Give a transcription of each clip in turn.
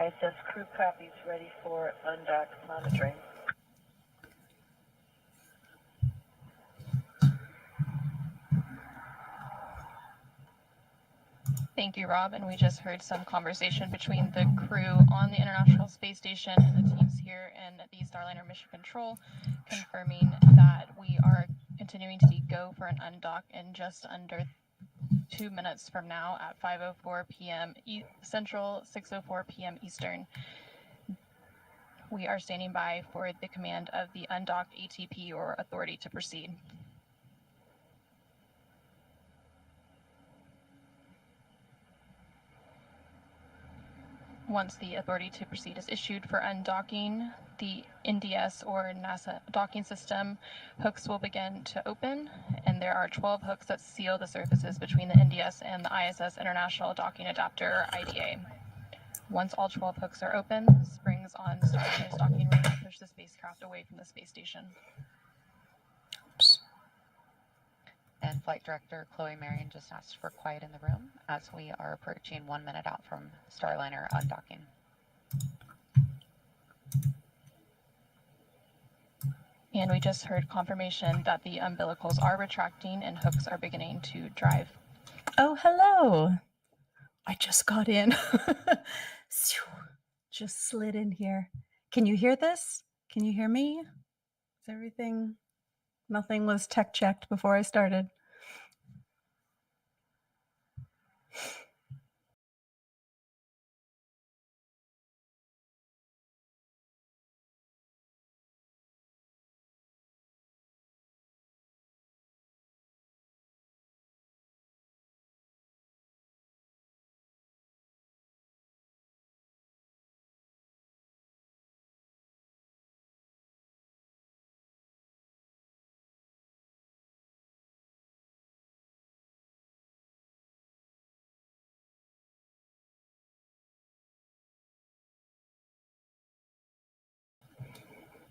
ISS crew copies ready for undock monitoring. Thank you, Rob. And we just heard some conversation between the crew on the International Space Station and the teams here in the Starliner Mission Control, confirming that we are continuing to be go for an undock in just under 2 minutes from now at 5:04 p.m. Central, 6:04 p.m. Eastern. We are standing by for the command of the undocked ATP or authority to proceed. Once the authority to proceed is issued for undocking, the NDS or NASA docking system hooks will begin to open, and there are 12 hooks that seal the surfaces between the NDS and the ISS International Docking Adapter, or IDA. Once all 12 hooks are open, springs on Starliner's docking ring will push the spacecraft away from the space station. And Flight Director Chloe Marion just asked for quiet in the room as we are approaching 1 minute out from Starliner undocking. And we just heard confirmation that the umbilicals are retracting and hooks are beginning to drive. Oh, hello. I just got in. Just slid in here. Can you hear this? Can you hear me? Is everything? Nothing was tech checked before I started.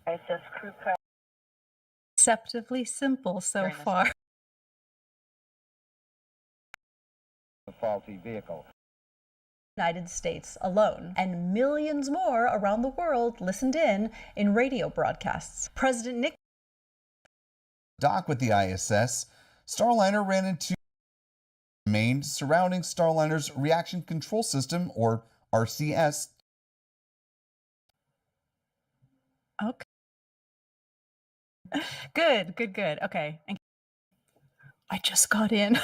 ISS crew copies. Deceptively simple so far. A faulty vehicle. United States alone, and millions more around the world listened in radio broadcasts. President Nick Dock with the ISS, Starliner ran into main surrounding Starliner's Reaction Control System, or RCS. Okay. Good. Okay. I just got in.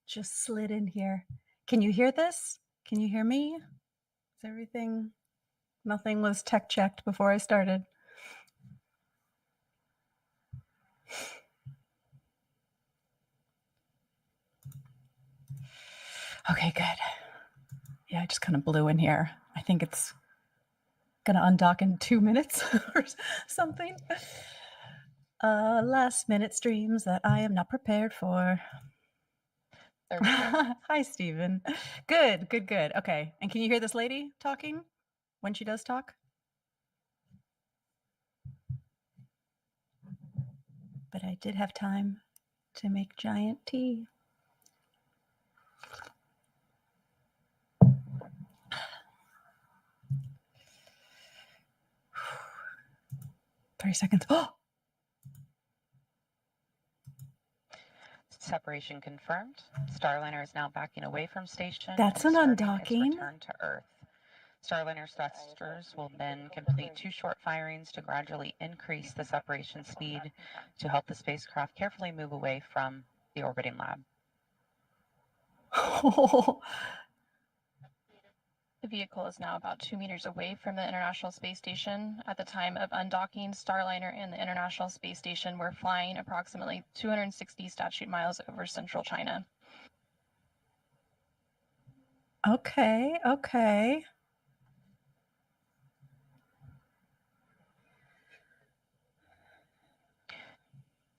Just slid in here. Can you hear this? Can you hear me? Is everything? Nothing was tech checked before I started. Okay, good. Yeah, I just kind of blew in here. I think it's gonna undock in 2 minutes or something. Last minute streams that I am not prepared for. Hi, Stephen. Good. Okay. And can you hear this lady talking when she does talk? But I did have time to make giant tea. Thirty seconds. Oh! Separation confirmed. Starliner is now backing away from station. That's an undocking. Return to Earth. Starliner thrusters will then complete 2 short firings to gradually increase the separation speed to help the spacecraft carefully move away from the orbiting lab. The vehicle is now about 2 meters away from the International Space Station. At the time of undocking, Starliner and the International Space Station were flying approximately 260 statute miles over central China. Okay.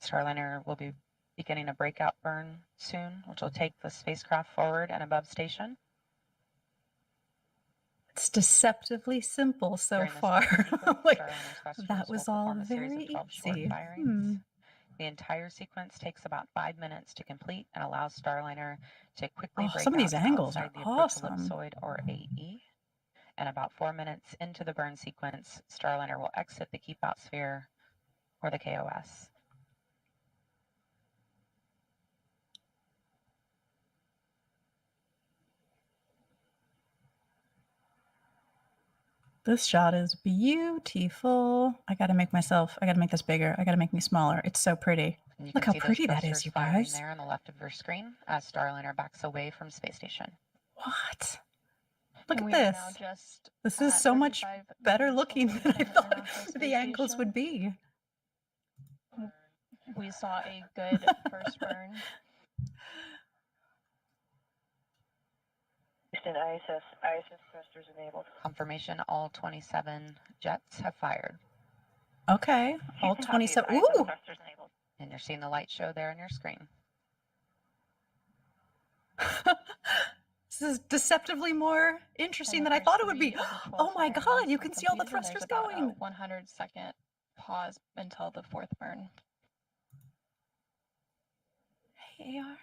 Starliner will be beginning a breakout burn soon, which will take the spacecraft forward and above station. It's deceptively simple so far. Like, that was all very easy. The entire sequence takes about 5 minutes to complete and allows Starliner to quickly Oh, break some of out these angles outside are the approach awesome. ellipsoid or AE. And about 4 minutes into the burn sequence, Starliner will exit the keep out sphere or the KOS. This shot is beautiful. I gotta make this bigger. I gotta make me smaller. It's so pretty. And you Look can how see those pretty that is, thrusters you firing guys. there on the left of your screen as Starliner backs away from space station. What? Look And at we are now this. just This is at so much 35 better meters looking away than I from the thought International the Space angles Station. would be. We saw a good first burn. Houston, ISS thrusters enabled. Confirmation, all 27 jets have fired. Okay, all Houston, copies, 27. ISS Ooh! thrusters enabled. And you're seeing the light show there on your screen. This is deceptively more interesting And the than I first thought it would be. 3 of the 12 Oh my firings god, you have can see all the completed, and thrusters there's about a going. 100-second pause until the fourth burn. Hey, AR.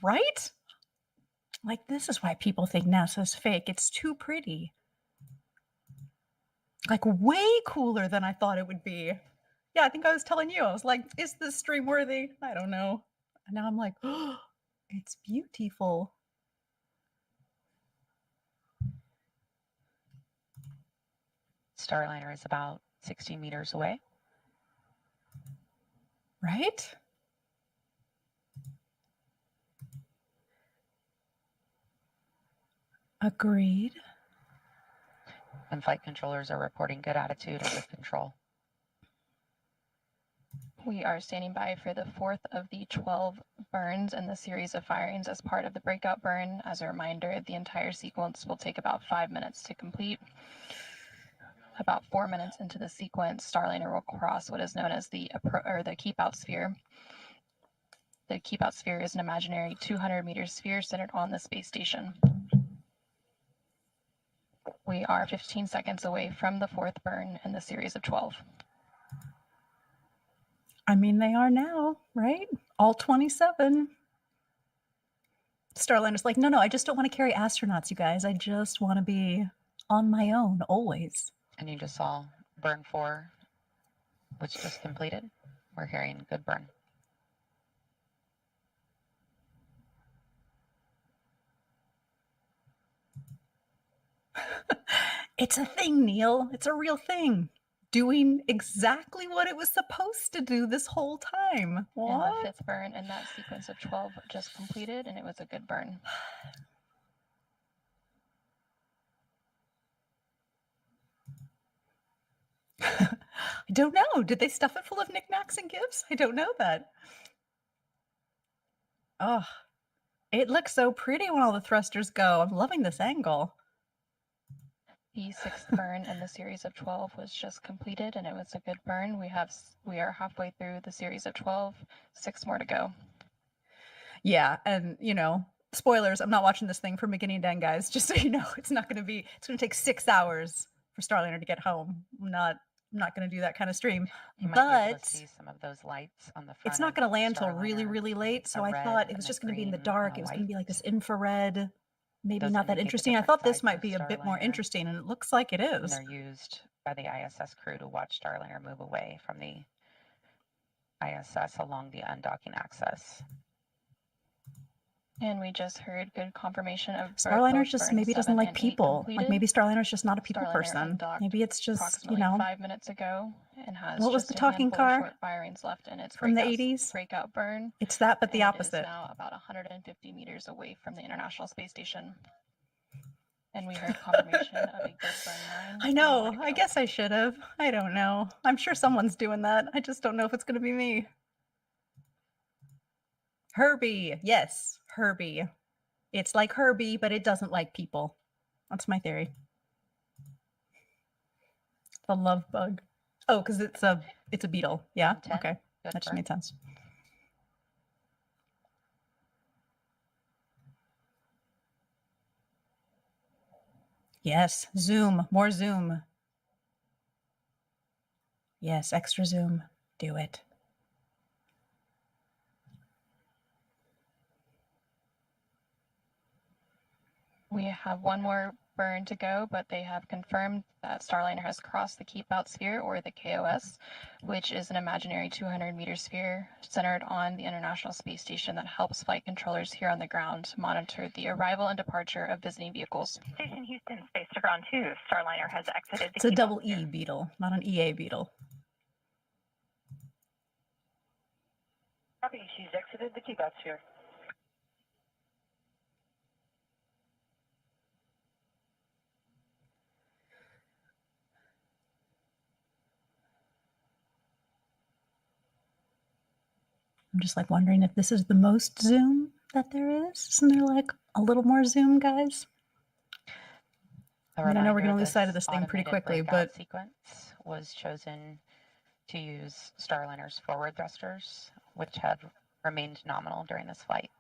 Right? Like, this is why people think NASA's fake. It's too pretty. Like, way cooler than I thought it would be. Yeah, I think I was telling you. I was like, is this stream worthy? I don't know. And now I'm like, oh, it's beautiful. Starliner is about 60 meters away. Right? Agreed. And flight controllers are reporting good attitude and good control. We are standing by for the fourth of the 12 burns in the series of firings as part of the breakout burn. As a reminder, the entire sequence will take about 5 minutes to complete. About 4 minutes into the sequence, Starliner will cross what is known as the keep out sphere. The keep out sphere is an imaginary 200-meter sphere centered on the space station. We are 15 seconds away from the fourth burn in the series of 12. I mean, they are now, right? All 27. Starliner's like, no, I just don't want to carry astronauts, you guys. I just want to be on my own, always. And you just saw burn 4, which just completed. We're hearing good burn. It's a thing, Neil. It's a real thing. Doing exactly what it was supposed to do this whole time. What? And the fifth burn in that sequence of 12 just completed, and it was a good burn. I don't know. Did they stuff it full of knickknacks and gifts? I don't know that. Oh, it looks so pretty when all the thrusters go. I'm loving this angle. The sixth burn in the series of 12 was just completed, and it was a good burn. We are halfway through the series of 12, 6 more to go. Yeah, and spoilers, I'm not watching this thing from beginning to end, guys. Just so you know, it's going to take 6 hours for Starliner to get home. I'm not going to do that kind of stream. You might be able to see some of those lights on the front. It's not going to land till really, really late. So I thought it was just going to be in the dark. It was going to be like this infrared, maybe not that interesting. I thought this might be a bit more interesting, and it looks like it is. And they're used by the ISS crew to watch Starliner move away from the ISS along the undocking axis. And we just heard good confirmation of Starliner just maybe doesn't like people. Like maybe Starliner's just not a people person. Maybe it's just, approximately 5 minutes ago and has what was just the a talking handful car of short firings left in its from the 80s? breakout burn. It's that, but the and opposite. It is now about 150 meters away from the International Space Station. And we heard confirmation of a good burn 9. I know. I guess I should have. I don't know. I'm sure someone's doing that. I just don't know if it's going to be me. Herbie. Yes, Herbie. It's like Herbie, but it doesn't like people. That's my theory. The love bug. Oh, because it's a beetle. Yeah. 10, okay. That just made sense. Yes. Zoom. More zoom. Yes. Extra zoom. Do it. We have one more burn to go, but they have confirmed that Starliner has crossed the Keep Out Sphere, or the KOS, which is an imaginary 200-meter sphere centered on the International Space Station that helps flight controllers here on the ground monitor the arrival and departure of visiting vehicles. Station Houston, Space to Ground 2. Starliner has exited the It's a Keep double Out Sphere. E beetle, not an EA beetle. Copy, she's exited the keep out sphere. I'm just like wondering if this is the most zoom that there is. Isn't there like a little more zoom, guys? A I mean, I know we're reminder, gonna lose sight of this thing pretty automated quickly, breakout but sequence was chosen to use Starliner's forward thrusters, which had remained nominal during this flight.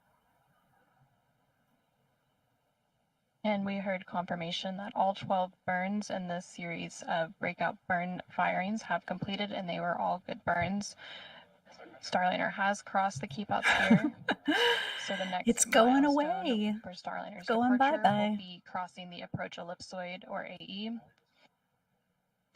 And we heard confirmation that all 12 burns in this series of breakout burn firings have completed, and they were all good burns. Starliner has crossed the Keep Out Sphere, so the next it's going milestone away. for Starliner's Going departure bye-bye. will be crossing the approach ellipsoid, or AE.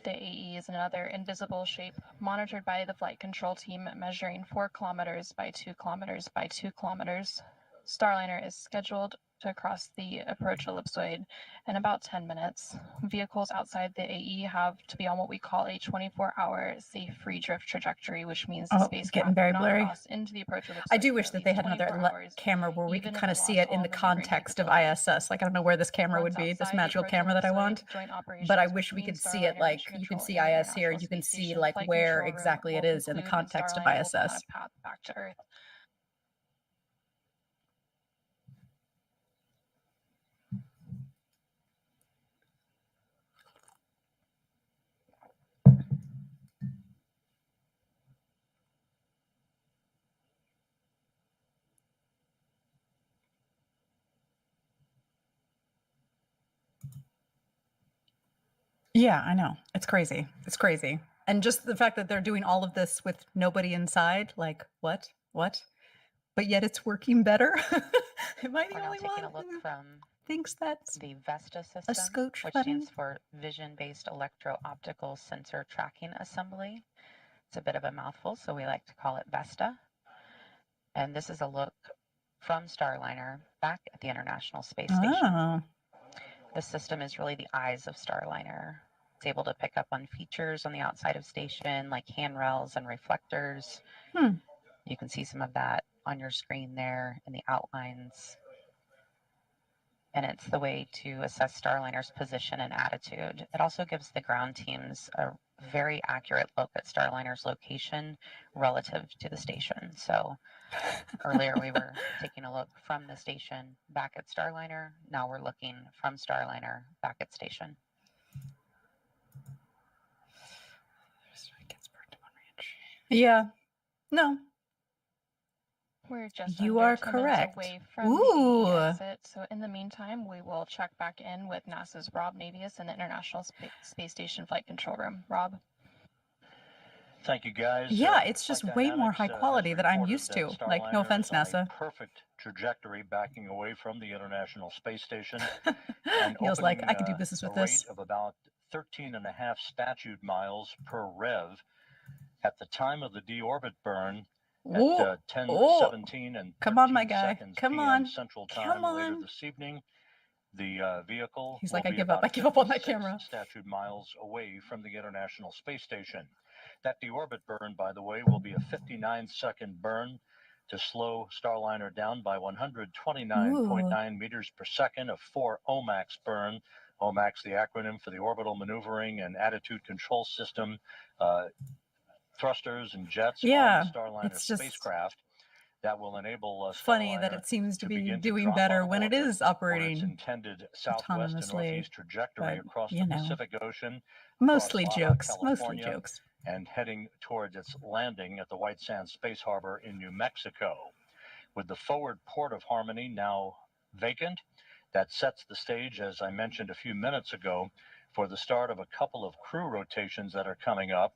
The AE is another invisible shape monitored by the flight control team, measuring 4 kilometers by 2 kilometers by 2 kilometers. Starliner is scheduled to cross the approach ellipsoid in about 10 minutes. Vehicles outside the AE have to be on what we call a 24-hour safe free drift trajectory, which means the Oh, spacecraft getting very cannot blurry. cross into the approach ellipsoid. I do for wish at that they least had another 24 hours, camera where we even could if kind it of see lost it in all the the maneuvering context of capabilities. ISS. Like I don't know where this camera Once would be, this outside the magical approach camera that I ellipsoid, want. joint But I operations wish we between could see it Starliner like Mission you can Control see and the IS here. International You can Space see Station like Flight where Control Room exactly it will is in the conclude, and context of Starliner will be on a ISS. path back to Earth. Yeah, I know. It's crazy. It's crazy. And just the fact that they're doing all of this with nobody inside, like what? What? But yet it's working better. Am I the We're now only taking one a look who from thinks that's the VESTA a system, scotch which funny? stands for Vision-Based Electro-Optical Sensor Tracking Assembly. It's a bit of a mouthful, so we like to call it VESTA. And this is a look from Starliner back at the International Space Station. Oh, This system is really the eyes of Starliner. It's able to pick up on features on the outside of station, like handrails and reflectors. Hmm. You can see some of that on your screen there in the outlines. And it's the way to assess Starliner's position and attitude. It also gives the ground teams a very accurate look at Starliner's location relative to the station. So earlier we were taking a look from the station back at Starliner. Now we're looking from Starliner back at station. Yeah. No. We're just You under are 10 minutes correct. away from the Ooh. AE exit. So in the meantime, we will check back in with NASA's Rob Navius in the International Space Station Flight Control Room. Rob? Thank you, guys. Yeah, it's just Flight way more Dynamics, high has quality that I'm reported used that to. Like, no Starliner offense, is on a NASA. perfect trajectory backing away from the International Space Station and He was like, opening I could do business a with rate this. of about 13.5 statute miles per rev at the time of the deorbit burn at Ooh. 10:17 and Come on, my 13 guy. seconds Come p.m. on. Central Come Time later on. this evening. The vehicle He's will like, I be give up. about I give up on that 56 camera. statute miles away from the International Space Station. That deorbit burn, by the way, will be a 59-second burn to slow Starliner down by 129.9 meters per second, a 4 OMAX burn. OMAX, the acronym for the Orbital Maneuvering and Attitude Control System, thrusters and jets on the Starliner spacecraft. That will enable Funny that Starliner it seems to be begin doing drop better out of when it orbit is for its operating intended southwest and autonomously. northeast trajectory But, across you the know, Pacific Ocean, mostly across Baja, jokes. Mostly California, jokes. and heading towards its landing at the White Sands Space Harbor in New Mexico. With the forward port of Harmony now vacant, that sets the stage, as I mentioned a few minutes ago, for the start of a couple of crew rotations that are coming up.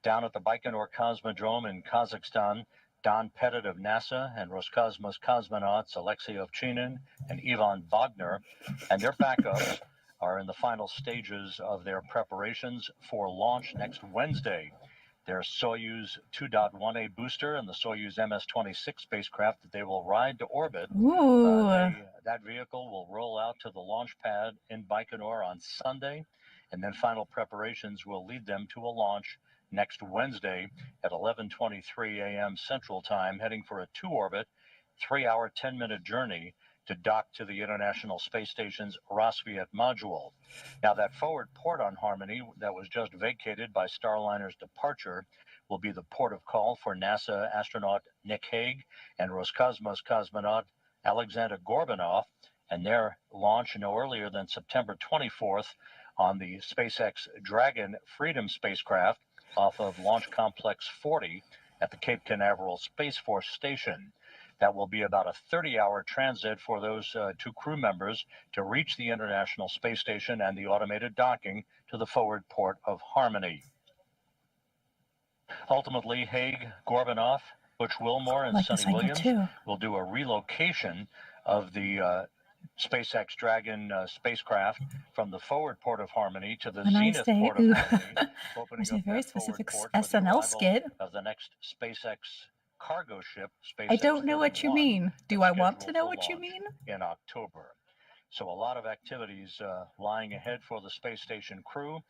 Down at the Baikonur Cosmodrome in Kazakhstan, Don Pettit of NASA and Roscosmos cosmonauts Alexei Ovchinin and Ivan Wagner and their backups are in the final stages of their preparations for launch next Wednesday. Their Soyuz 2.1A booster and the Soyuz MS-26 spacecraft that they will ride to orbit. Ooh. That vehicle will roll out to the launch pad in Baikonur on Sunday, and then final preparations will lead them to a launch next Wednesday at 11:23 a.m. Central Time, heading for a two-orbit, 3-hour, 10-minute journey to dock to the International Space Station's Rassvet module. Now, that forward port on Harmony that was just vacated by Starliner's departure will be the port of call for NASA astronaut Nick Hague and Roscosmos cosmonaut Alexander Gorbanov, and their launch no earlier than September 24th on the SpaceX Dragon Freedom spacecraft off of Launch Complex 40 at the Cape Canaveral Space Force Station. That will be about a 30-hour transit for those two crew members to reach the International Space Station and the automated docking to the forward port of Harmony. Ultimately, Hague, Gorbanov, Butch Wilmore, and Sonny Williams will do a relocation of the SpaceX Dragon spacecraft from the forward port of Harmony to the zenith port of Harmony, opening up very that forward specific port for the SNL arrival skit. of the next SpaceX cargo ship, SpaceX I don't know what you 31, mean. Do I want to scheduled know for what you launch mean? in October. So a lot of activities lying ahead for the space station crew.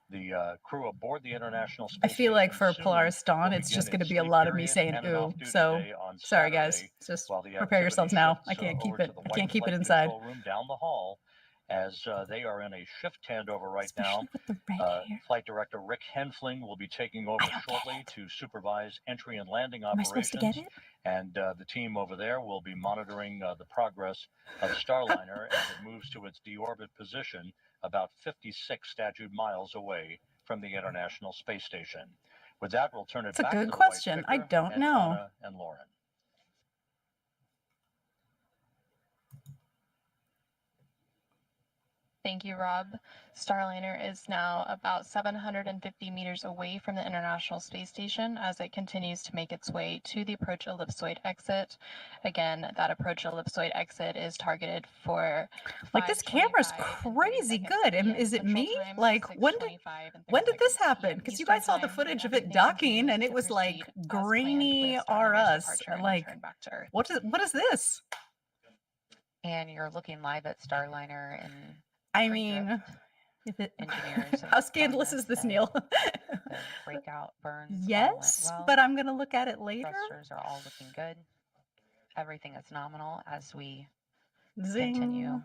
The crew aboard the International Space I Station feel like for soon Polaris Dawn, will it's begin just going to its be a sleep lot of me period saying and an ooh. off-duty So day on sorry, guys. Saturday, Just while the prepare yourselves activity now. I shifts, can't keep over it. to the I white can't keep it flight inside. control room down the hall, as they are in a shift handover right Especially now. with the red hair. Flight Director Rick Henfling will be taking over shortly to supervise entry and landing Am I supposed to operations, get it? and the team over there will be monitoring the progress of Starliner as it moves to its deorbit position about 56 statute miles away from the International Space Station. With that, we'll turn it It's a back good to the question. White I Vicar don't and know. Anna and Lauren. Thank you, Rob. Starliner is now about 750 meters away from the International Space Station as it continues to make its way to the approach ellipsoid exit. Again, that approach ellipsoid exit is targeted for Like, this camera's 5:25 and crazy 30 good. PM Is it Central me? Time, Like, when 6:25 and 30 did this seconds happen? PM Because you Eastern guys saw the Time, footage of and it everything docking, continues and it to was like proceed as planned grainy with R Starliner's us. departure and Like, return back to Earth. what is this? And you're looking live at Starliner and I pre-drift. mean, if it, Engineers have how scandalous informed is us this, that Neil? The breakout burns all went Yes, well. but I'm gonna look at it later. Thrusters are all looking good. Everything is nominal as we Zing. continue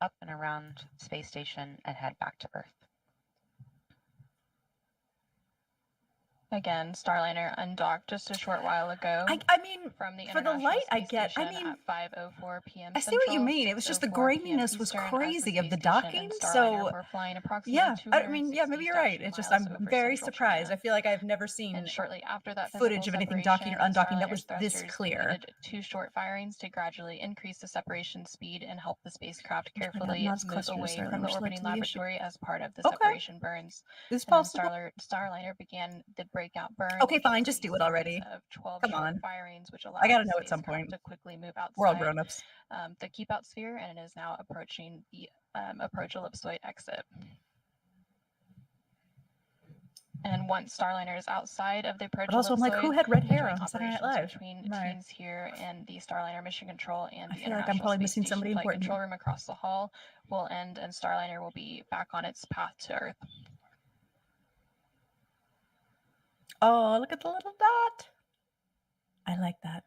up and around space station and head back to Earth. Again, Starliner undocked just a short while ago. I mean, From the for the International light I Space get, I Station mean, at 5:04 p.m. I see what you Central, mean. It was just the 6:04 p.m. graininess was Eastern as crazy of the space station docking. and So Starliner were flying approximately yeah, I mean, 260 yeah, maybe you're right. statute It's just miles I'm over very central surprised. China. I feel like I've never seen And shortly after that footage physical of anything docking or separation, undocking that Starliner's was this thrusters clear. completed 2 short firings to gradually increase the separation speed and help the spacecraft Try to carefully not as move close to the away Starliner, from the which led orbiting to the issue. laboratory as part of the Okay. separation burns. Is And then possible. Starliner began the breakout burn. Okay, which fine, was just a do it series already. Of 12 Come short on. firings, which I allowed gotta the know at some spacecraft point. to quickly move We're all outside grown-ups. the keep out sphere, and it is now approaching the approach ellipsoid exit. And once Starliner is outside of the approach But also, I'm like, ellipsoid, who had red the hair joint on Saturday Night operations Live? between Right. teams here and the Starliner Mission Control and I the feel like I'm International probably Space missing Station somebody Flight important. Control Room across the hall will end, and Starliner will be back on its path to Earth. Oh, look at the little dot. I like that.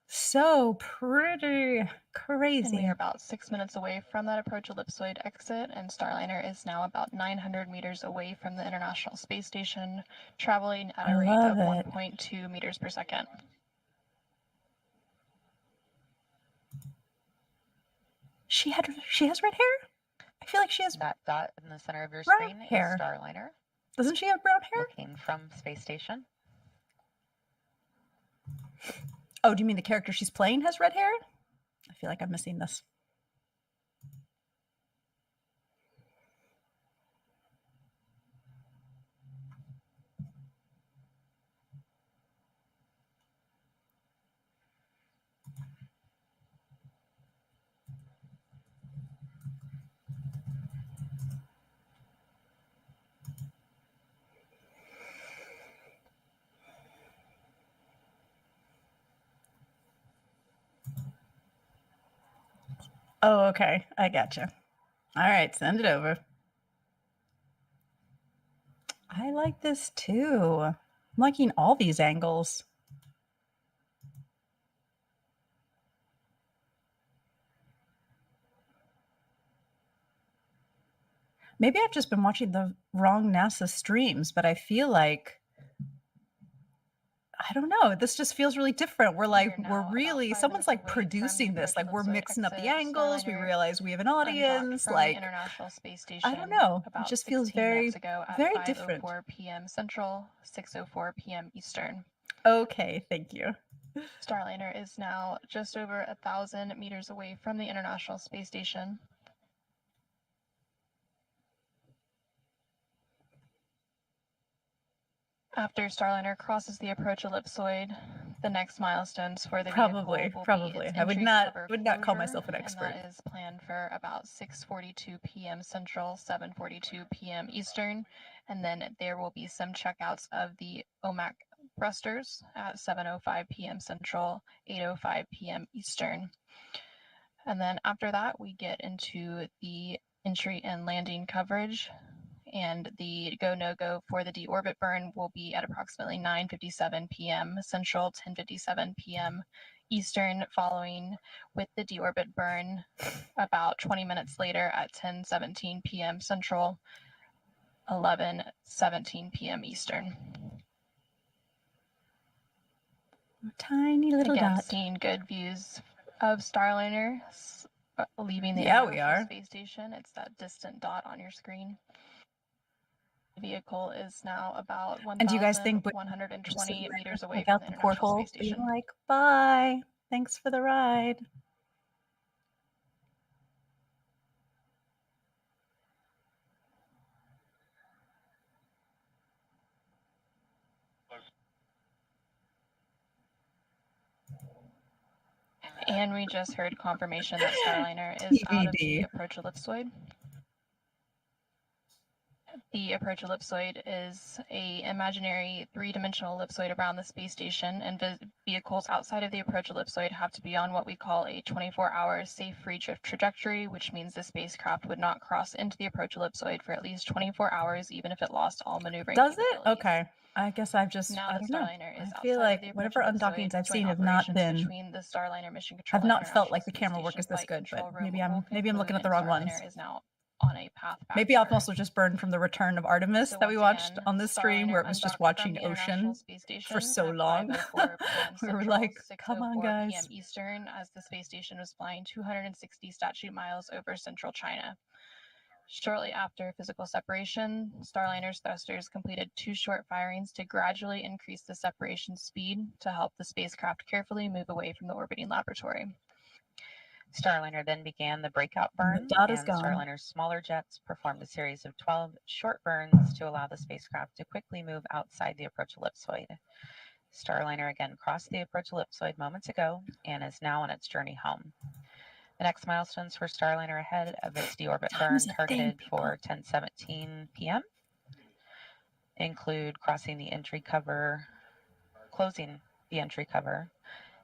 So pretty. And Crazy. we are about 6 minutes away from that approach ellipsoid exit, and Starliner is now about 900 meters away from the International Space Station, traveling at a I rate love of it. 1.2 meters per second. She has red hair? I feel like she has That dot in the center of your brown screen hair. is Starliner Doesn't she have brown hair? looking from space station. Oh, do you mean the character she's playing has red hair? I feel like I'm missing this. Oh, okay. I gotcha. All right, send it over. I like this too. I'm liking all these angles. Maybe I've just been watching the wrong NASA streams, but I feel like, I don't know, this just feels really different. We're like, now we're about really, 5 someone's minutes like away from the producing this. approach Like we're ellipsoid mixing up the exit. angles. We Starliner realize we have an undocked audience. from Like, the International Space Station I don't know. It about just feels 16 very, minutes ago at very different. 5:04 p.m. Central, 6:04 p.m. Eastern. Okay, thank you. Starliner is now just over 1,000 meters away from the International Space Station. After Starliner crosses the approach ellipsoid, the next milestones for the vehicle will be Probably. its I would entry not cover call closure, myself an expert. and that is planned for about 6:42 p.m. Central, 7:42 p.m. Eastern, and then there will be some checkouts of the OMAC thrusters at 7:05 p.m. Central, 8:05 p.m. Eastern. And then after that, we get into the entry and landing coverage, and the go no go for the deorbit burn will be at approximately 9:57 p.m. Central, 10:57 p.m. Eastern, following with the deorbit burn about 20 minutes later at 10:17 p.m. Central, 11:17 p.m. Eastern. Tiny little Again, dot. seeing good views of Starliner leaving the Yeah, we International are. Space Station. It's that distant dot on your screen. The vehicle is now about And do you guys think 1,120 meters away without from the the International porthole Space Station. being like, bye, thanks for the ride? And we just heard confirmation that Starliner is out of the TBD. approach ellipsoid. The approach ellipsoid is a imaginary three-dimensional ellipsoid around the space station, and vehicles outside of the approach ellipsoid have to be on what we call a 24-hour safe free drift trajectory, which means the spacecraft would not cross into the approach ellipsoid for at least 24 hours, even if it lost all maneuvering Does it? capabilities. Okay. I guess I've just, Now I the don't know. Starliner is I feel outside like of the whatever approach undockings ellipsoid. I've Joint seen have not operations been, between the Starliner Mission Control have and not felt International like the Space camera work Station is this Flight good, but Control Room maybe will I'm looking at the conclude, wrong and ones. Starliner is now on a path back Maybe to I've Earth. also just burned from the Return of Artemis So that we once watched again, on this stream, where it was just Starliner watching undocked from the International ocean Space Station for so at long. 5:04 p.m. We were Central, like, come on, 6:04 guys. p.m. Eastern, as the space station was flying 260 statute miles over central China. Shortly after physical separation, Starliner's thrusters completed 2 short firings to gradually increase the separation speed to help the spacecraft carefully move away from the orbiting laboratory. Starliner then began the breakout burn, The dot is and gone. Starliner's smaller jets performed a series of 12 short burns to allow the spacecraft to quickly move outside the approach ellipsoid. Starliner again crossed the approach ellipsoid moments ago and is now on its journey home. The next milestones for Starliner ahead of its deorbit Time burn is a thing, targeted people. for 10:17 p.m. include crossing the entry cover, closing the entry cover,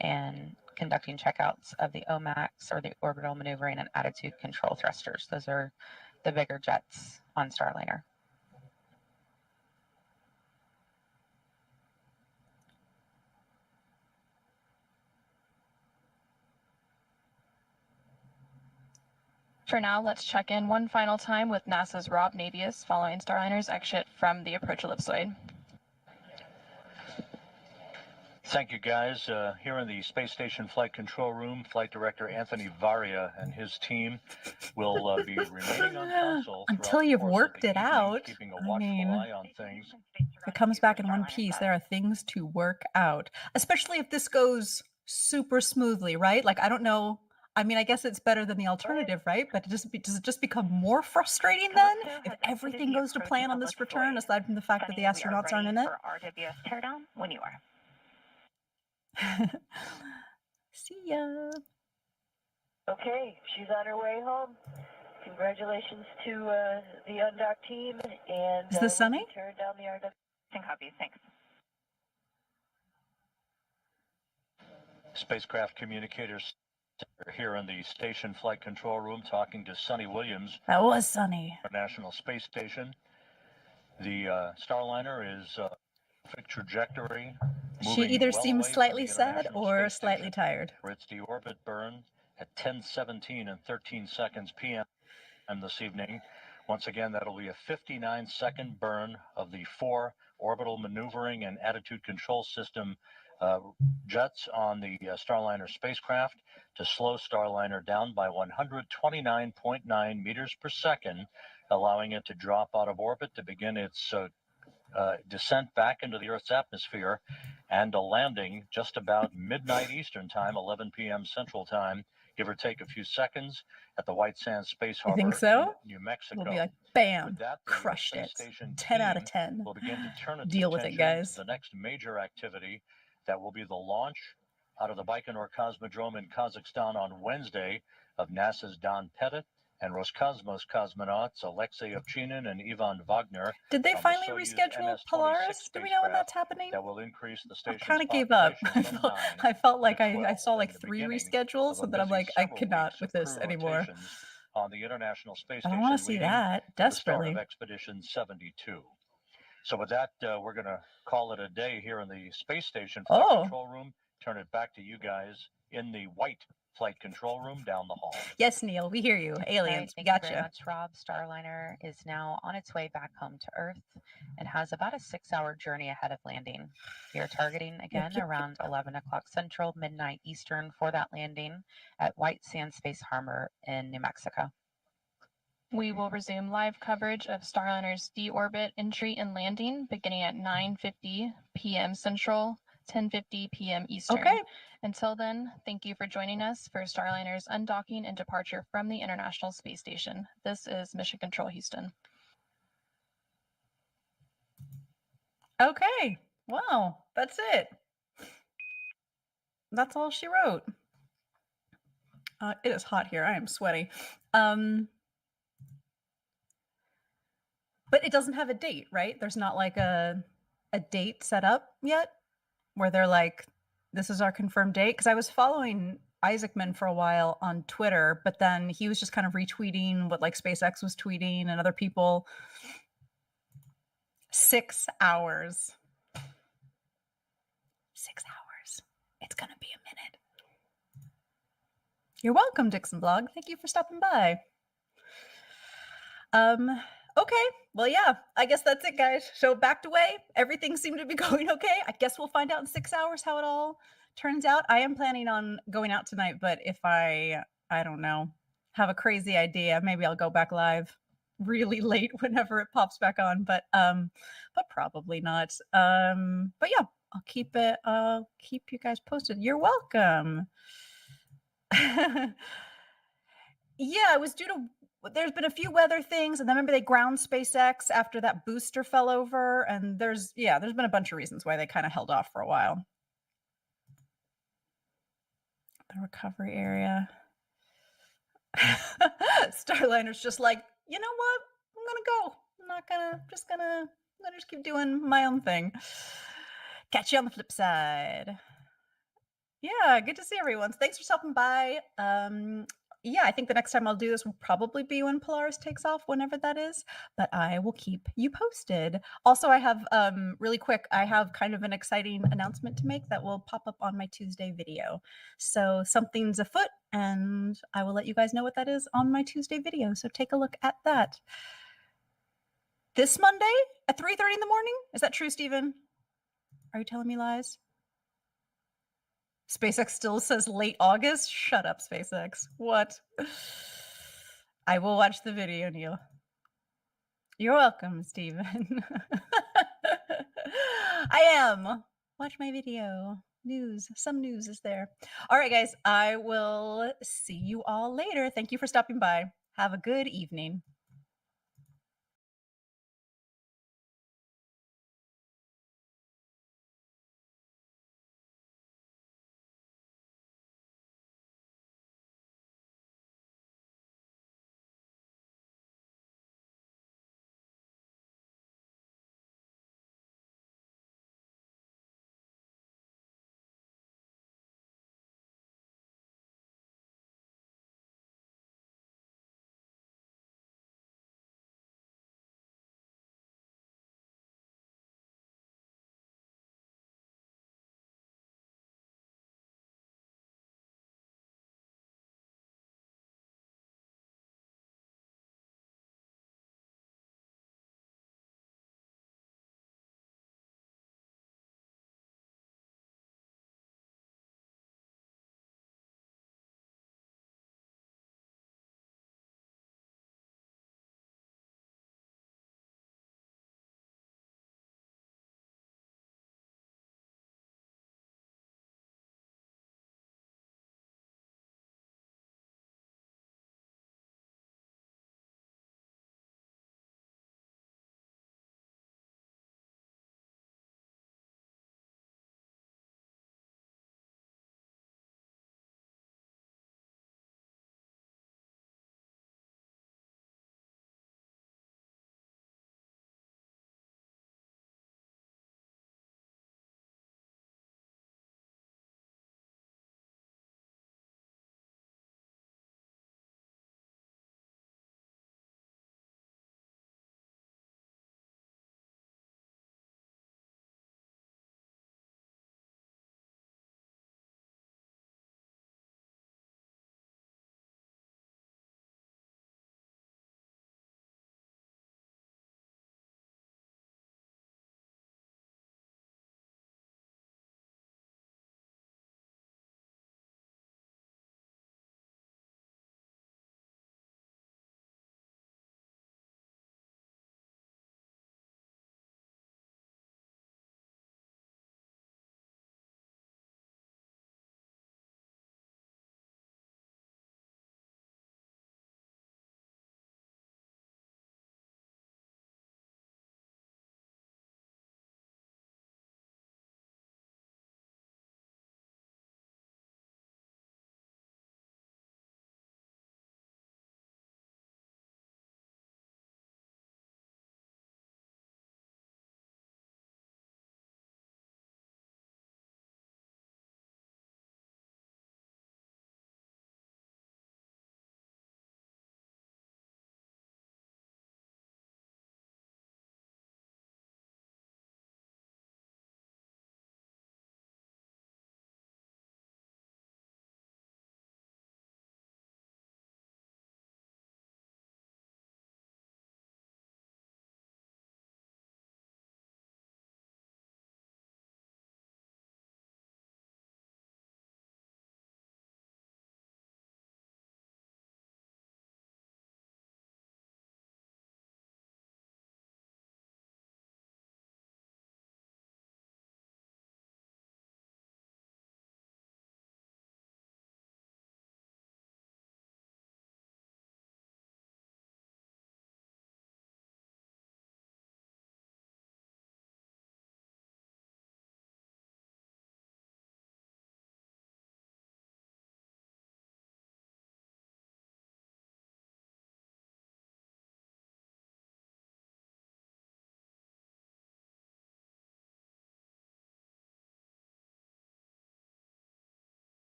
and conducting checkouts of the OMAX, or the orbital maneuvering and attitude control thrusters. Those are the bigger jets on Starliner. For now, let's check in one final time with NASA's Rob Navius following Starliner's exit from the approach ellipsoid. Thank you, guys. Here in the Space Station Flight Control Room, Flight Director Anthony Varia and his team will be remaining on console Until the you've course of worked the it evening, out. keeping a I watchful mean, eye on things. if it comes back in one piece, there are things to work out, especially if this goes super smoothly, right? Like, I don't know. I mean, I guess it's better than the alternative, right? But does it just become more frustrating then Calypso if has exited everything the goes to approach plan and on this public return, void. aside from the fact that the Sunny, we are astronauts aren't in ready it? for RWS teardown when you are. See ya. Okay, she's on her way home. Congratulations to the undocked team, and Is this we'll Sunny? be tearing down the RW. Send copies. Thanks. Spacecraft communicators are here in the station flight control room talking to Sunny Williams, That was Sunny. International Space Station. The Starliner is perfect trajectory. She moving either well seems away from slightly the sad International or Space slightly Station tired. for its deorbit burn at 10:17 and 13 seconds p.m. this evening. Once again, that'll be a 59-second burn of the 4 orbital maneuvering and attitude control system jets on the Starliner spacecraft to slow Starliner down by 129.9 meters per second, allowing it to drop out of orbit to begin its descent back into the Earth's atmosphere, and a landing just about midnight Eastern Time, 11 p.m. Central Time, give or take a few seconds, at the White Sands Space You Harbor think so? in New Mexico. We'll be like, bam, With that, the crushed space it. station 10 out of team 10. will begin to turn its Deal with it, attention guys. to the next major activity that will be the launch out of the Baikonur Cosmodrome in Kazakhstan on Wednesday of NASA's Don Pettit and Roscosmos cosmonauts Alexei Ovchinin and Ivan Wagner. Did they on the finally Soyuz reschedule MS-26 Polaris? Do we know when that's spacecraft happening? that will increase the I station's kind of gave up. population from 9 I felt like to I 12, saw like and the 3 beginning reschedules, of a and then I'm busy like, I several cannot weeks with of this crew anymore. rotations on the International Space But I Station, want to see leading that to the start of desperately. Expedition 72. So with that, we're going to call it a day here in the space station flight Oh, control room. Turn it back to you guys in the white flight control room down the hall. yes, Neil, we hear you. All right, Aliens, we thank you very gotcha. much, Rob. Starliner is now on its way back home to Earth and has about a 6-hour journey ahead of landing. We are targeting again yep. around 11 o'clock Central, midnight Eastern for that landing at White Sands Space Harbor in New Mexico. We will resume live coverage of Starliner's deorbit entry and landing beginning at 9:50 p.m. Central, 10:50 p.m. Eastern. Okay. Until then, thank you for joining us for Starliner's undocking and departure from the International Space Station. This is Mission Control Houston. Okay. Wow, that's it. That's all she wrote. It is hot here. I am sweaty. But it doesn't have a date, right? There's not like a date set up yet where they're like, this is our confirmed date. Because I was following Isaacman for a while on Twitter, but then he was just kind of retweeting what like SpaceX was tweeting and other people. 6 hours. 6 hours. It's gonna be a minute. You're welcome, Dixon Blog. Thank you for stopping by. Okay. Well, yeah, I guess that's it, guys. So backed away. Everything seemed to be going okay. I guess we'll find out in 6 hours how it all turns out. I am planning on going out tonight, but if I don't know, have a crazy idea, maybe I'll go back live really late whenever it pops back on, but probably not. But yeah, I'll keep you guys posted. You're welcome. Yeah, it was due to there's been a few weather things, and then remember they ground SpaceX after that booster fell over, and there's been a bunch of reasons why they kind of held off for a while. The recovery area. Starliner's just like, you know what? I'm gonna go. I'm gonna just keep doing my own thing. Catch you on the flip side. Yeah, good to see everyone. Thanks for stopping by. Yeah, I think the next time I'll do this will probably be when Polaris takes off, whenever that is, but I will keep you posted. Also, I have really quick, I have kind of an exciting announcement to make that will pop up on my Tuesday video. So something's afoot, and I will let you guys know what that is on my Tuesday video. So take a look at that. This Monday at 3:30 in the morning? Is that true, Steven? Are you telling me lies? SpaceX still says late August? Shut up, SpaceX. What? I will watch the video, Neil. You're welcome, Steven. I am. Watch my video. News. Some news is there. All right, guys. I will see you all later. Thank you for stopping by. Have a good evening.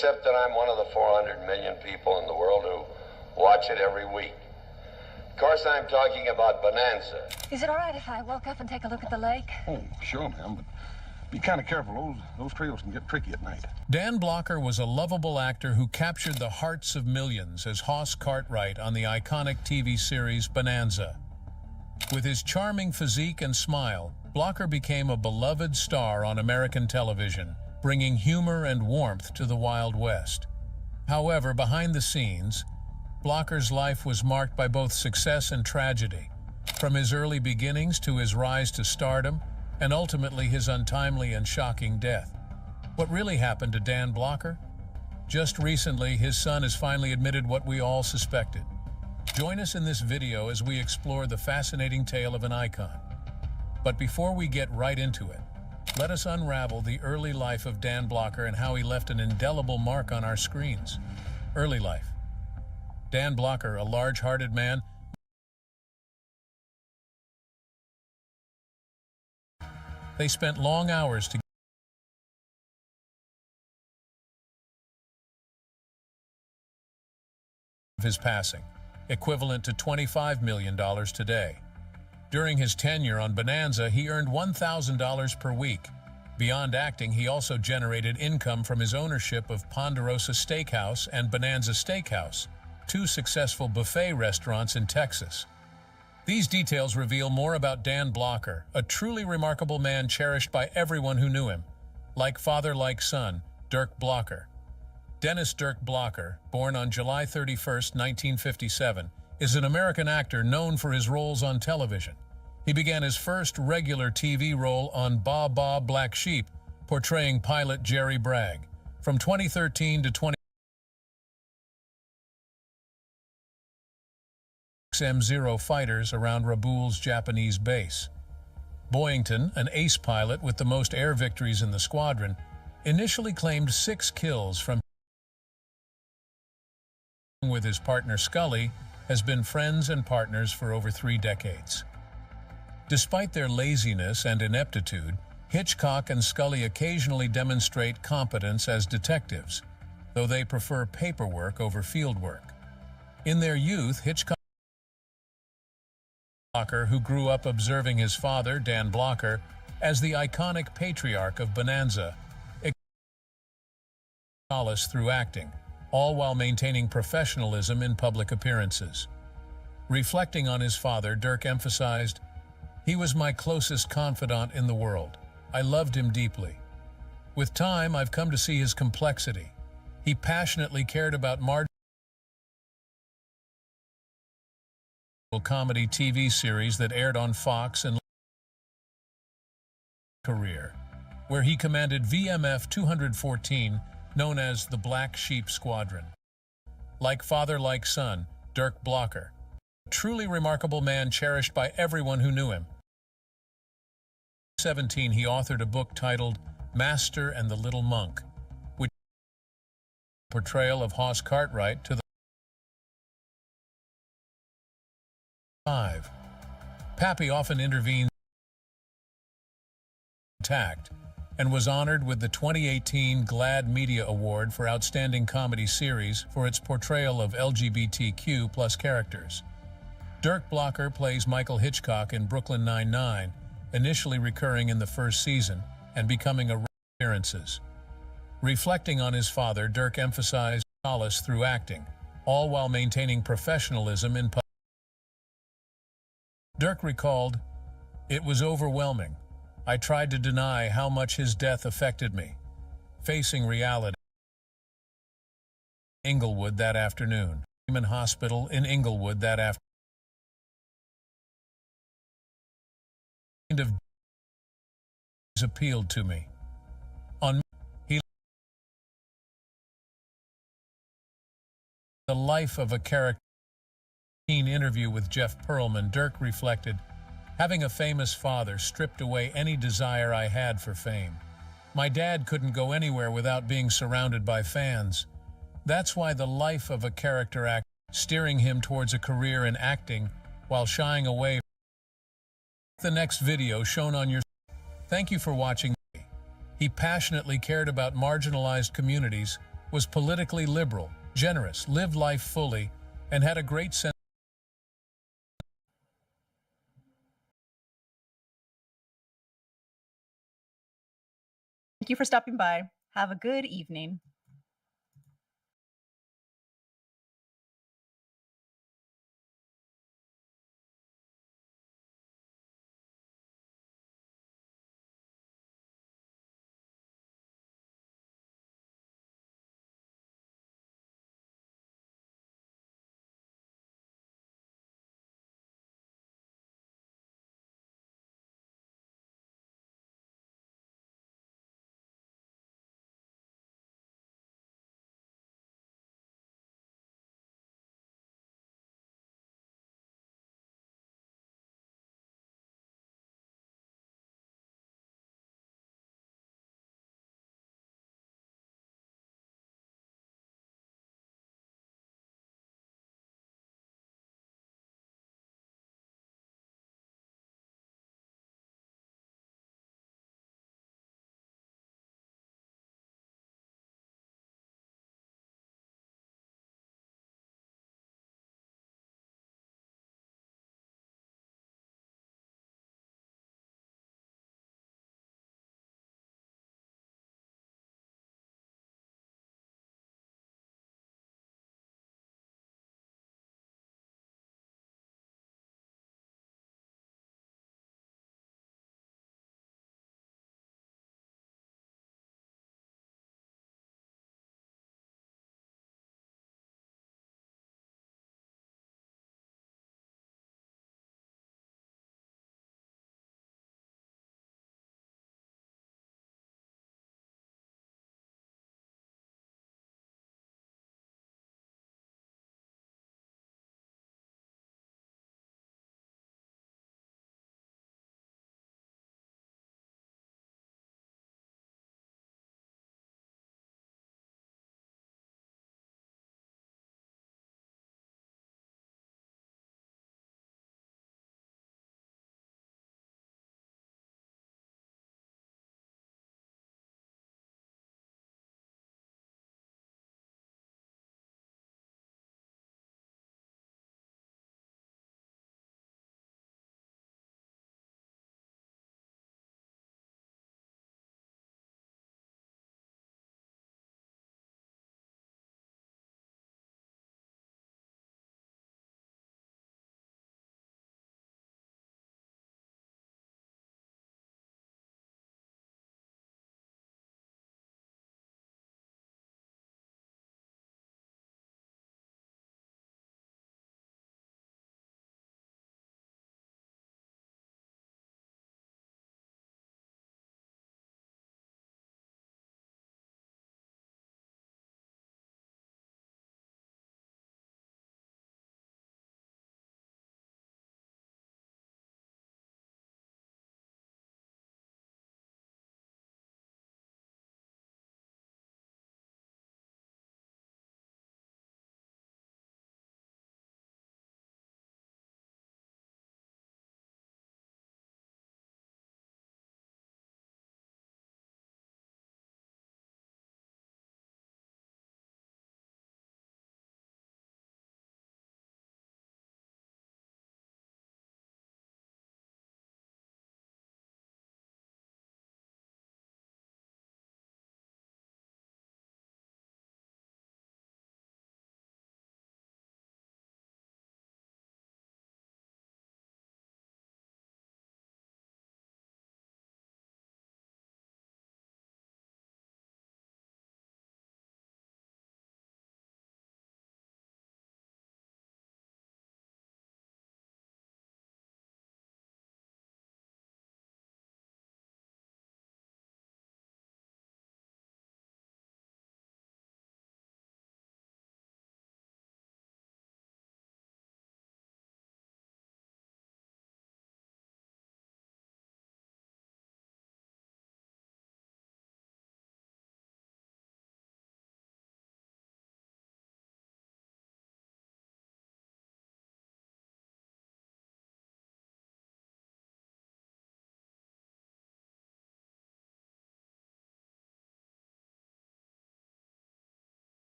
except that I'm one of the 400 million people in the world who watch it every week. Of course, I'm talking about Bonanza. Is it all right if I walk up and take a look at the lake? Oh, sure, ma'am, but be kind of careful. Those trails can get tricky at night. Dan Blocker was a lovable actor who captured the hearts of millions as Hoss Cartwright on the iconic TV series Bonanza. With his charming physique and smile, Blocker became a beloved star on American television, bringing humor and warmth to the Wild West. However, behind the scenes, Blocker's life was marked by both success and tragedy, from his early beginnings to his rise to stardom, and ultimately his untimely and shocking death. What really happened to Dan Blocker? Just recently, his son has finally admitted what we all suspected. Join us in this video as we explore the fascinating tale of an icon. But before we get right into it, let us unravel the early life of Dan Blocker and how he left an indelible mark on our screens. Early life. Dan Blocker, a large-hearted man, they spent long hours together. Of his passing, equivalent to $25 million today. During his tenure on Bonanza, he earned $1,000 per week. Beyond acting, he also generated income from his ownership of Ponderosa Steakhouse and Bonanza Steakhouse, two successful buffet restaurants in Texas. These details reveal more about Dan Blocker, a truly remarkable man cherished by everyone who knew him. Like father, like son, Dirk Blocker. Dennis Dirk Blocker, born on July 31, 1957, is an American actor known for his roles on television. He began his first regular TV role on Ba Ba Black Sheep, portraying pilot Jerry Bragg. From 2013 to 20 M0 fighters around Rabaul's Japanese base. Boyington, an ace pilot with the most air victories in the squadron, initially claimed 6 kills from with his partner Scully, has been friends and partners for over 3 decades. Despite their laziness and ineptitude, Hitchcock and Scully occasionally demonstrate competence as detectives, though they prefer paperwork over fieldwork. In their youth, Hitchcock, who grew up observing his father, Dan Blocker, as the iconic patriarch of Bonanza, solace through acting, all while maintaining professionalism in public appearances. Reflecting on his father, Dirk emphasized, "He was my closest confidant in the world. I loved him deeply. With time, I've come to see his complexity. He passionately cared about comedy TV series that aired on Fox and career, where he commanded VMF 214, known as the Black Sheep Squadron. Like father, like son, Dirk Blocker, a truly remarkable man cherished by everyone who knew him. In 2017, he authored a book titled Master and the Little Monk, which portrayal of Hoss Cartwright to the 5. Pappy often intervened tact and was honored with the 2018 GLAAD Media Award for Outstanding Comedy Series for its portrayal of LGBTQ+ characters. Dirk Blocker plays Michael Hitchcock in Brooklyn Nine-Nine, initially recurring in the first season and becoming a regular appearances. Reflecting on his father, Dirk emphasized solace through acting, all while maintaining professionalism in public. Dirk recalled, "It was overwhelming. I tried to deny how much his death affected me. Facing reality." Inglewood that afternoon. Freeman Hospital in Inglewood that afternoon. Of appealed to me. On he the life of a character. Interview with Jeff Pearlman, Dirk reflected, "Having a famous father stripped away any desire I had for fame. My dad couldn't go anywhere without being surrounded by fans. That's why the life of a character actor, steering him towards a career in acting while shying away." The next video shown on your. Thank you for watching. He passionately cared about marginalized communities, was politically liberal, generous, lived life fully, and had a great sense. Thank you for stopping by. Have a good evening.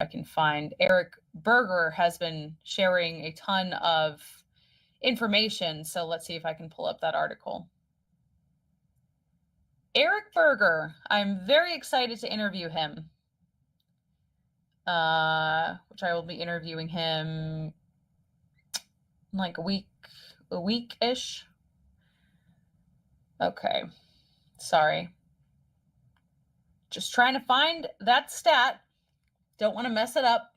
I can find. Eric Berger has been sharing a ton of information, so let's see if I can pull up that article. Eric Berger, I'm very excited to interview him. Which I will be interviewing him in like a week-ish. Okay, sorry. Just trying to find that stat. Don't want to mess it up.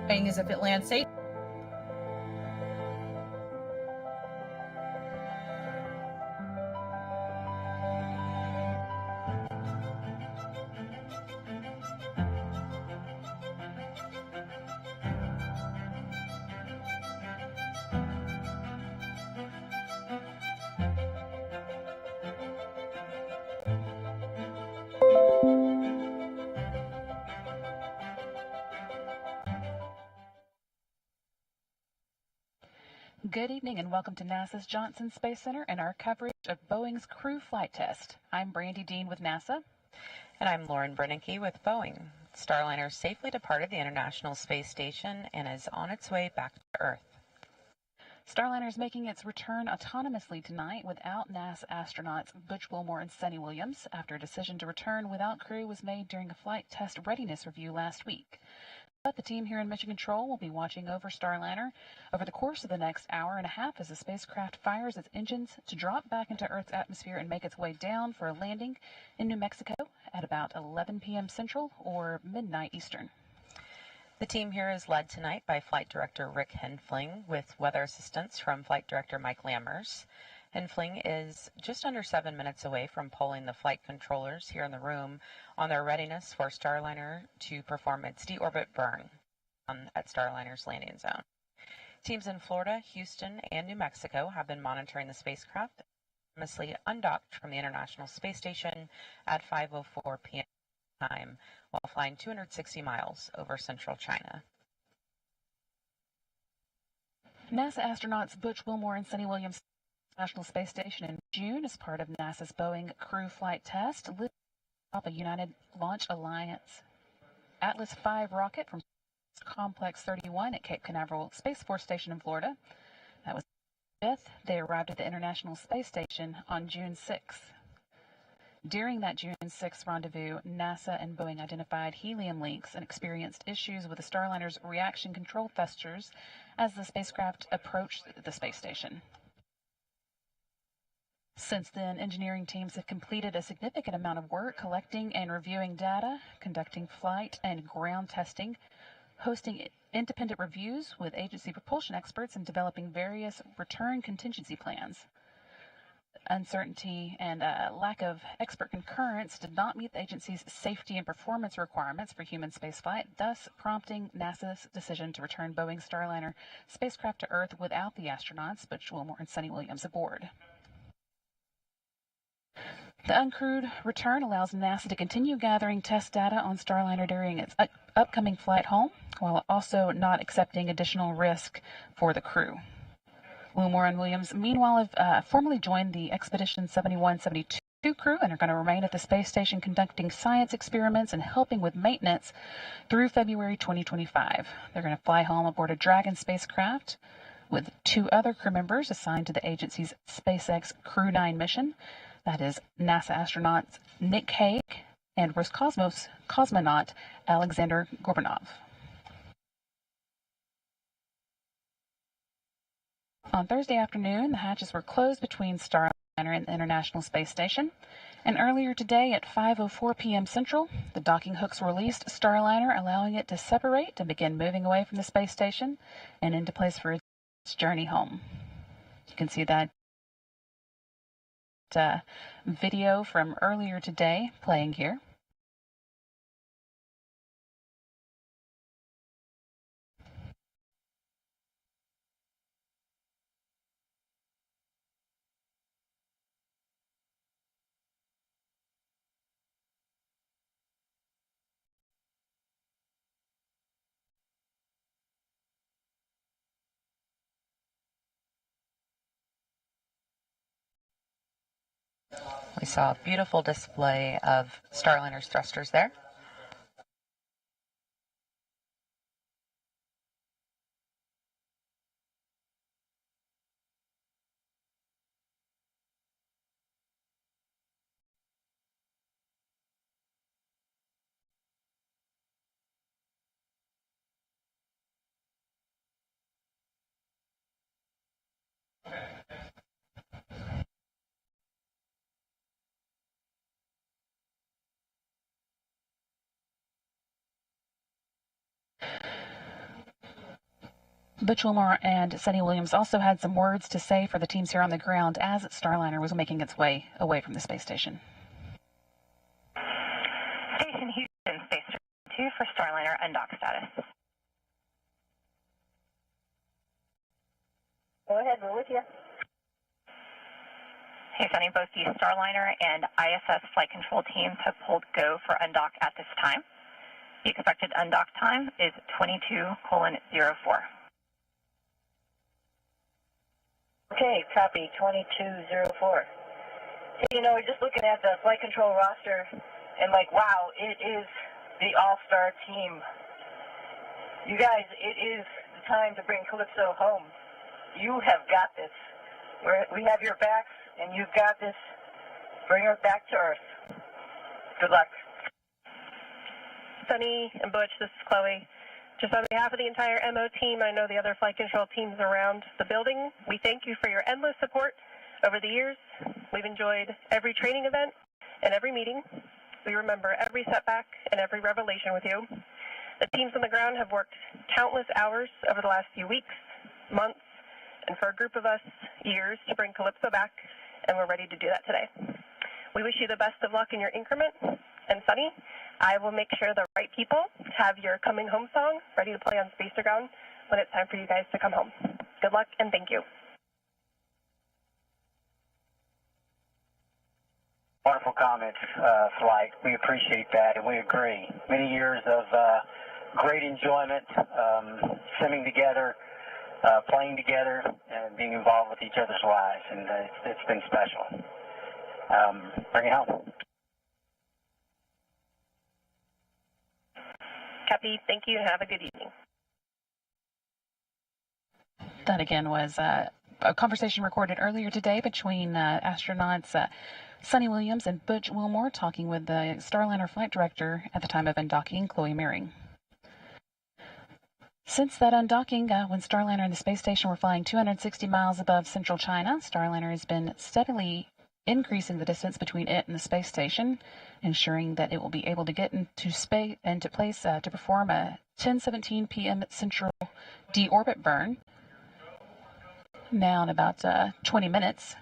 as if it lands safe. Good evening and welcome to NASA's Johnson Space Center and our coverage of Boeing's crew flight test. I'm Brandy Dean with NASA. And I'm Lauren Brennicky with Boeing. Starliner safely departed the International Space Station and is on its way back to Earth. Starliner is making its return autonomously tonight without NASA astronauts Butch Wilmore and Sunny Williams after a decision to return without crew was made during a flight test readiness review last week. But the team here in Mission Control will be watching over Starliner over the course of the next hour and a half as the spacecraft fires its engines to drop back into Earth's atmosphere and make its way down for a landing in New Mexico at about 11 p.m. Central or midnight Eastern. The team here is led tonight by Flight Director Rick Henfling with weather assistance from Flight Director Mike Lammers. Henfling is just under 7 minutes away from polling the flight controllers here in the room on their readiness for Starliner to perform its deorbit burn at Starliner's landing zone. Teams in Florida, Houston, and New Mexico have been monitoring the spacecraft autonomously undocked from the International Space Station at 5:04 p.m. time while flying 260 miles over central China. NASA astronauts Butch Wilmore and Sunny Williams National Space Station in June as part of NASA's Boeing crew flight test lifted off a United Launch Alliance Atlas V rocket from Complex 31 at Cape Canaveral Space Force Station in Florida. That was 5th. They arrived at the International Space Station on June 6th. During that June 6th rendezvous, NASA and Boeing identified helium leaks and experienced issues with the Starliner's reaction control thrusters as the spacecraft approached the space station. Since then, engineering teams have completed a significant amount of work collecting and reviewing data, conducting flight and ground testing, hosting independent reviews with agency propulsion experts, and developing various return contingency plans. Uncertainty and lack of expert concurrence did not meet the agency's safety and performance requirements for human spaceflight, thus prompting NASA's decision to return Boeing Starliner spacecraft to Earth without the astronauts, Butch Wilmore and Sunny Williams aboard. The uncrewed return allows NASA to continue gathering test data on Starliner during its upcoming flight home, while also not accepting additional risk for the crew. Wilmore and Williams, meanwhile, have formally joined the Expedition 71-72 crew and are going to remain at the space station conducting science experiments and helping with maintenance through February 2025. They're going to fly home aboard a Dragon spacecraft with 2 other crew members assigned to the agency's SpaceX Crew 9 mission. That is NASA astronauts Nick Hague and Roscosmos cosmonaut Alexander Gorbanov. On Thursday afternoon, the hatches were closed between Starliner and the International Space Station. And earlier today at 5:04 p.m. Central, the docking hooks released Starliner, allowing it to separate and begin moving away from the space station and into place for its journey home. You can see that video from earlier today playing here. We saw a beautiful display of Starliner's thrusters there. Butch Wilmore and Sunny Williams also had some words to say for the teams here on the ground as Starliner was making its way away from the space station. Station Houston, Space Station 2 for Starliner undock status. Go ahead, we're with you. Hey, Sunny, both the Starliner and ISS flight control teams have pulled go for undock at this time. The expected undock time is 22:04. Okay, copy 2204. Hey, you know, we're just looking at the flight control roster and like, wow, it is the all-star team. You guys, it is the time to bring Calypso home. You have got this. We have your backs, and you've got this. Bring her back to Earth. Good luck. Sunny and Butch, this is Chloe. Just on behalf of the entire MO team, I know the other flight control teams around the building, we thank you for your endless support over the years. We've enjoyed every training event and every meeting. We remember every setback and every revelation with you. The teams on the ground have worked countless hours over the last few weeks, months, and for a group of us, years to bring Calypso back, and we're ready to do that today. We wish you the best of luck in your increment, and Sunny, I will make sure the right people have your coming home song ready to play on Space to Ground when it's time for you guys to come home. Good luck, and thank you. Wonderful comments, Flight. We appreciate that, and we agree. Many years of great enjoyment, simming together, playing together, and being involved with each other's lives, and it's been special. Bring it home. Copy. Thank you, and have a good evening. That again was a conversation recorded earlier today between astronauts Sunny Williams and Butch Wilmore talking with the Starliner flight director at the time of undocking, Chloe Mehring. Since that undocking, when Starliner and the space station were flying 260 miles above central China, Starliner has been steadily increasing the distance between it and the space station, ensuring that it will be able to get into place to perform a 10:17 p.m. central deorbit burn. Now in about 20 minutes.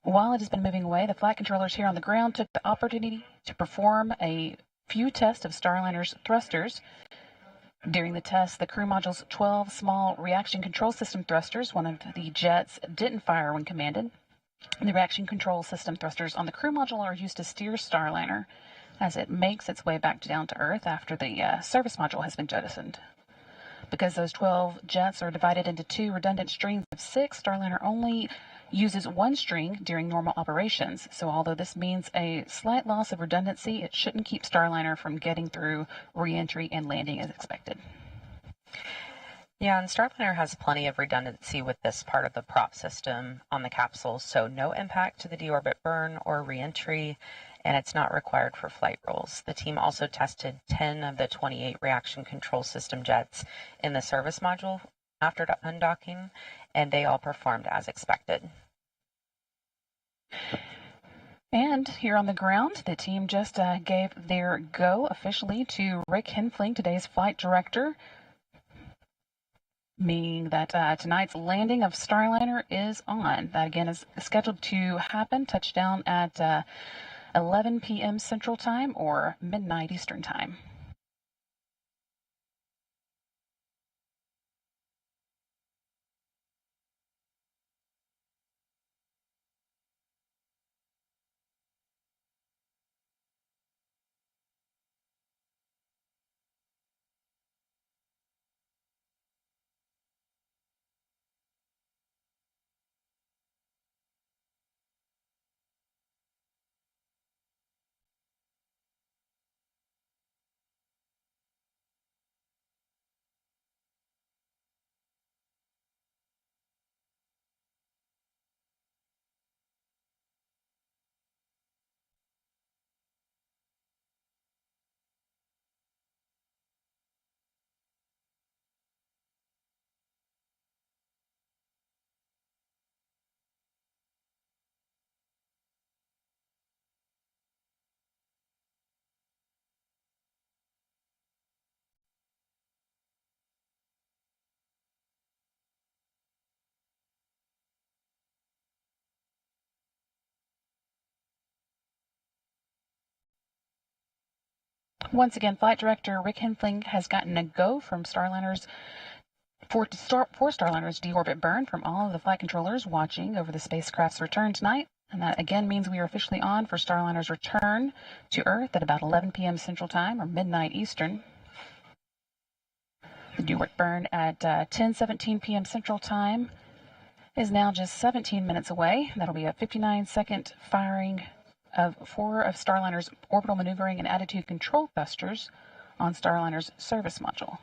While it has been moving away, the flight controllers here on the ground took the opportunity to perform a few tests of Starliner's thrusters. During the test, the crew module's 12 small reaction control system thrusters, one of the jets, didn't fire when commanded. The reaction control system thrusters on the crew module are used to steer Starliner as it makes its way back down to Earth after the service module has been jettisoned. Because those 12 jets are divided into two redundant strings of 6, Starliner only uses one string during normal operations. So although this means a slight loss of redundancy, it shouldn't keep Starliner from getting through re-entry and landing as expected. Yeah, and Starliner has plenty of redundancy with this part of the prop system on the capsule, so no impact to the deorbit burn or re-entry, and it's not required for flight rules. The team also tested 10 of the 28 reaction control system jets in the service module after undocking, and they all performed as expected. And here on the ground, the team just gave their go officially to Rick Henfling, today's flight director, meaning that tonight's landing of Starliner is on. That again is scheduled to happen, touchdown at 11 p.m. Central Time or midnight Eastern Time. Once again, Flight Director Rick Henfling has gotten a go from Starliner's for Starliner's deorbit burn from all of the flight controllers watching over the spacecraft's return tonight. And that again means we are officially on for Starliner's return to Earth at about 11 p.m. Central Time or midnight Eastern. The deorbit burn at 10:17 p.m. Central Time is now just 17 minutes away. That'll be a 59-second firing of 4 of Starliner's orbital maneuvering and attitude control thrusters on Starliner's service module.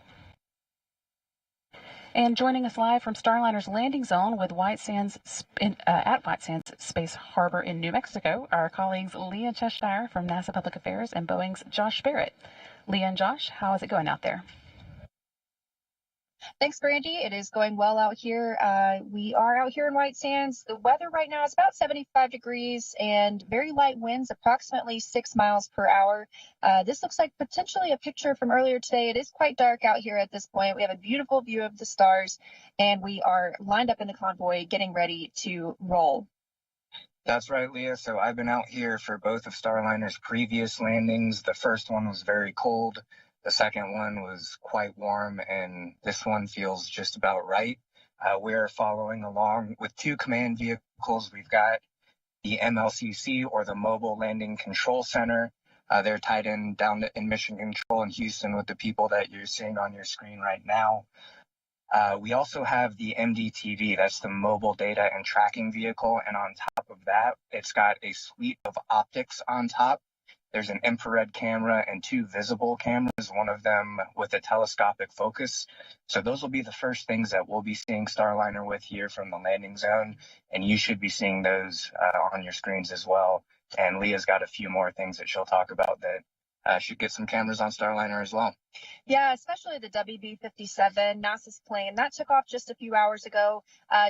And joining us live from Starliner's landing zone with White Sands at White Sands Space Harbor in New Mexico, our colleagues Leah Cheshire from NASA Public Affairs and Boeing's Josh Barrett. Leah and Josh, how is it going out there? Thanks, Brandy. It is going well out here. We are out here in White Sands. The weather right now is about 75 degrees and very light winds, approximately 6 miles per hour. This looks like potentially a picture from earlier today. It is quite dark out here at this point. We have a beautiful view of the stars, and we are lined up in the convoy getting ready to roll. That's right, Leah. So I've been out here for both of Starliner's previous landings. The first one was very cold. The second one was quite warm, and this one feels just about right. We're following along with 2 command vehicles. We've got the MLCC, or the Mobile Landing Control Center. They're tied in down in Mission Control in Houston with the people that you're seeing on your screen right now. We also have the MDTV, that's the Mobile Data and Tracking Vehicle, and on top of that, it's got a suite of optics on top. There's an infrared camera and 2 visible cameras, one of them with a telescopic focus. So those will be the first things that we'll be seeing Starliner with here from the landing zone, and you should be seeing those on your screens as well. And Leah's got a few more things that she'll talk about that should get some cameras on Starliner as well. Yeah, especially the WB-57, NASA's plane. That took off just a few hours ago,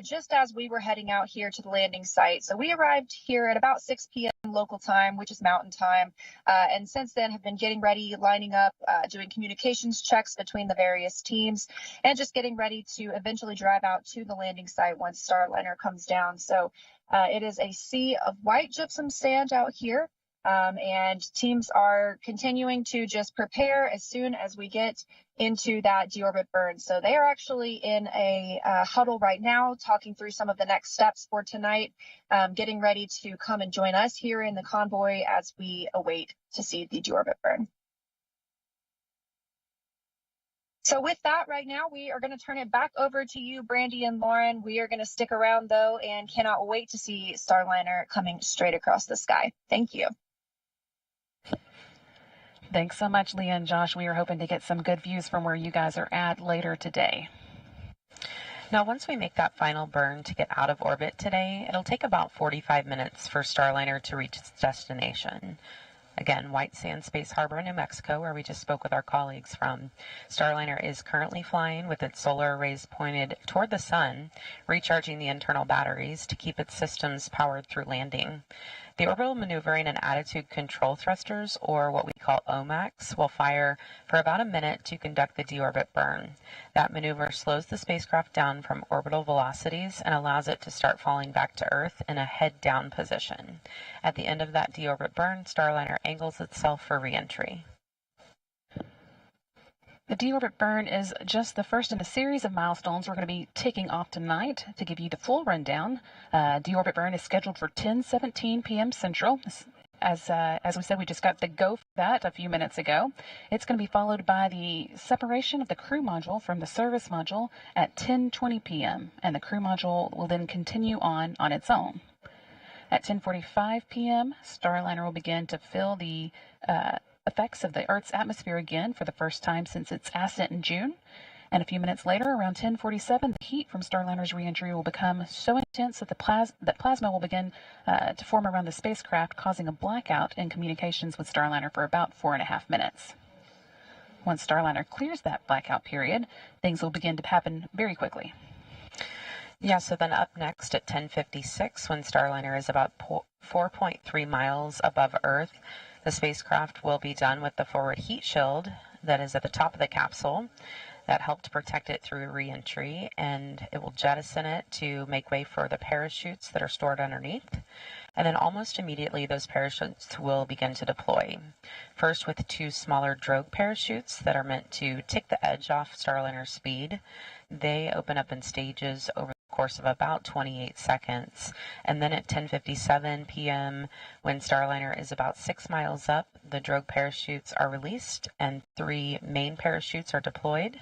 just as we were heading out here to the landing site. So we arrived here at about 6 p.m. local time, which is mountain time. And since then have been getting ready, lining up, doing communications checks between the various teams, and just getting ready to eventually drive out to the landing site once Starliner comes down. So it is a sea of white gypsum sand out here. And teams are continuing to just prepare as soon as we get into that deorbit burn. So they are actually in a huddle right now, talking through some of the next steps for tonight, getting ready to come and join us here in the convoy as we await to see the deorbit burn. So with that, right now, we are going to turn it back over to you, Brandy and Lauren. We are going to stick around, though, and cannot wait to see Starliner coming straight across the sky. Thank you. Thanks so much, Leah and Josh. We are hoping to get some good views from where you guys are at later today. Now, once we make that final burn to get out of orbit today, it'll take about 45 minutes for Starliner to reach its destination. Again, White Sands Space Harbor, New Mexico, where we just spoke with our colleagues from. Starliner is currently flying with its solar arrays pointed toward the sun, recharging the internal batteries to keep its systems powered through landing. The orbital maneuvering and attitude control thrusters, or what we call OMACs, will fire for about a minute to conduct the deorbit burn. That maneuver slows the spacecraft down from orbital velocities and allows it to start falling back to Earth in a head-down position. At the end of that deorbit burn, Starliner angles itself for re-entry. The deorbit burn is just the first in a series of milestones we're going to be taking off tonight. To give you the full rundown, deorbit burn is scheduled for 10:17 p.m. Central. As we said, we just got the go for that a few minutes ago. It's going to be followed by the separation of the crew module from the service module at 10:20 p.m. and the crew module will then continue on its own. At 10:45 p.m., Starliner will begin to feel the effects of the Earth's atmosphere again for the first time since its ascent in June. And a few minutes later, around 10:47, the heat from Starliner's reentry will become so intense that plasma will begin to form around the spacecraft, causing a blackout in communications with Starliner for about 4.5 minutes. Once Starliner clears that blackout period, things will begin to happen very quickly. Yeah, so then up next at 10:56, when Starliner is about 4.3 miles above Earth, the spacecraft will be done with the forward heat shield that is at the top of the capsule that helped protect it through re-entry, and it will jettison it to make way for the parachutes that are stored underneath. And then almost immediately, those parachutes will begin to deploy. First with 2 smaller drogue parachutes that are meant to take the edge off Starliner's speed. They open up in stages over the course of about 28 seconds. And then at 10:57 p.m., when Starliner is about 6 miles up, the drogue parachutes are released and 3 main parachutes are deployed.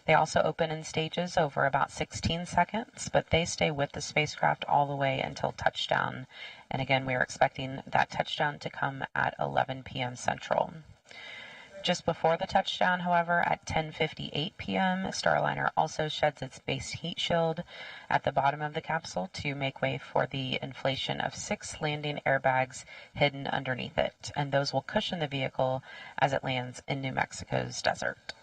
They also open in stages over about 16 seconds, but they stay with the spacecraft all the way until touchdown. And again, we are expecting that touchdown to come at 11 p.m. Central. Just before the touchdown, however, at 10:58 p.m., Starliner also sheds its base heat shield at the bottom of the capsule to make way for the inflation of 6 landing airbags hidden underneath it, and those will cushion the vehicle as it lands in New Mexico's desert.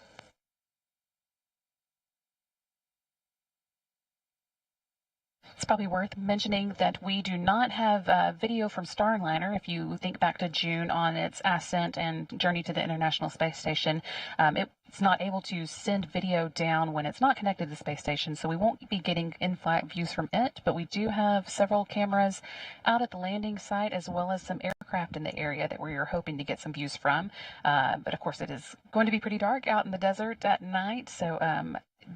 It's probably worth mentioning that we do not have video from Starliner. If you think back to June on its ascent and journey to the International Space Station, it's not able to send video down when it's not connected to the space station, so we won't be getting in-flight views from it, but we do have several cameras out at the landing site as well as some aircraft in the area that we are hoping to get some views from. But of course, it is going to be pretty dark out in the desert at night, so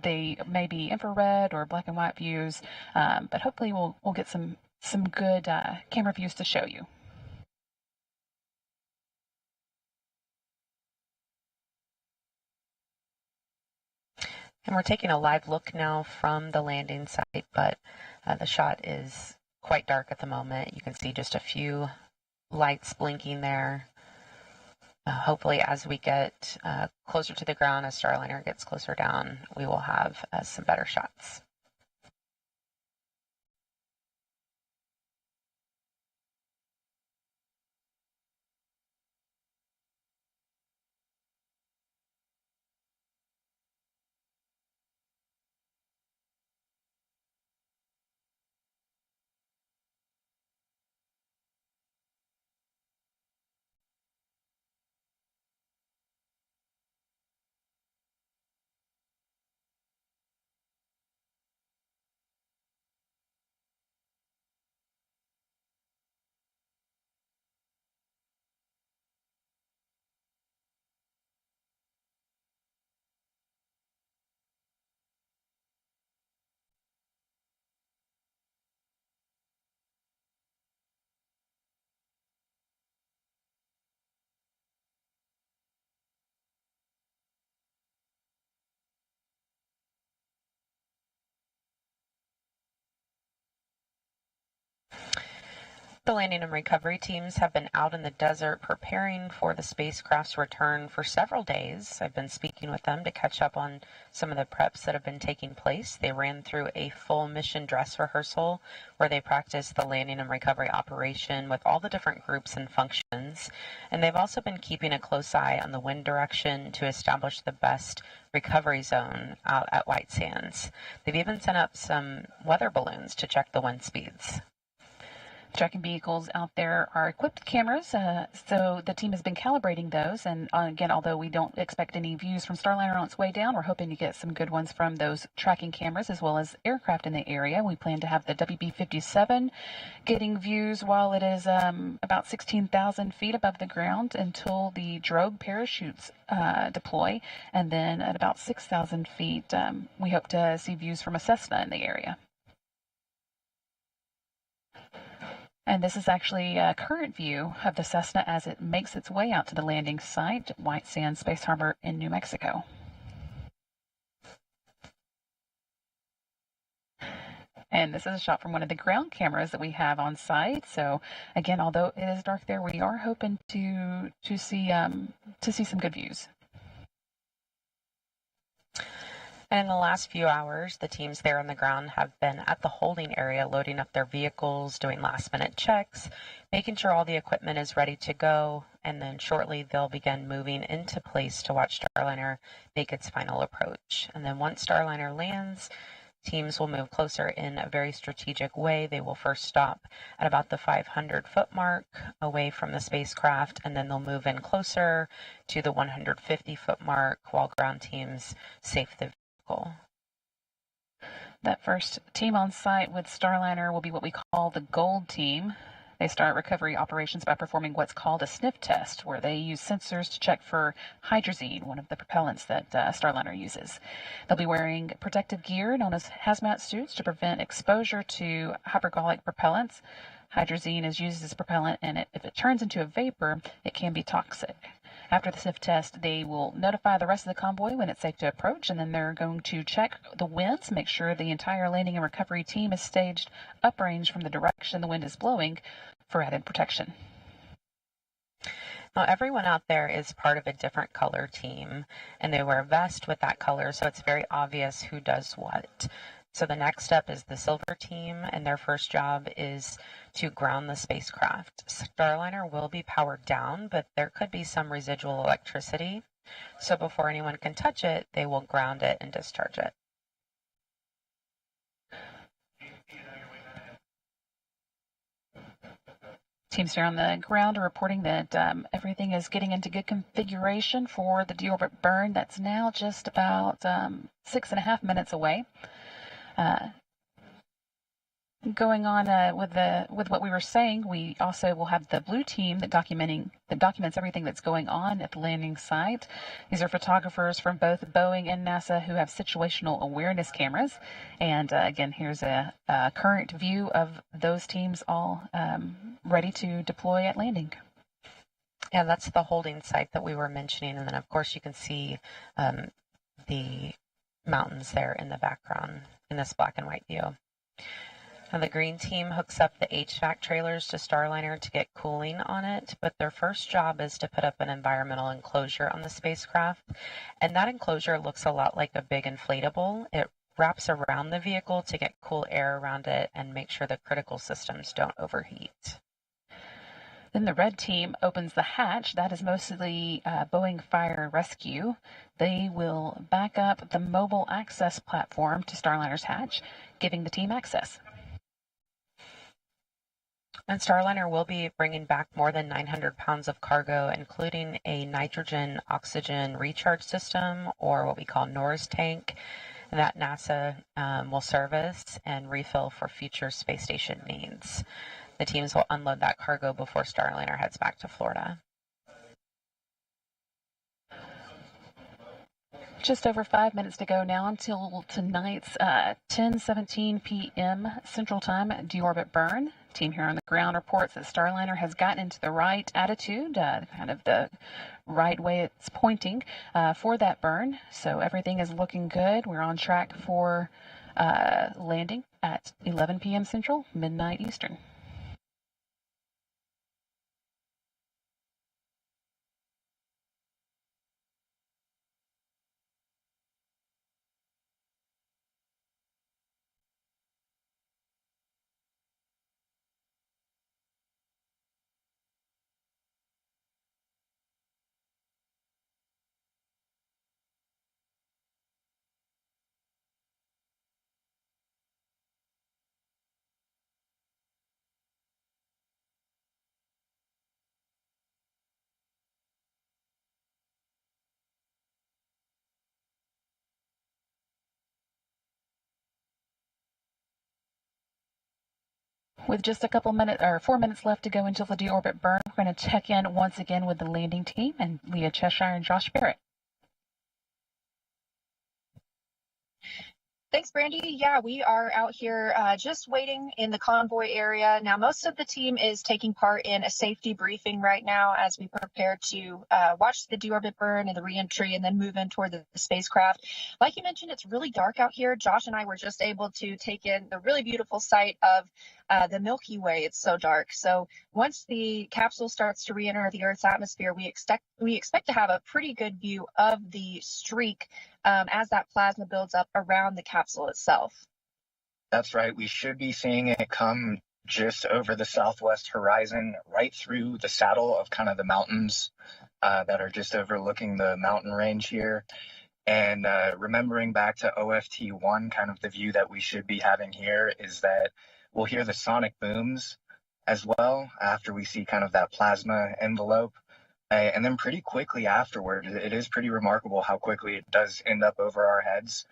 they may be infrared or black and white views, but hopefully we'll get some good camera views to show you. And we're taking a live look now from the landing site, but the shot is quite dark at the moment. You can see just a few lights blinking there. Hopefully, as we get closer to the ground, as Starliner gets closer down, we will have some better shots. The landing and recovery teams have been out in the desert preparing for the spacecraft's return for several days. I've been speaking with them to catch up on some of the preps that have been taking place. They ran through a full mission dress rehearsal where they practiced the landing and recovery operation with all the different groups and functions. And they've also been keeping a close eye on the wind direction to establish the best recovery zone out at White Sands. They've even sent up some weather balloons to check the wind speeds. Tracking vehicles out there are equipped with cameras, so the team has been calibrating those. And again, although we don't expect any views from Starliner on its way down, we're hoping to get some good ones from those tracking cameras as well as aircraft in the area. We plan to have the WB-57 getting views while it is about 16,000 feet above the ground until the drogue parachutes deploy. And then at about 6,000 feet, we hope to see views from a Cessna in the area. And this is actually a current view of the Cessna as it makes its way out to the landing site, White Sands Space Harbor in New Mexico. And this is a shot from one of the ground cameras that we have on site. So again, although it is dark there, we are hoping to see some good views. And in the last few hours, the teams there on the ground have been at the holding area, loading up their vehicles, doing last-minute checks, making sure all the equipment is ready to go, and then shortly they'll begin moving into place to watch Starliner make its final approach. And then once Starliner lands, teams will move closer in a very strategic way. They will first stop at about the 500-foot mark away from the spacecraft, and then they'll move in closer to the 150-foot mark while ground teams safe the vehicle. That first team on site with Starliner will be what we call the gold team. They start recovery operations by performing what's called a sniff test, where they use sensors to check for hydrazine, one of the propellants that Starliner uses. They'll be wearing protective gear known as hazmat suits to prevent exposure to hypergolic propellants. Hydrazine is used as propellant, and if it turns into a vapor, it can be toxic. After the sniff test, they will notify the rest of the convoy when it's safe to approach, and then they're going to check the winds, make sure the entire landing and recovery team is staged uprange from the direction the wind is blowing for added protection. Now, everyone out there is part of a different color team, and they wear a vest with that color, so it's very obvious who does what. So the next step is the silver team, and their first job is to ground the spacecraft. Starliner will be powered down, but there could be some residual electricity. So before anyone can touch it, they will ground it and discharge it. Teams here on the ground are reporting that everything is getting into good configuration for the deorbit burn. That's now just about 6.5 minutes away. Going on with what we were saying, we also will have the blue team that documents everything that's going on at the landing site. These are photographers from both Boeing and NASA who have situational awareness cameras. And again, here's a current view of those teams all ready to deploy at landing. Yeah, that's the holding site that we were mentioning. And then, of course, you can see the mountains there in the background in this black and white view. Now, the green team hooks up the HVAC trailers to Starliner to get cooling on it, but their first job is to put up an environmental enclosure on the spacecraft, and that enclosure looks a lot like a big inflatable. It wraps around the vehicle to get cool air around it and make sure the critical systems don't overheat. Then the red team opens the hatch. That is mostly Boeing Fire and Rescue. They will back up the mobile access platform to Starliner's hatch, giving the team access. And Starliner will be bringing back more than 900 pounds of cargo, including a nitrogen oxygen recharge system, or what we call NORS tank, that NASA will service and refill for future space station needs. The teams will unload that cargo before Starliner heads back to Florida. Just over 5 minutes to go now until tonight's 10:17 p.m. Central Time deorbit burn. Team here on the ground reports that Starliner has gotten into the right attitude, kind of the right way it's pointing for that burn. So everything is looking good. We're on track for landing at 11 p.m. Central, midnight Eastern. With just a couple minutes or 4 minutes left to go until the deorbit burn, we're going to check in once again with the landing team and Leah Cheshire and Josh Barrett. Thanks, Brandy. Yeah, we are out here just waiting in the convoy area. Now, most of the team is taking part in a safety briefing right now as we prepare to watch the deorbit burn and the reentry and then move in toward the spacecraft. Like you mentioned, it's really dark out here. Josh and I were just able to take in the really beautiful sight of the Milky Way. It's so dark. So once the capsule starts to re-enter the Earth's atmosphere, we expect to have a pretty good view of the streak as that plasma builds up around the capsule itself. That's right. We should be seeing it come just over the southwest horizon, right through the saddle of kind of the mountains that are just overlooking the mountain range here. And remembering back to OFT1, kind of the view that we should be having here is that we'll hear the sonic booms as well after we see kind of that plasma envelope. And then pretty quickly afterward, it is pretty remarkable how quickly it does end up over our heads.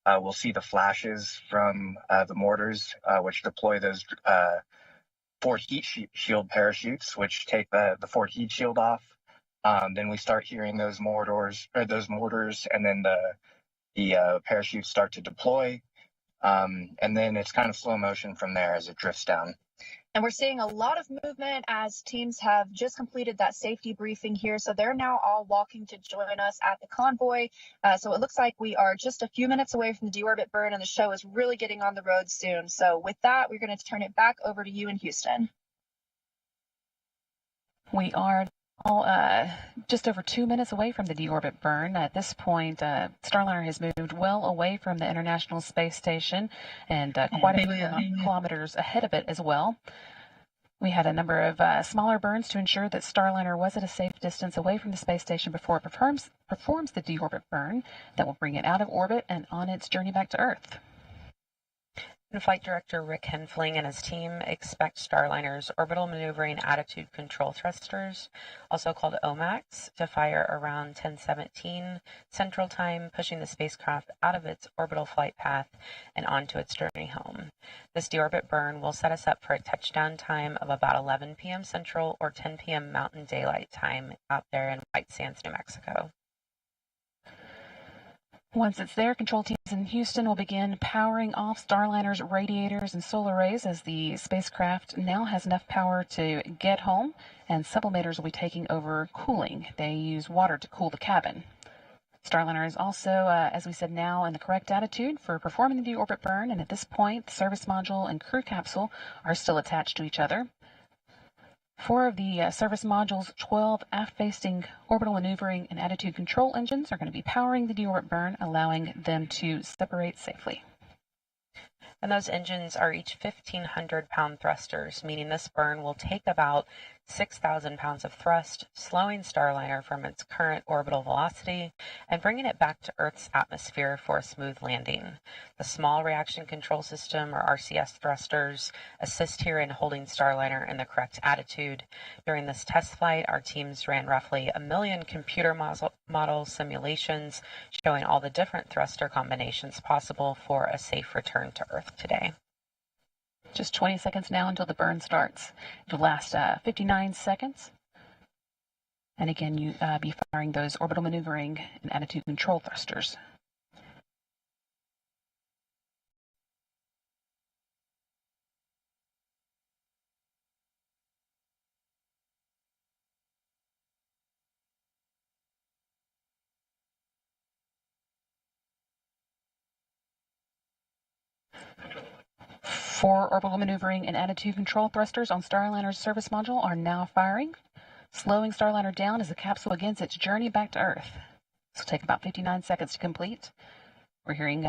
We'll see the flashes from the mortars, which deploy those forward heat shield parachutes, which take the forward heat shield off. Then we start hearing those mortars, and then the parachutes start to deploy. And then it's kind of slow motion from there as it drifts down. And we're seeing a lot of movement as teams have just completed that safety briefing here. So they're now all walking to join us at the convoy. So it looks like we are just a few minutes away from the deorbit burn, and the show is really getting on the road soon. So with that, we're going to turn it back over to you in Houston. We are all just over 2 minutes away from the deorbit burn. At this point, Starliner has moved well away from the International Space Station and quite a few kilometers ahead of it as well. We had a number of smaller burns to ensure that Starliner was at a safe distance away from the space station before it performs the deorbit burn that will bring it out of orbit and on its journey back to Earth. And Flight Director Rick Henfling and his team expect Starliner's orbital maneuvering attitude control thrusters, also called OMACs, to fire around 10:17 Central Time, pushing the spacecraft out of its orbital flight path and onto its journey home. This deorbit burn will set us up for a touchdown time of about 11 p.m. Central or 10 p.m. Mountain Daylight Time out there in White Sands, New Mexico. Once it's there, control teams in Houston will begin powering off Starliner's radiators and solar arrays as the spacecraft now has enough power to get home, and sublimators will be taking over cooling. They use water to cool the cabin. Starliner is also, as we said, now in the correct attitude for performing the deorbit burn, and at this point, the service module and crew capsule are still attached to each other. 4 of the service module's 12 aft-facing orbital maneuvering and attitude control engines are going to be powering the deorbit burn, allowing them to separate safely. And those engines are each 1,500-pound thrusters, meaning this burn will take about 6,000 pounds of thrust, slowing Starliner from its current orbital velocity and bringing it back to Earth's atmosphere for a smooth landing. The Small Reaction Control System, or RCS thrusters, assist here in holding Starliner in the correct attitude. During this test flight, our teams ran roughly 1 million computer model simulations showing all the different thruster combinations possible for a safe return to Earth today. Just 20 seconds now until the burn starts. It'll last 59 seconds. And again, you be firing those orbital maneuvering and attitude control thrusters. Four orbital maneuvering and attitude control thrusters on Starliner's service module are now firing, slowing Starliner down as the capsule begins its journey back to Earth. This will take about 59 seconds to complete. We're hearing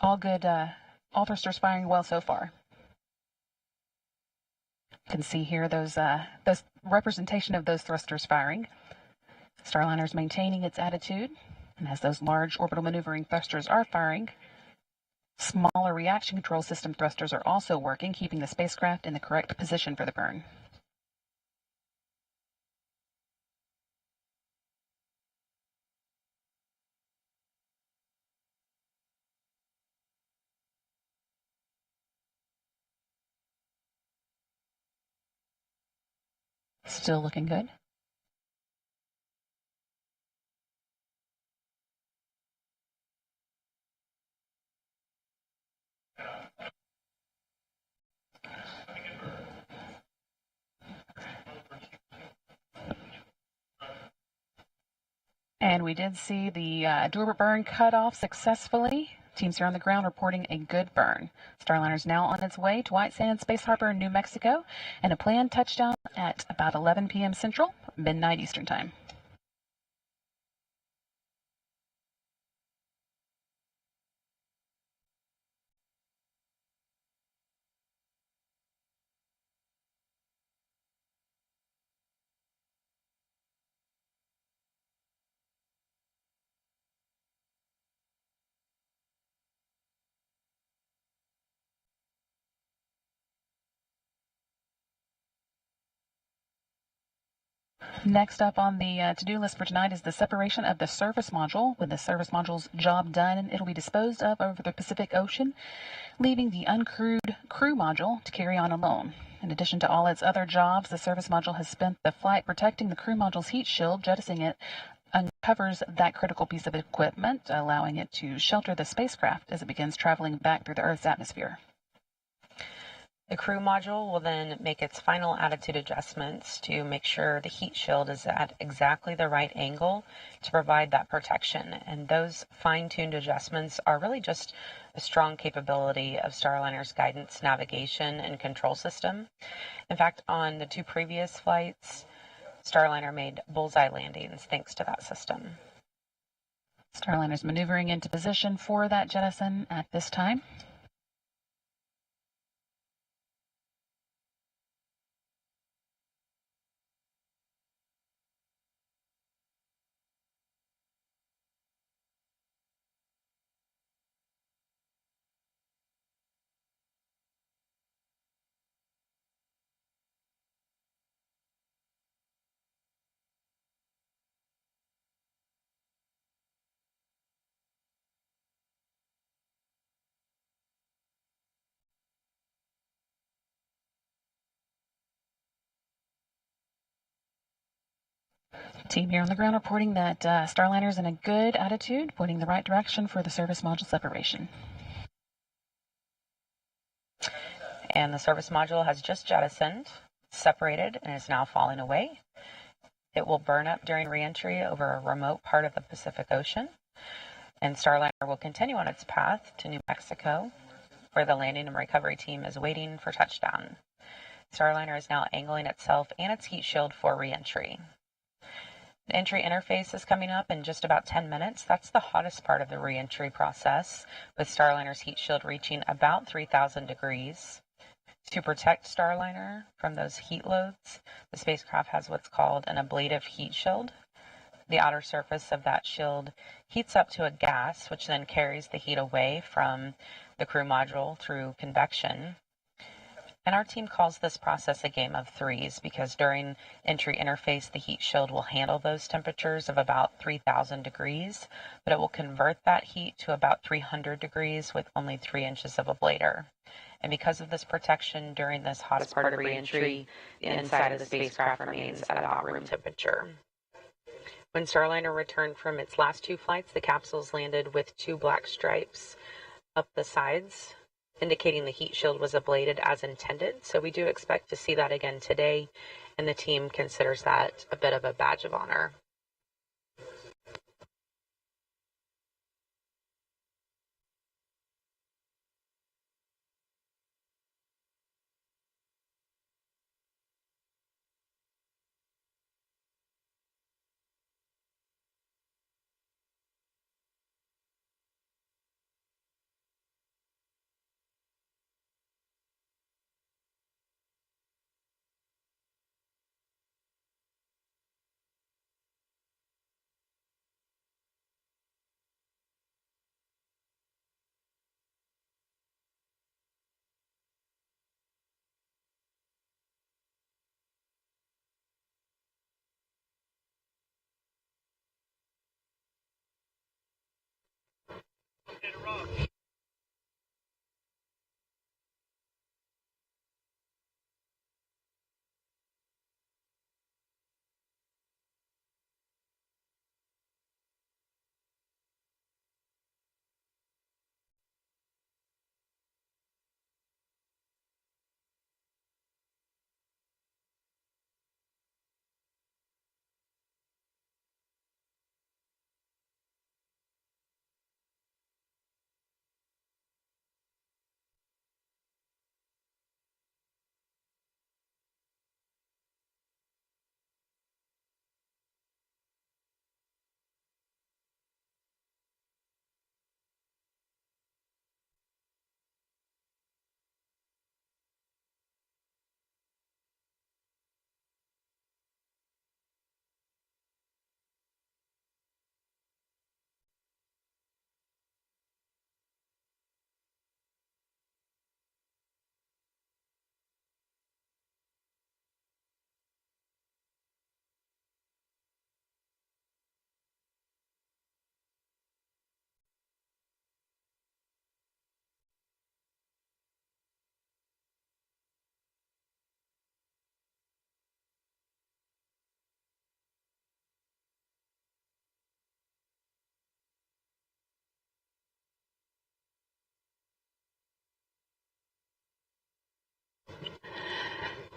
all thrusters firing well so far. You can see here those representation of those thrusters firing. Starliner's maintaining its attitude, and as those large orbital maneuvering thrusters are firing, smaller reaction control system thrusters are also working, keeping the spacecraft in the correct position for the burn. Still looking good. And we did see the deorbit burn cut off successfully. Teams here on the ground reporting a good burn. Starliner is now on its way to White Sands Space Harbor in New Mexico, and a planned touchdown at about 11 p.m. Central, midnight Eastern Time. Next up on the to-do list for tonight is the separation of the service module. With the service module's job done, it'll be disposed of over the Pacific Ocean, leaving the uncrewed crew module to carry on alone. In addition to all its other jobs, the service module has spent the flight protecting the crew module's heat shield. Jettisoning it uncovers that critical piece of equipment, allowing it to shelter the spacecraft as it begins traveling back through the Earth's atmosphere. The crew module will then make its final attitude adjustments to make sure the heat shield is at exactly the right angle to provide that protection. And those fine-tuned adjustments are really just a strong capability of Starliner's guidance, navigation, and control system. In fact, on the 2 previous flights, Starliner made bullseye landings thanks to that system. Starliner's maneuvering into position for that jettison at this time. Team here on the ground reporting that Starliner's in a good attitude, pointing the right direction for the service module separation. And the service module has just jettisoned, separated, and is now falling away. It will burn up during reentry over a remote part of the Pacific Ocean. And Starliner will continue on its path to New Mexico, where the landing and recovery team is waiting for touchdown. Starliner is now angling itself and its heat shield for reentry. The entry interface is coming up in just about 10 minutes. That's the hottest part of the reentry process, with Starliner's heat shield reaching about 3,000 degrees. To protect Starliner from those heat loads, the spacecraft has what's called an ablative heat shield. The outer surface of that shield heats up to a gas, which then carries the heat away from the crew module through convection. And our team calls this process a game of threes because during entry interface, the heat shield will handle those temperatures of about 3,000 degrees, but it will convert that heat to about 300 degrees with only 3 inches of ablator. And because of this protection during this hottest part of reentry, the inside of the spacecraft remains at about room temperature. When Starliner returned from its last 2 flights, the capsules landed with 2 black stripes up the sides, indicating the heat shield was ablated as intended. So we do expect to see that again today, and the team considers that a bit of a badge of honor.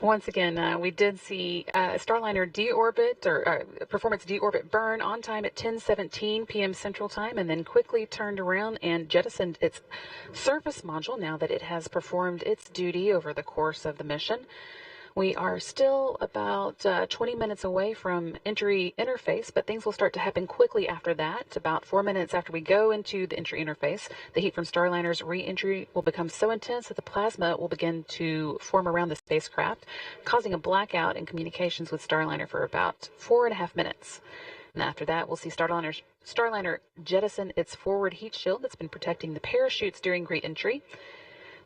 Once again, we did see Starliner deorbit or performance deorbit burn on time at 10:17 p.m. Central Time, and then quickly turned around and jettisoned its service module now that it has performed its duty over the course of the mission. We are still about 20 minutes away from entry interface, but things will start to happen quickly after that. About 4 minutes after we go into the entry interface, the heat from Starliner's re-entry will become so intense that the plasma will begin to form around the spacecraft, causing a blackout in communications with Starliner for about 4.5 minutes. And after that, we'll see Starliner jettison its forward heat shield that's been protecting the parachutes during re-entry.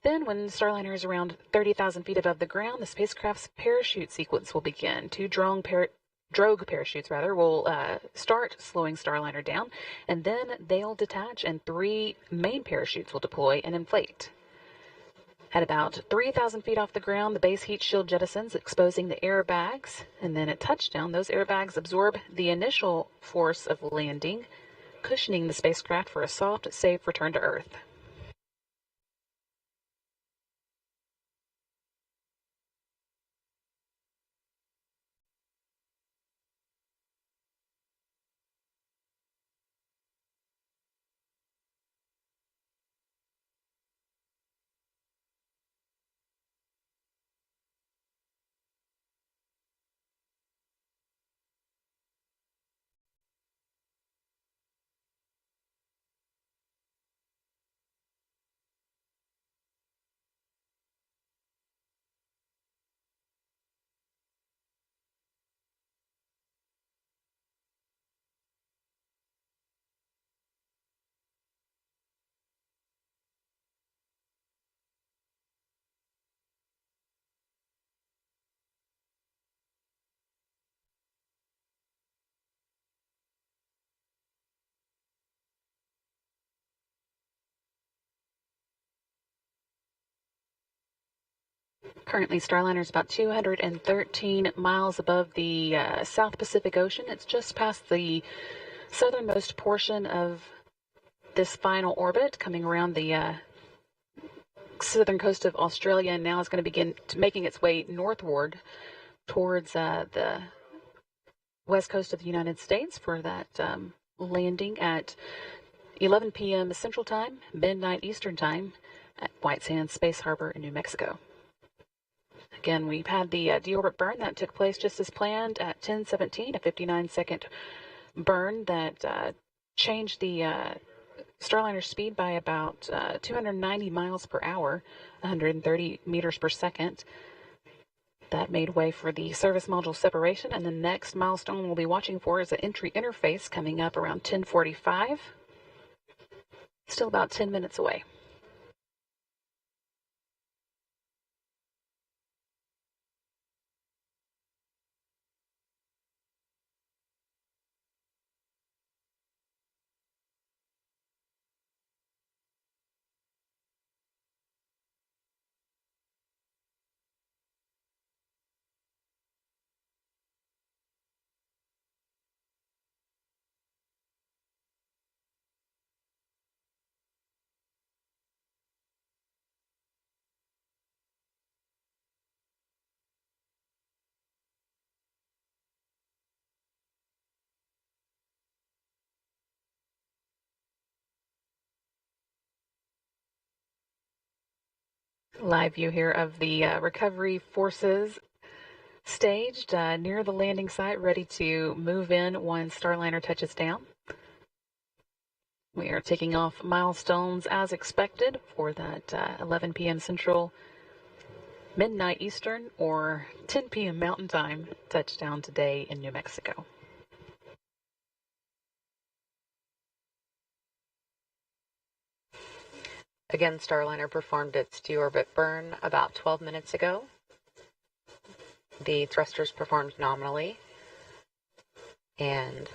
Then, when Starliner is around 30,000 feet above the ground, the spacecraft's parachute sequence will begin. Two drogue parachutes will start slowing Starliner down, and then they'll detach, and 3 main parachutes will deploy and inflate. At about 3,000 feet off the ground, the base heat shield jettisons, exposing the airbags, and then at touchdown, those airbags absorb the initial force of landing, cushioning the spacecraft for a soft, safe return to Earth. Currently, Starliner is about 213 miles above the South Pacific Ocean. It's just past the southernmost portion of this final orbit, coming around the southern coast of Australia, and now is going to begin making its way northward towards the west coast of the United States for that landing at 11 p.m. Central Time, midnight Eastern Time at White Sands Space Harbor in New Mexico. Again, we've had the deorbit burn that took place just as planned at 10:17, a 59-second burn that changed the Starliner speed by about 290 miles per hour, 130 meters per second. That made way for the service module separation, and the next milestone we'll be watching for is an entry interface coming up around 10:45. Still about 10 minutes away. Live view here of the recovery forces staged near the landing site, ready to move in once Starliner touches down. We are taking off milestones as expected for that 11 p.m. Central, midnight Eastern, or 10 p.m. Mountain Time touchdown today in New Mexico. Again, Starliner performed its deorbit burn about 12 minutes ago. The thrusters performed nominally, and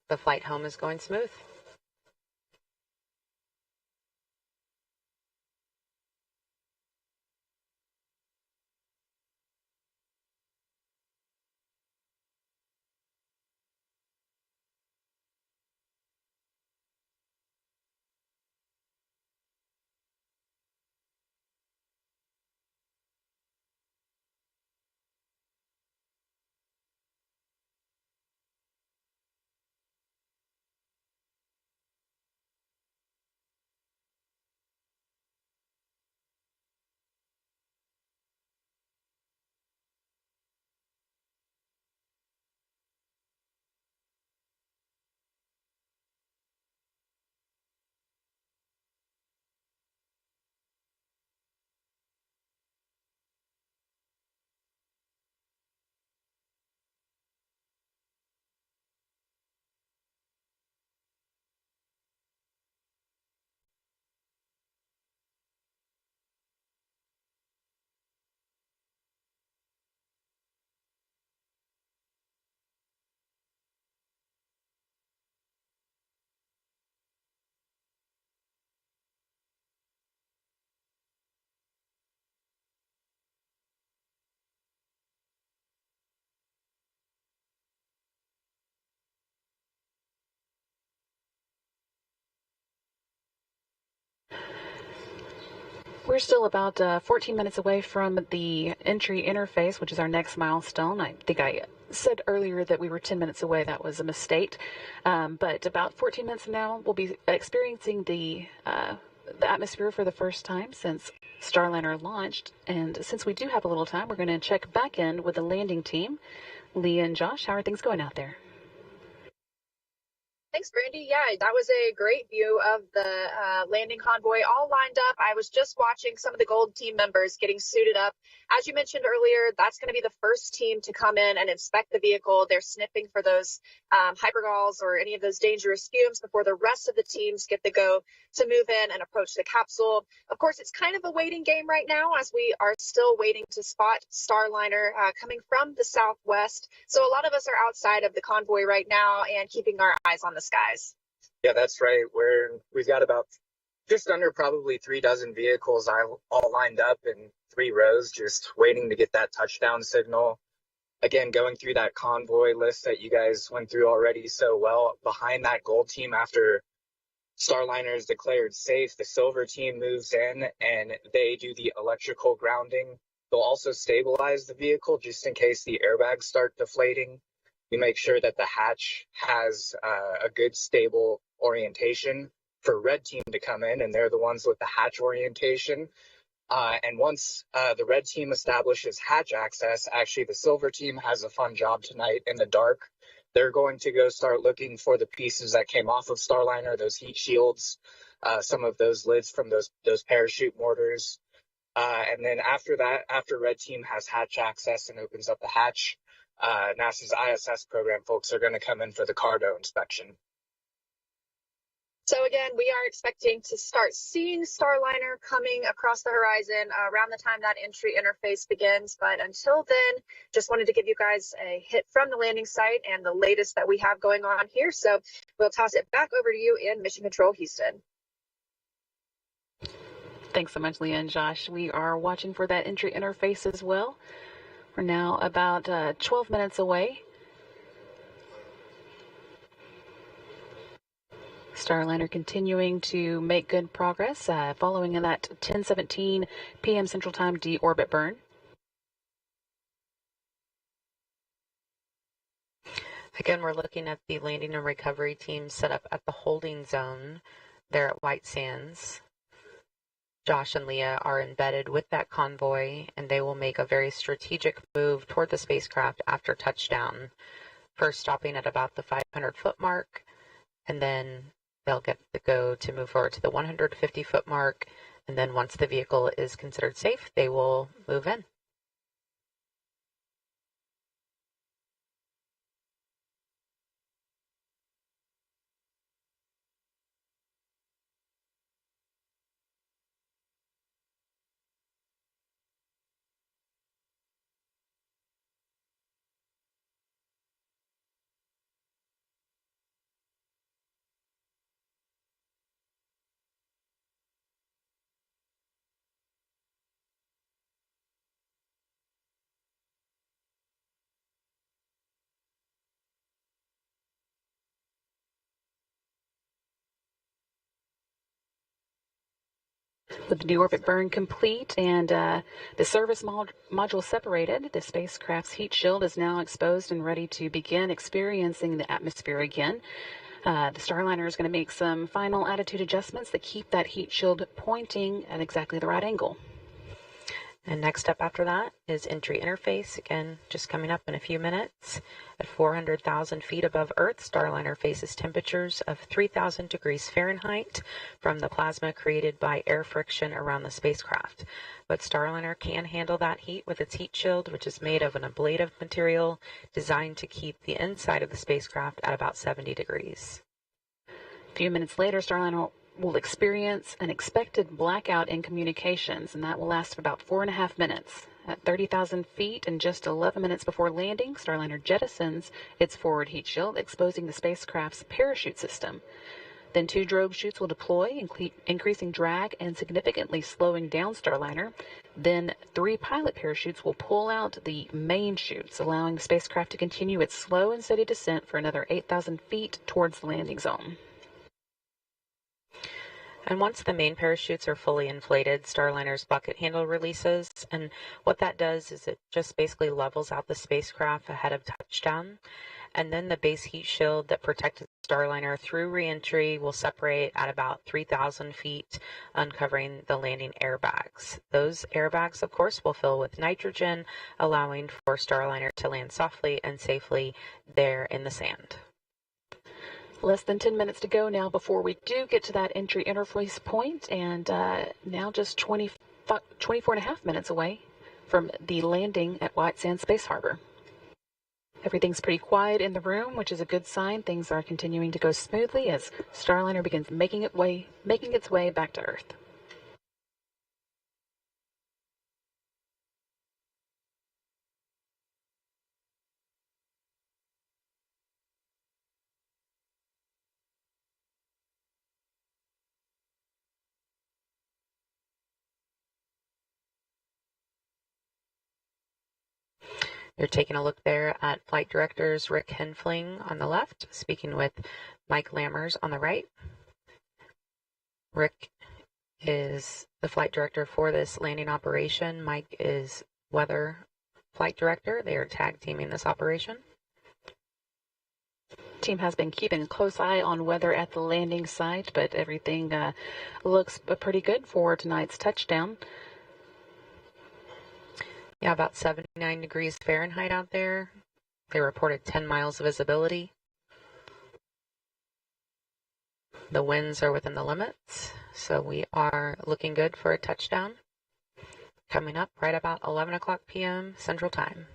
the flight home is going smooth. we're still about 14 minutes away from the entry interface, which is our next milestone. I think I said earlier that we were 10 minutes away. That was a mistake. But about 14 minutes from now, we'll be experiencing the atmosphere for the first time since Starliner launched. And since we do have a little time, we're going to check back in with the landing team. Leah and Josh, how are things going out there? Thanks, Brandy. Yeah, that was a great view of the landing convoy all lined up. I was just watching some of the Gold team members getting suited up. As you mentioned earlier, that's going to be the first team to come in and inspect the vehicle. They're sniffing for those hypergalls or any of those dangerous fumes before the rest of the teams get the go to move in and approach the capsule. Of course, it's kind of a waiting game right now as we are still waiting to spot Starliner coming from the southwest. So a lot of us are outside of the convoy right now and keeping our eyes on the skies. Yeah, that's right. We've got about just under probably 3 dozen vehicles all lined up in 3 rows, just waiting to get that touchdown signal. Again, going through that convoy list that you guys went through already so well, behind that Gold team, after Starliner is declared safe, the Silver team moves in and they do the electrical grounding. They'll also stabilize the vehicle just in case the airbags start deflating. We make sure that the hatch has a good stable orientation for Red team to come in, and they're the ones with the hatch orientation. And once the Red team establishes hatch access, actually the Silver team has a fun job tonight in the dark. They're going to go start looking for the pieces that came off of Starliner, those heat shields, some of those lids from those parachute mortars. And then after that, after Red team has hatch access and opens up the hatch, NASA's ISS program folks are going to come in for the cargo inspection. So again, we are expecting to start seeing Starliner coming across the horizon around the time that entry interface begins. But until then, just wanted to give you guys a hit from the landing site and the latest that we have going on here. So we'll toss it back over to you in Mission Control, Houston. Thanks so much, Leah and Josh. We are watching for that entry interface as well. We're now about 12 minutes away. Starliner continuing to make good progress, following in that 10:17 p.m. Central Time deorbit burn. Again, we're looking at the landing and recovery team set up at the holding zone there at White Sands. Josh and Leah are embedded with that convoy, and they will make a very strategic move toward the spacecraft after touchdown, first stopping at about the 500-foot mark, and then they'll get the go to move forward to the 150-foot mark, and then once the vehicle is considered safe, they will move in. With the deorbit burn complete and the service module separated, the spacecraft's heat shield is now exposed and ready to begin experiencing the atmosphere again. The Starliner is going to make some final attitude adjustments that keep that heat shield pointing at exactly the right angle. And next up after that is entry interface, again, just coming up in a few minutes. At 400,000 feet above Earth, Starliner faces temperatures of 3,000 degrees Fahrenheit from the plasma created by air friction around the spacecraft. But Starliner can handle that heat with its heat shield, which is made of an ablative material designed to keep the inside of the spacecraft at about 70 degrees. A few minutes later, Starliner will experience an expected blackout in communications, and that will last for about 4.5 minutes. At 30,000 feet and just 11 minutes before landing, Starliner jettisons its forward heat shield, exposing the spacecraft's parachute system. Then 2 drogue chutes will deploy, increasing drag and significantly slowing down Starliner. Then 3 pilot parachutes will pull out the main chutes, allowing the spacecraft to continue its slow and steady descent for another 8,000 feet towards the landing zone. And once the main parachutes are fully inflated, Starliner's bucket handle releases. And what that does is it just basically levels out the spacecraft ahead of touchdown. And then the base heat shield that protected Starliner through reentry will separate at about 3,000 feet, uncovering the landing airbags. Those airbags, of course, will fill with nitrogen, allowing for Starliner to land softly and safely there in the sand. Less than 10 minutes to go now before we do get to that entry interface point, and now just 24 and a half minutes away from the landing at White Sands Space Harbor. Everything's pretty quiet in the room, which is a good sign. Things are continuing to go smoothly as Starliner begins making its way back to Earth. You're taking a look there at Flight Directors Rick Henfling on the left, speaking with Mike Lammers on the right. Rick is the flight director for this landing operation. Mike is weather flight director. They are tag teaming this operation. Team has been keeping a close eye on weather at the landing site, but everything looks pretty good for tonight's touchdown. Yeah, about 79 degrees Fahrenheit out there. They reported 10 miles of visibility. The winds are within the limits, so we are looking good for a touchdown. Coming up right about 11 o'clock p.m. Central Time.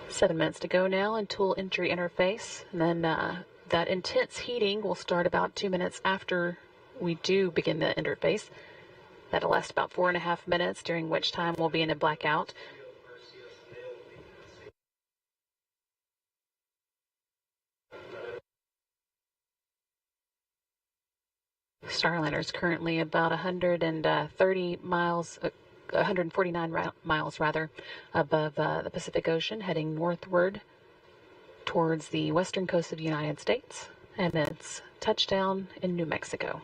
Seven minutes to go now until entry interface, and then that intense heating will start about 2 minutes after we do begin the interface. That'll last about 4.5 minutes, during which time we'll be in a blackout. Starliner is currently about 130 miles, 149 miles rather, above the Pacific Ocean, heading northward towards the western coast of the United States, and it's touchdown in New Mexico.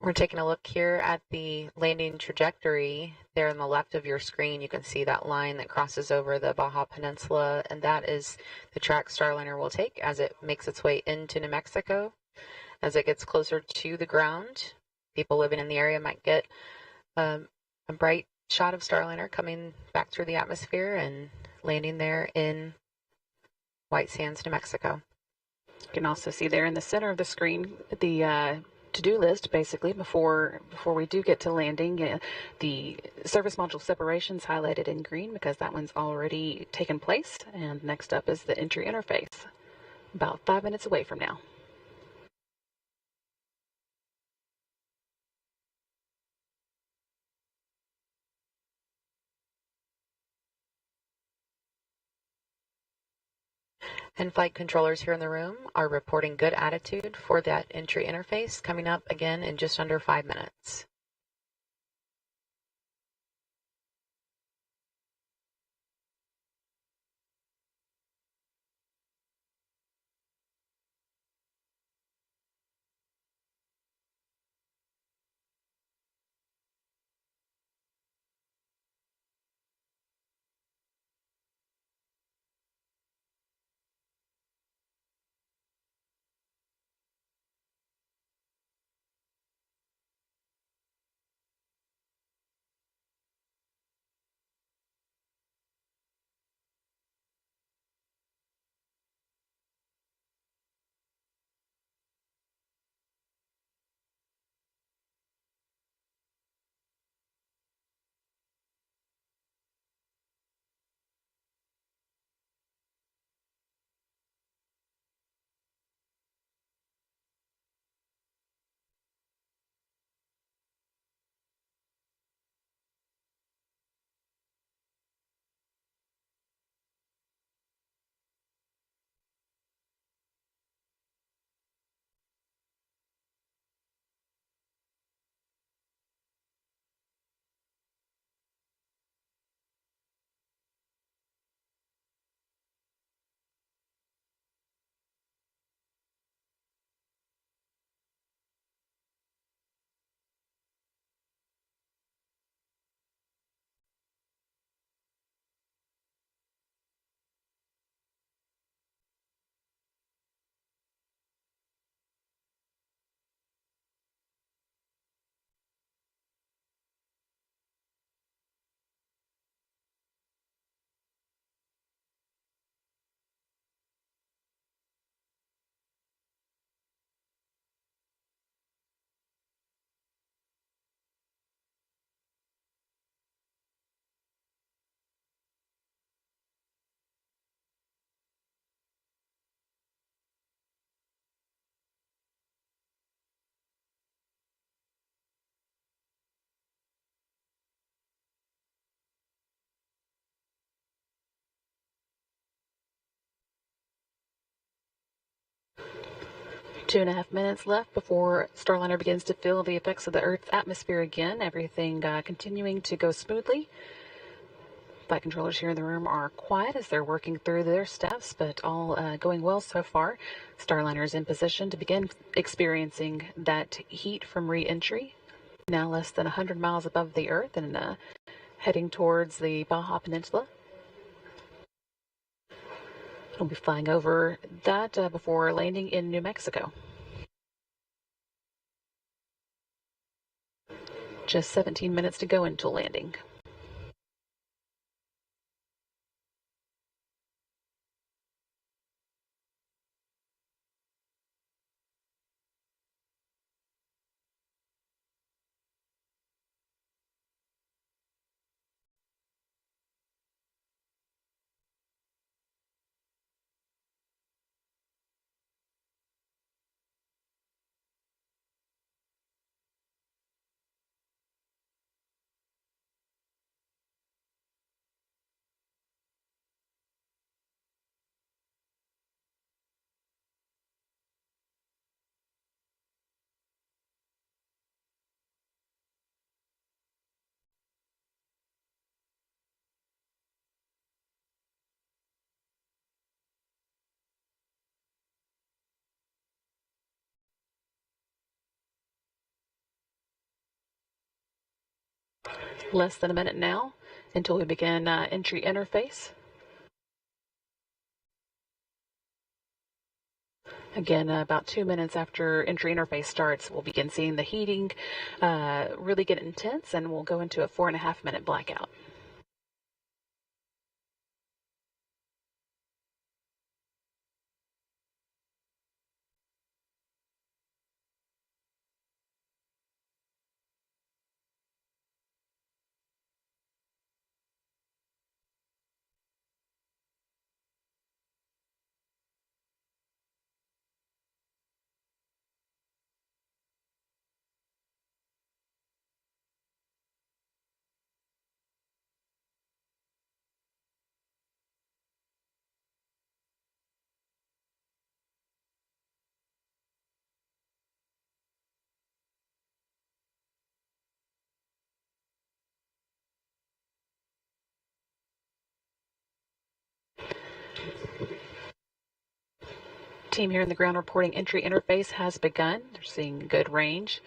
We're taking a look here at the landing trajectory. There on the left of your screen, you can see that line that crosses over the Baja Peninsula, and that is the track Starliner will take as it makes its way into New Mexico. As it gets closer to the ground, people living in the area might get a bright shot of Starliner coming back through the atmosphere and landing there in White Sands, New Mexico. You can also see there in the center of the screen the to-do list, basically, before we do get to landing. The service module separations highlighted in green because that one's already taken place. And next up is the entry interface, about 5 minutes away from now. And flight controllers here in the room are reporting good attitude for that entry interface, coming up again in just under 5 minutes. 2.5 minutes left before Starliner begins to feel the effects of the Earth's atmosphere again. Everything continuing to go smoothly. Flight controllers here in the room are quiet as they're working through their steps, but all going well so far. Starliner is in position to begin experiencing that heat from re-entry. Now less than 100 miles above the Earth and heading towards the Baja Peninsula. We'll be flying over that before landing in New Mexico. Just 17 minutes to go until landing. Less than a minute now until we begin entry interface. Again, about 2 minutes after entry interface starts, we'll begin seeing the heating really get intense, and we'll go into a 4.5 minute blackout. Team here in the ground reporting entry interface has begun. They're seeing good range.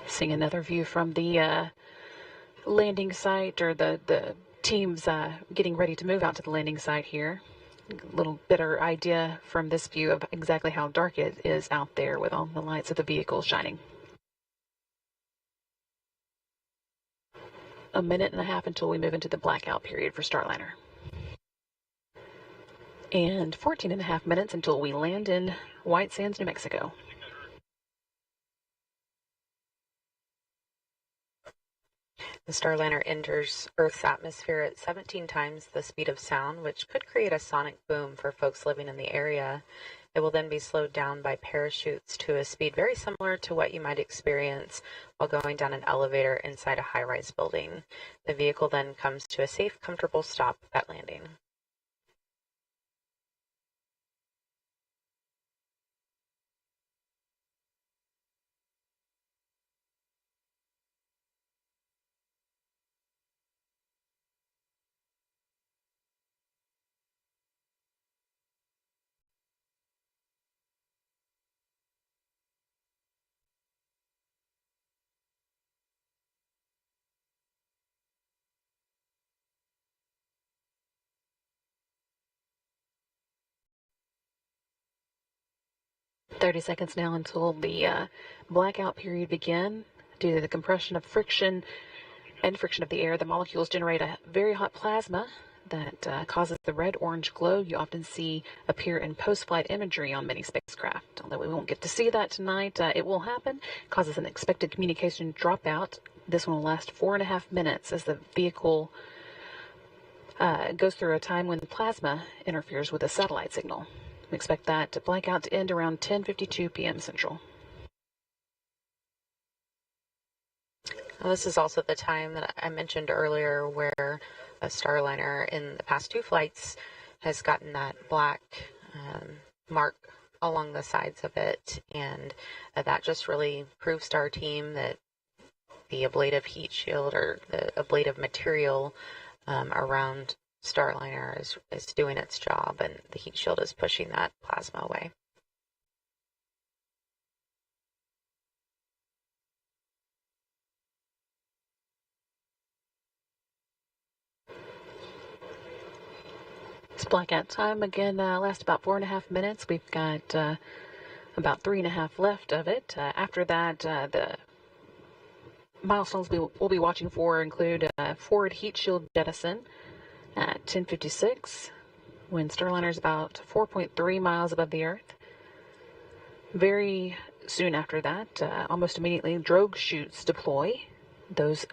Seeing another view from the landing site, or the teams getting ready to move out to the landing site here. A little better idea from this view of exactly how dark it is out there with all the lights of the vehicle shining. A minute and a half until we move into the blackout period for Starliner. And 14.5 minutes until we land in White Sands, New Mexico. The Starliner enters Earth's atmosphere at 17 times the speed of sound, which could create a sonic boom for folks living in the area. It will then be slowed down by parachutes to a speed very similar to what you might experience while going down an elevator inside a high-rise building. The vehicle then comes to a safe, comfortable stop at landing. "30 seconds now until the blackout period begin. Due to the compression of friction and friction of the air, the molecules generate a very hot plasma that causes the red-orange glow you often see appear in post-flight imagery on many spacecraft. Although we won't get to see that tonight, it will happen. Causes an expected communication dropout. This one will last 4.5 minutes as the vehicle goes through a time when the plasma interferes with a satellite signal. We expect that blackout to end around 10:52 p.m. Central. Well, this is also the time that I mentioned earlier where a Starliner in the past 2 flights has gotten that black mark along the sides of it, and that just really proves to our team that the ablative heat shield or the ablative material around Starliner is doing its job, and the heat shield is pushing that plasma away. It's blackout time again. Lasts about 4.5 minutes. We've got about 3.5 left of it. After that, the milestones we'll be watching for include forward heat shield jettison at 10:56, when Starliner is about 4.3 miles above the Earth. Very soon after that, almost immediately, drogue chutes deploy. Those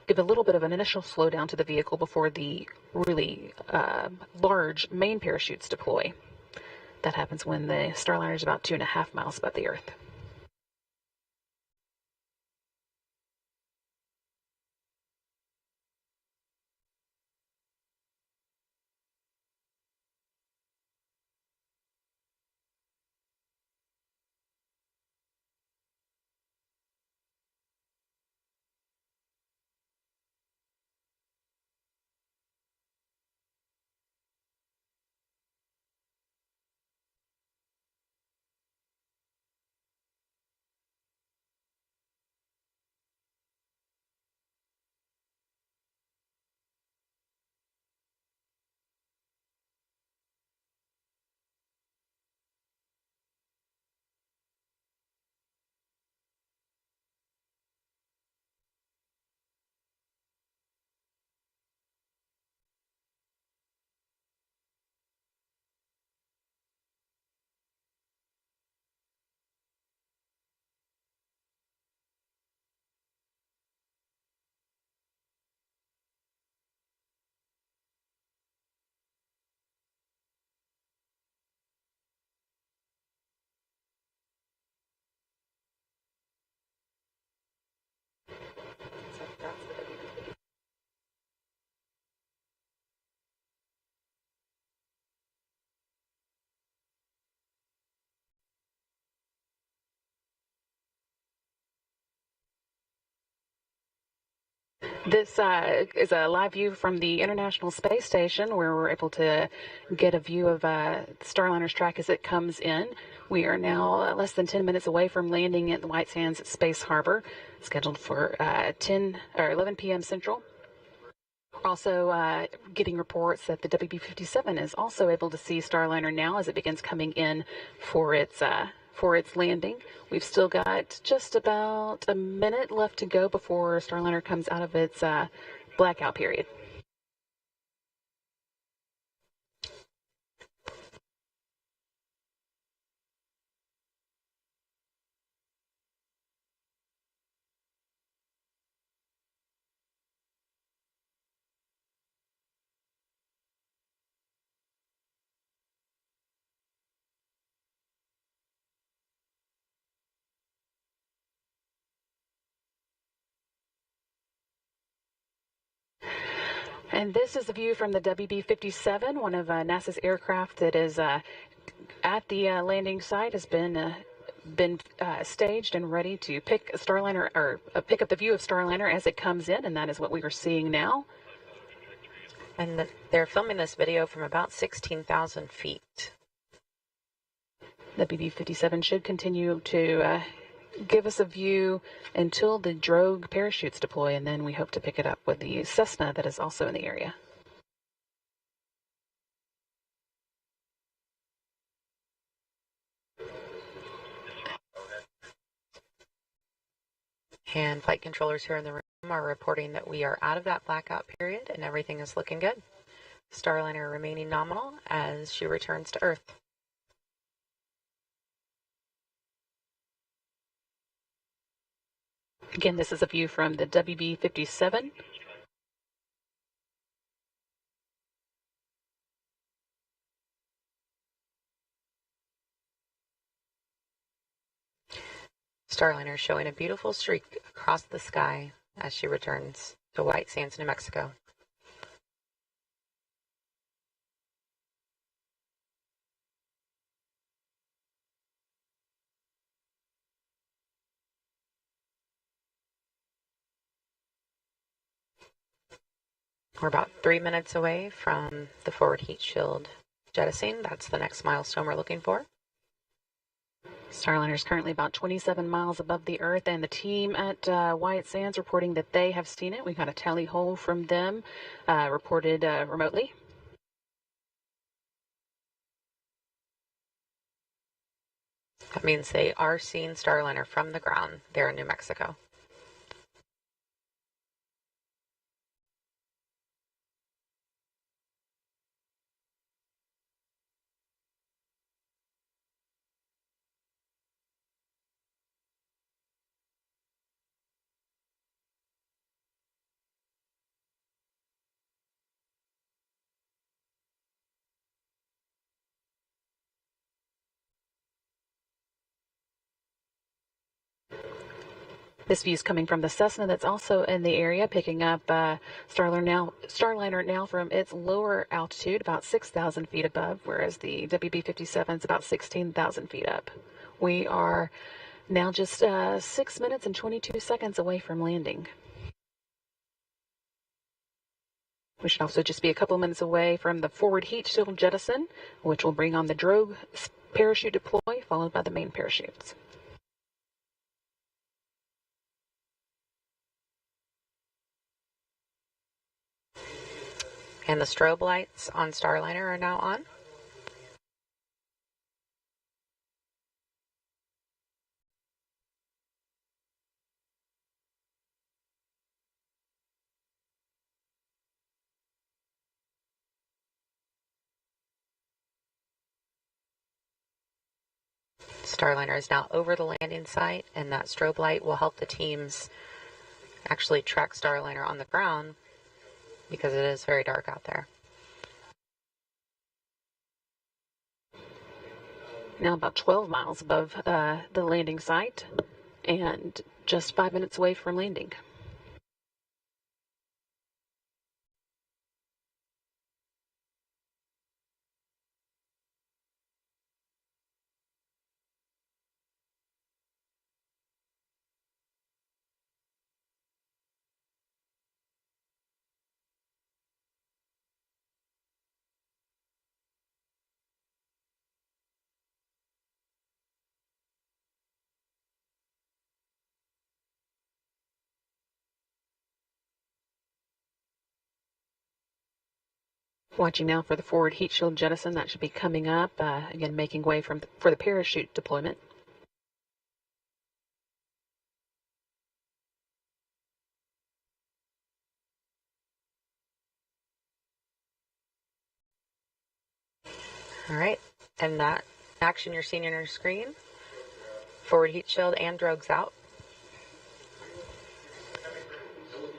give a little bit of an initial slowdown to the vehicle before the really large main parachutes deploy. That happens when the Starliner is about 2.5 miles above the Earth. This is a live view from the International Space Station, where we're able to get a view of Starliner's track as it comes in. We are now less than 10 minutes away from landing at the White Sands Space Harbor, scheduled for 11 p.m. Central. Also getting reports that the WB-57 is also able to see Starliner now as it begins coming in for its landing. We've still got just about a minute left to go before Starliner comes out of its blackout period. And this is the view from the WB-57, one of NASA's aircraft that is at the landing site, has been staged and ready to pick a Starliner, or pick up the view of Starliner as it comes in, and that is what we are seeing now. And they're filming this video from about 16,000 feet. The WB-57 should continue to give us a view until the drogue parachutes deploy, and then we hope to pick it up with the Cessna that is also in the area. And flight controllers here in the room are reporting that we are out of that blackout period and everything is looking good. Starliner remaining nominal as she returns to Earth. Again, this is a view from the WB-57. Starliner showing a beautiful streak across the sky as she returns to White Sands, New Mexico. We're about 3 minutes away from the forward heat shield jettisoning. That's the next milestone we're looking for. Starliner is currently about 27 miles above the Earth, and the team at White Sands reporting that they have seen it. We got a tally hole from them reported remotely. That means they are seeing Starliner from the ground there in New Mexico. This view is coming from the Cessna that's also in the area, picking up Starliner now from its lower altitude, about 6,000 feet above, whereas the WB-57 is about 16,000 feet up. We are now just 6 minutes and 22 seconds away from landing. We should also just be a couple minutes away from the forward heat shield jettison, which will bring on the drogue parachute deploy, followed by the main parachutes. And the strobe lights on Starliner are now on. Starliner is now over the landing site, and that strobe light will help the teams actually track Starliner on the ground because it is very dark out there. Now about 12 miles above the landing site and just 5 minutes away from landing. Watching now for the forward heat shield jettison. That should be coming up, again making way for the parachute deployment. All right, and that action you're seeing on your screen, forward heat shield and drogues out.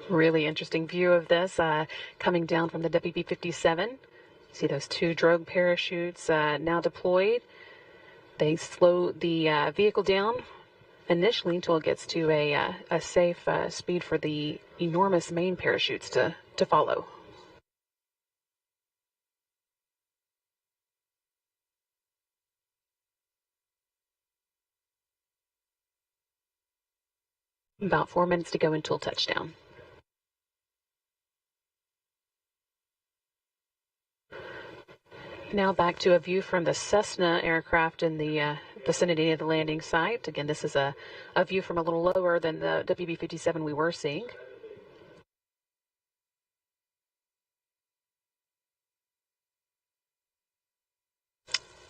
Really interesting view of this coming down from the WB-57. You see those two drogue parachutes now deployed. They slow the vehicle down initially until it gets to a safe speed for the enormous main parachutes to follow. About 4 minutes to go until touchdown. Now back to a view from the Cessna aircraft in the vicinity of the landing site. Again, this is a view from a little lower than the WB-57 we were seeing.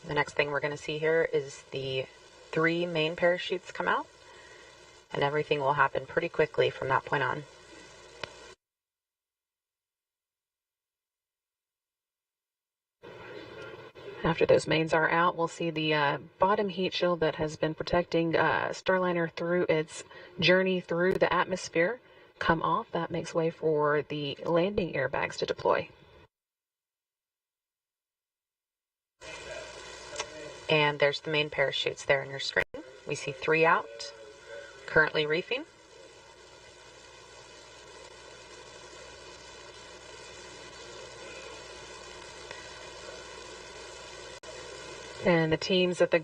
The next thing we're going to see here is the 3 main parachutes come out, and everything will happen pretty quickly from that point on. After those mains are out, we'll see the bottom heat shield that has been protecting Starliner through its journey through the atmosphere come off. That makes way for the landing airbags to deploy. And there's the main parachutes there on your screen. We see 3 out. currently reefing. And the teams at the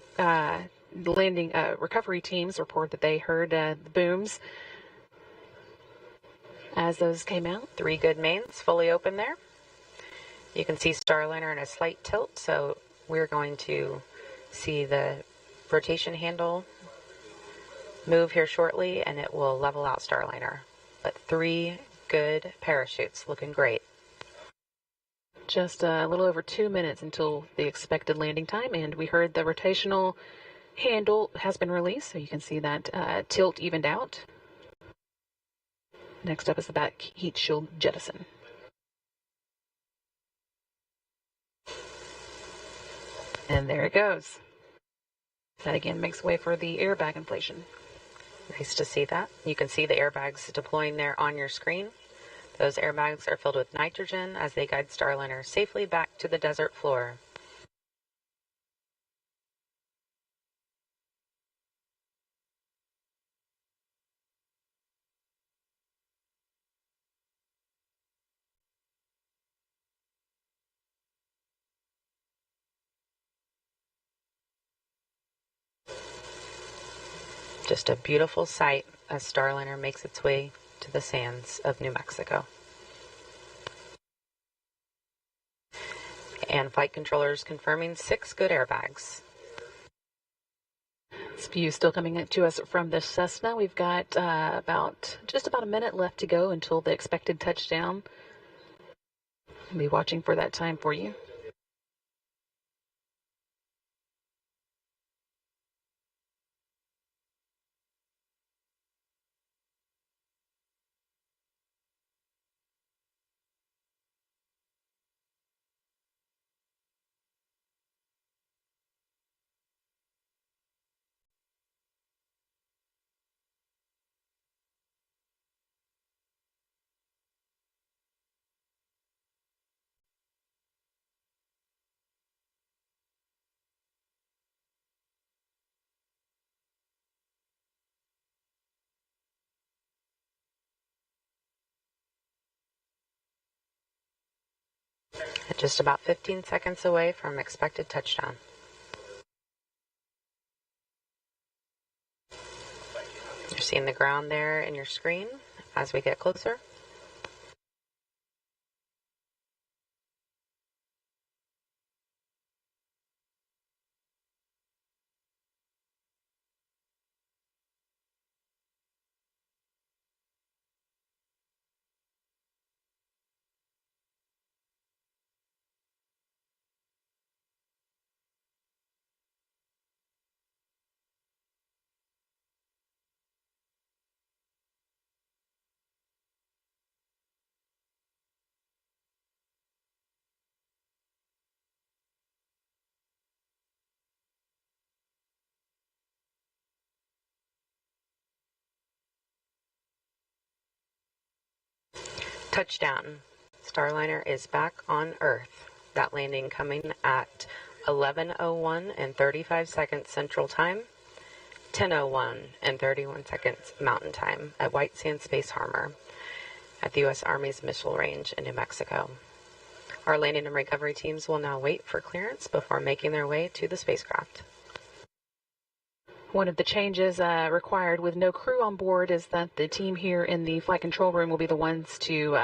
landing recovery teams report that they heard the booms as those came out. 3 good mains fully open there. You can see Starliner in a slight tilt, so we're going to see the rotation handle move here shortly, and it will level out Starliner. But 3 good parachutes, looking great. Just a little over 2 minutes until the expected landing time, and we heard the rotational handle has been released, so you can see that tilt evened out. Next up is the back heat shield jettison. And there it goes. That again makes way for the airbag inflation. Nice to see that. You can see the airbags deploying there on your screen. Those airbags are filled with nitrogen as they guide Starliner safely back to the desert floor. Just a beautiful sight as Starliner makes its way to the sands of New Mexico. And flight controllers confirming 6 good airbags. This view still coming to us from the Cessna. We've got just about a minute left to go until the expected touchdown. I'll be watching for that time for you. Just about 15 seconds away from expected touchdown. You're seeing the ground there in your screen as we get closer. Touchdown. Starliner is back on Earth. That landing coming at 11:01 and 35 seconds Central Time, 10:01 and 31 seconds Mountain Time at White Sands Space Harbor at the U.S. Army's Missile Range in New Mexico. Our landing and recovery teams will now wait for clearance before making their way to the spacecraft. One of the changes required with no crew on board is that the team here in the flight control room will be the ones to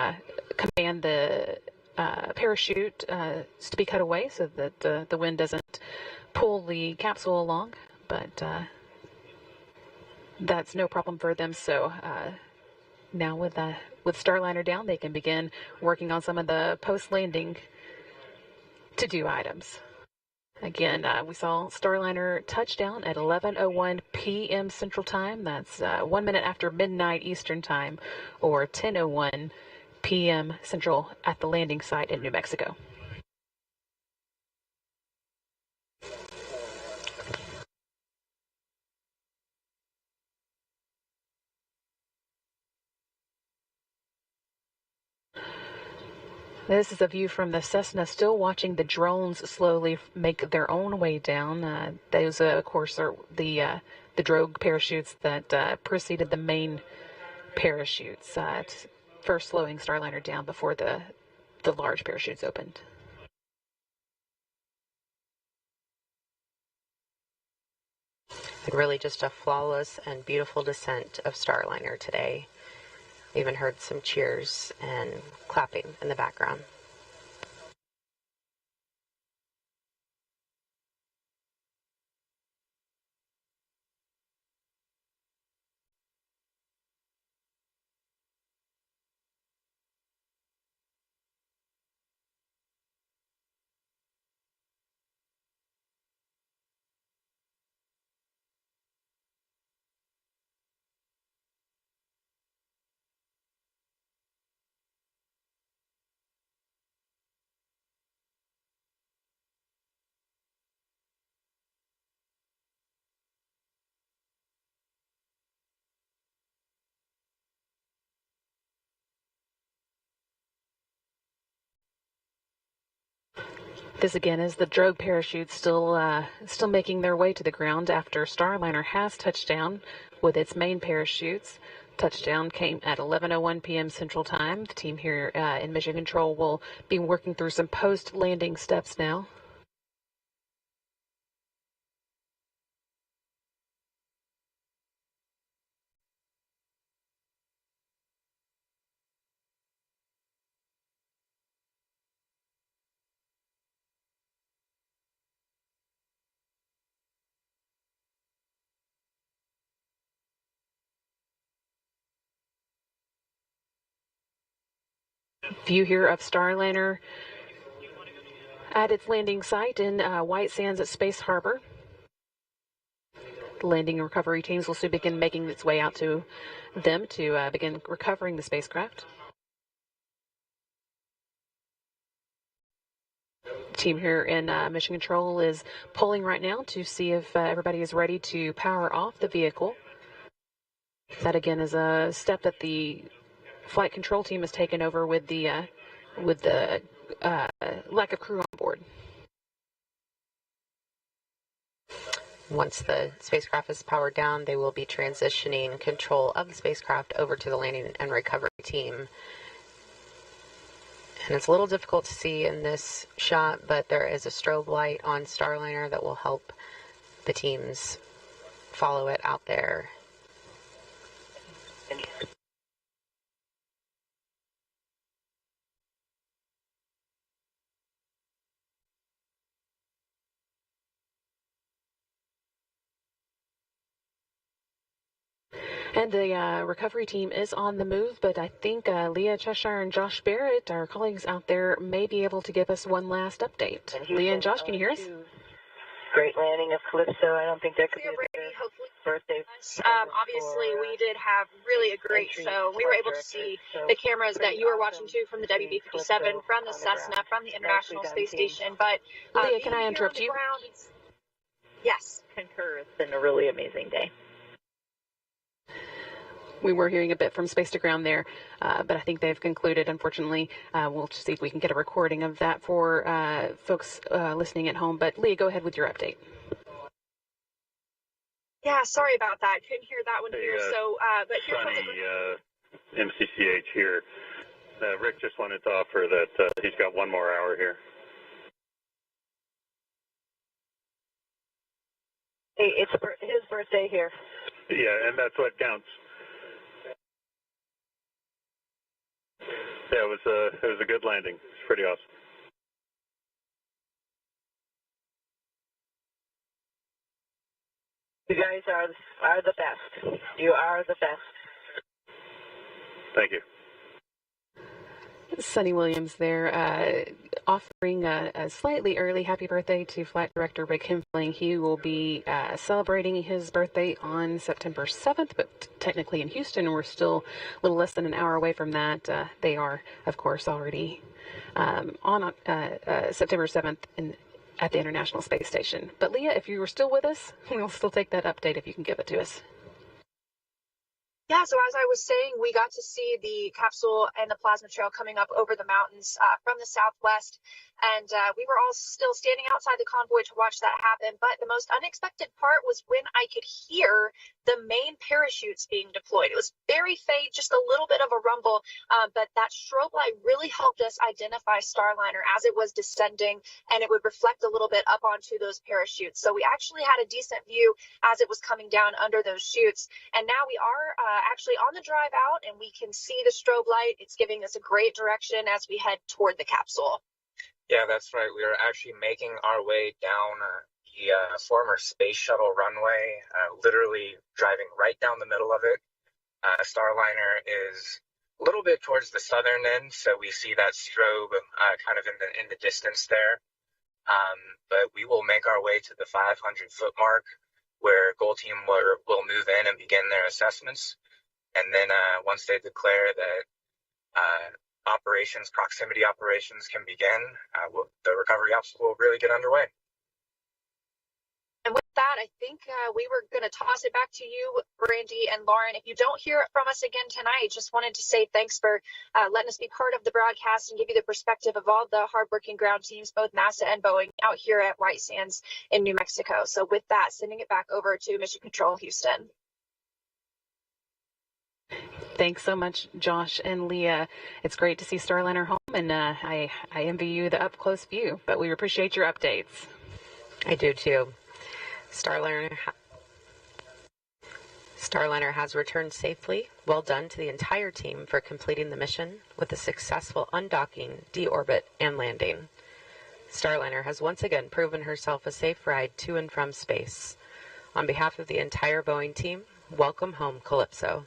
command the parachute to be cut away so that the wind doesn't pull the capsule along. But that's no problem for them. So now with Starliner down, they can begin working on some of the post-landing to-do items. Again, we saw Starliner touchdown at 11:01 p.m. Central Time. That's 1 minute after midnight Eastern Time, or 10:01 p.m. Central at the landing site in New Mexico. This is a view from the Cessna, still watching the drones slowly make their own way down. Those, of course, are the the drogue parachutes that preceded the main parachutes, first slowing Starliner down before the large parachutes opened. And really just a flawless and beautiful descent of Starliner today. Even heard some cheers and clapping in the background. This again is the drogue parachutes still making their way to the ground after Starliner has touched down with its main parachutes. Touchdown came at 11:01 p.m. Central Time. The team here in Mission Control will be working through some post-landing steps now. View here of Starliner at its landing site in White Sands at Space Harbor. The landing and recovery teams will soon begin making its way out to them to begin recovering the spacecraft. The team here in Mission Control is polling right now to see if everybody is ready to power off the vehicle. That again is a step that the flight control team has taken over with the lack of crew on board. Once the spacecraft is powered down, they will be transitioning control of the spacecraft over to the landing and recovery team. And it's a little difficult to see in this shot, but there is a strobe light on Starliner that will help the teams follow it out there. And the recovery team is on the move, but I think Leah Cheshire and Josh Barrett, our colleagues out there, may be able to give us one last update. Leah and Josh, can you hear us? Great landing of Calypso. I don't think that could be a better birthday. Obviously, we did have really a great show. We were able to see the cameras that you were watching too from the WB-57, from the Cessna, from the International Space Station. But Leah, can I interrupt you? Yes. Concur. It's been a really amazing day. We were hearing a bit from Space to Ground there, but I think they've concluded, unfortunately. We'll see if we can get a recording of that for folks listening at home. But Leah, go ahead with your update. Yeah, sorry about that. Couldn't hear that one here. But here comes MCCH here. Rick just wanted to offer that he's got one more hour here. Hey, it's his birthday here. Yeah, and that's what counts. Yeah, it was a good landing. It's pretty awesome. You guys are the best. You are the best. Thank you. Sonny Williams there, offering a slightly early happy birthday to Flight Director Rick Hempfling. He will be celebrating his birthday on September 7th, but technically in Houston, we're still a little less than an hour away from that. They are, of course, already on September 7th at the International Space Station. But Leah, if you were still with us, we'll still take that update if you can give it to us. Yeah, so as I was saying, we got to see the capsule and the plasma trail coming up over the mountains from the southwest. And we were all still standing outside the convoy to watch that happen. But the most unexpected part was when I could hear the main parachutes being deployed. It was very faint, just a little bit of a rumble. But that strobe light really helped us identify Starliner as it was descending, and it would reflect a little bit up onto those parachutes. So we actually had a decent view as it was coming down under those chutes. And now we are actually on the drive out, and we can see the strobe light. It's giving us a great direction as we head toward the capsule. Yeah, that's right. We are actually making our way down the former space shuttle runway, literally driving right down the middle of it. Starliner is a little bit towards the southern end, so we see that strobe kind of in the distance there. But we will make our way to the 500-foot mark, where Goal Team will move in and begin their assessments. And then once they declare that proximity operations can begin, the recovery ops will really get underway. And with that, I think we were going to toss it back to you, Brandy and Lauren. If you don't hear it from us again tonight, just wanted to say thanks for letting us be part of the broadcast and give you the perspective of all the hardworking ground teams, both NASA and Boeing, out here at White Sands in New Mexico. So with that, sending it back over to Mission Control Houston. Thanks so much, Josh and Leah. It's great to see Starliner home, and I envy you the up-close view, but we appreciate your updates. I do too. Starliner has returned safely. Well done to the entire team for completing the mission with a successful undocking, deorbit, and landing. Starliner has once again proven herself a safe ride to and from space. On behalf of the entire Boeing team, welcome home, Calypso.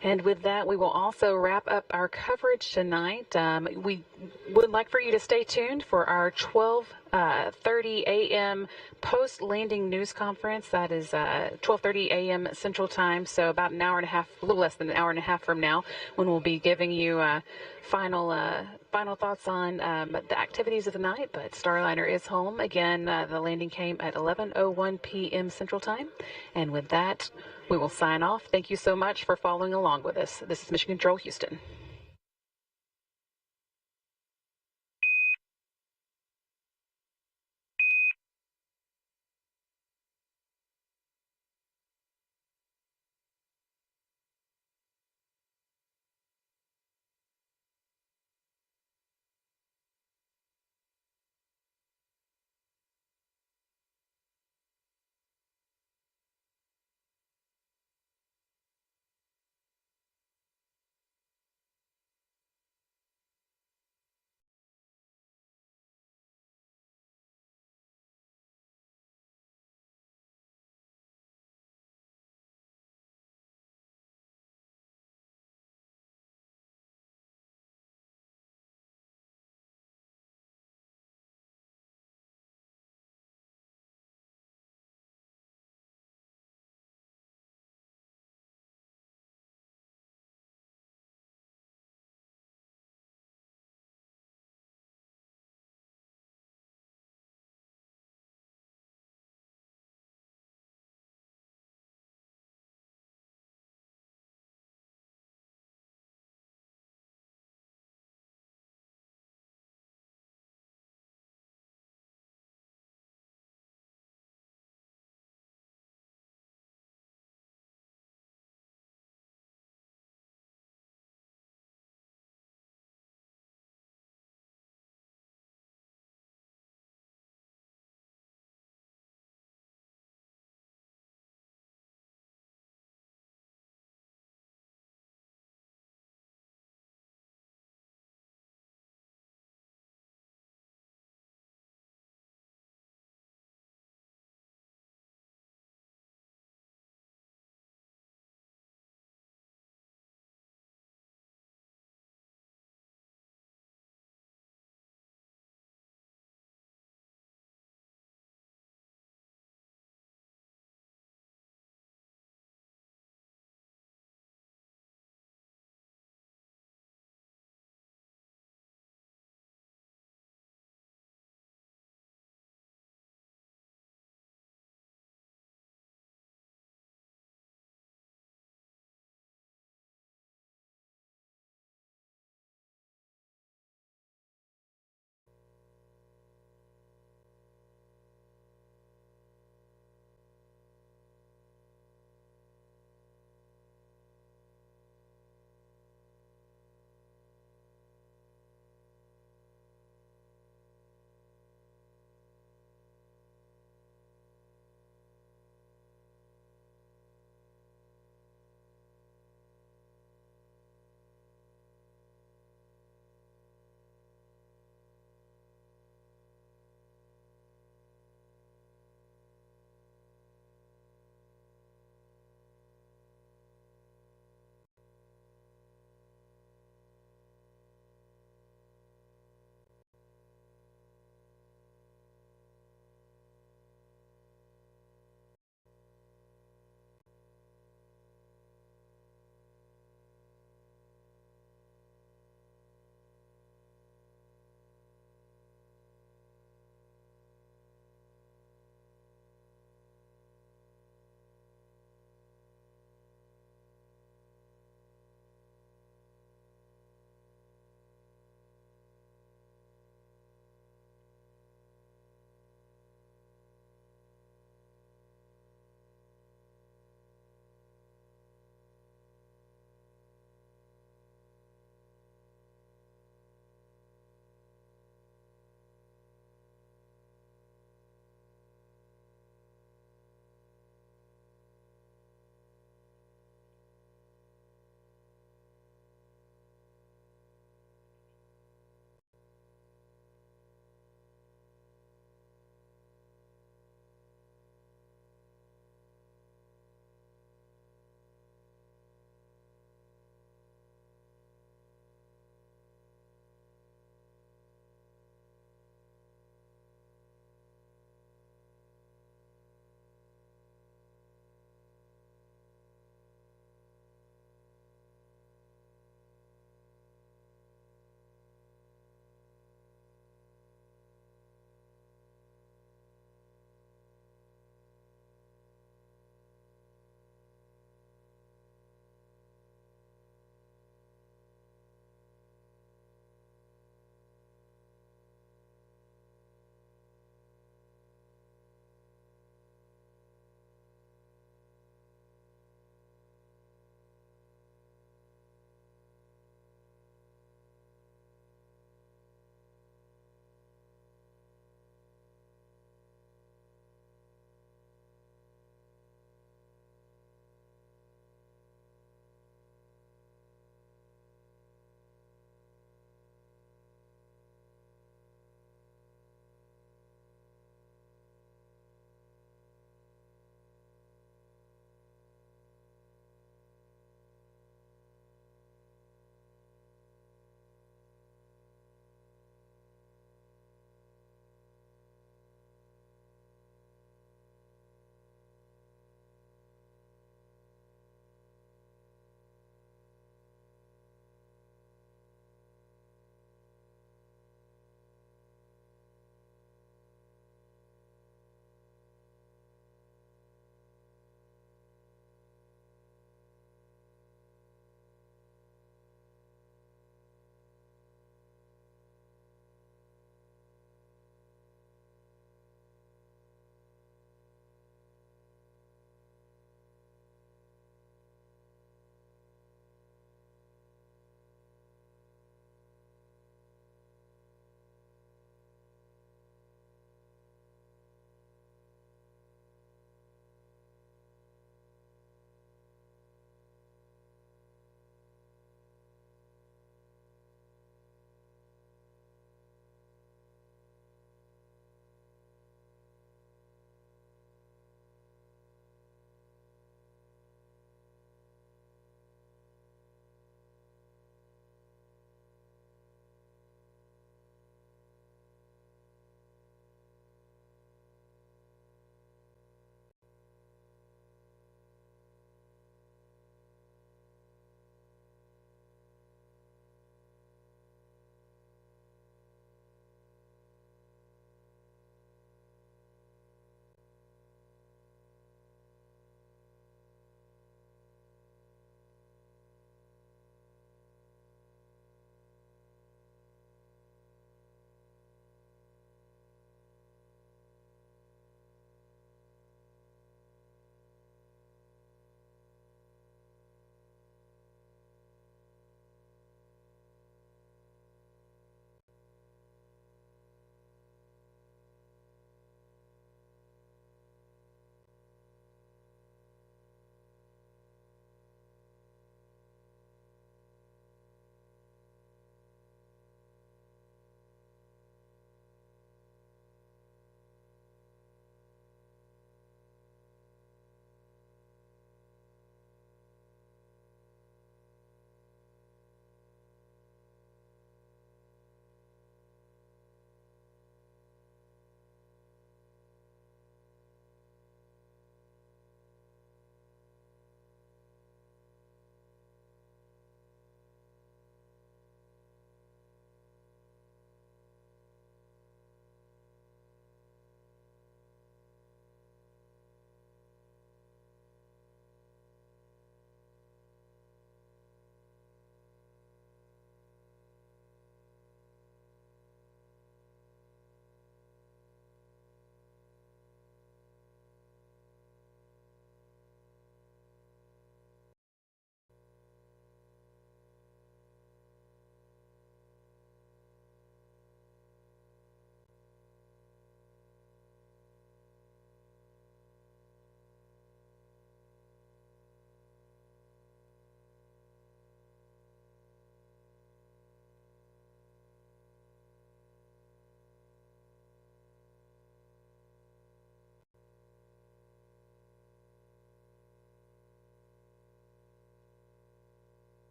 And with that, we will also wrap up our coverage tonight. We would like for you to stay tuned for our 12:30 a.m. post-landing news conference. That is 12:30 a.m. Central Time, so about an hour and a half, a little less than an hour and a half from now, when we'll be giving you final thoughts on the activities of the night. But Starliner is home. Again, the landing came at 11:01 p.m. Central Time. And with that, we will sign off. Thank you so much for following along with us. This is Mission Control Houston.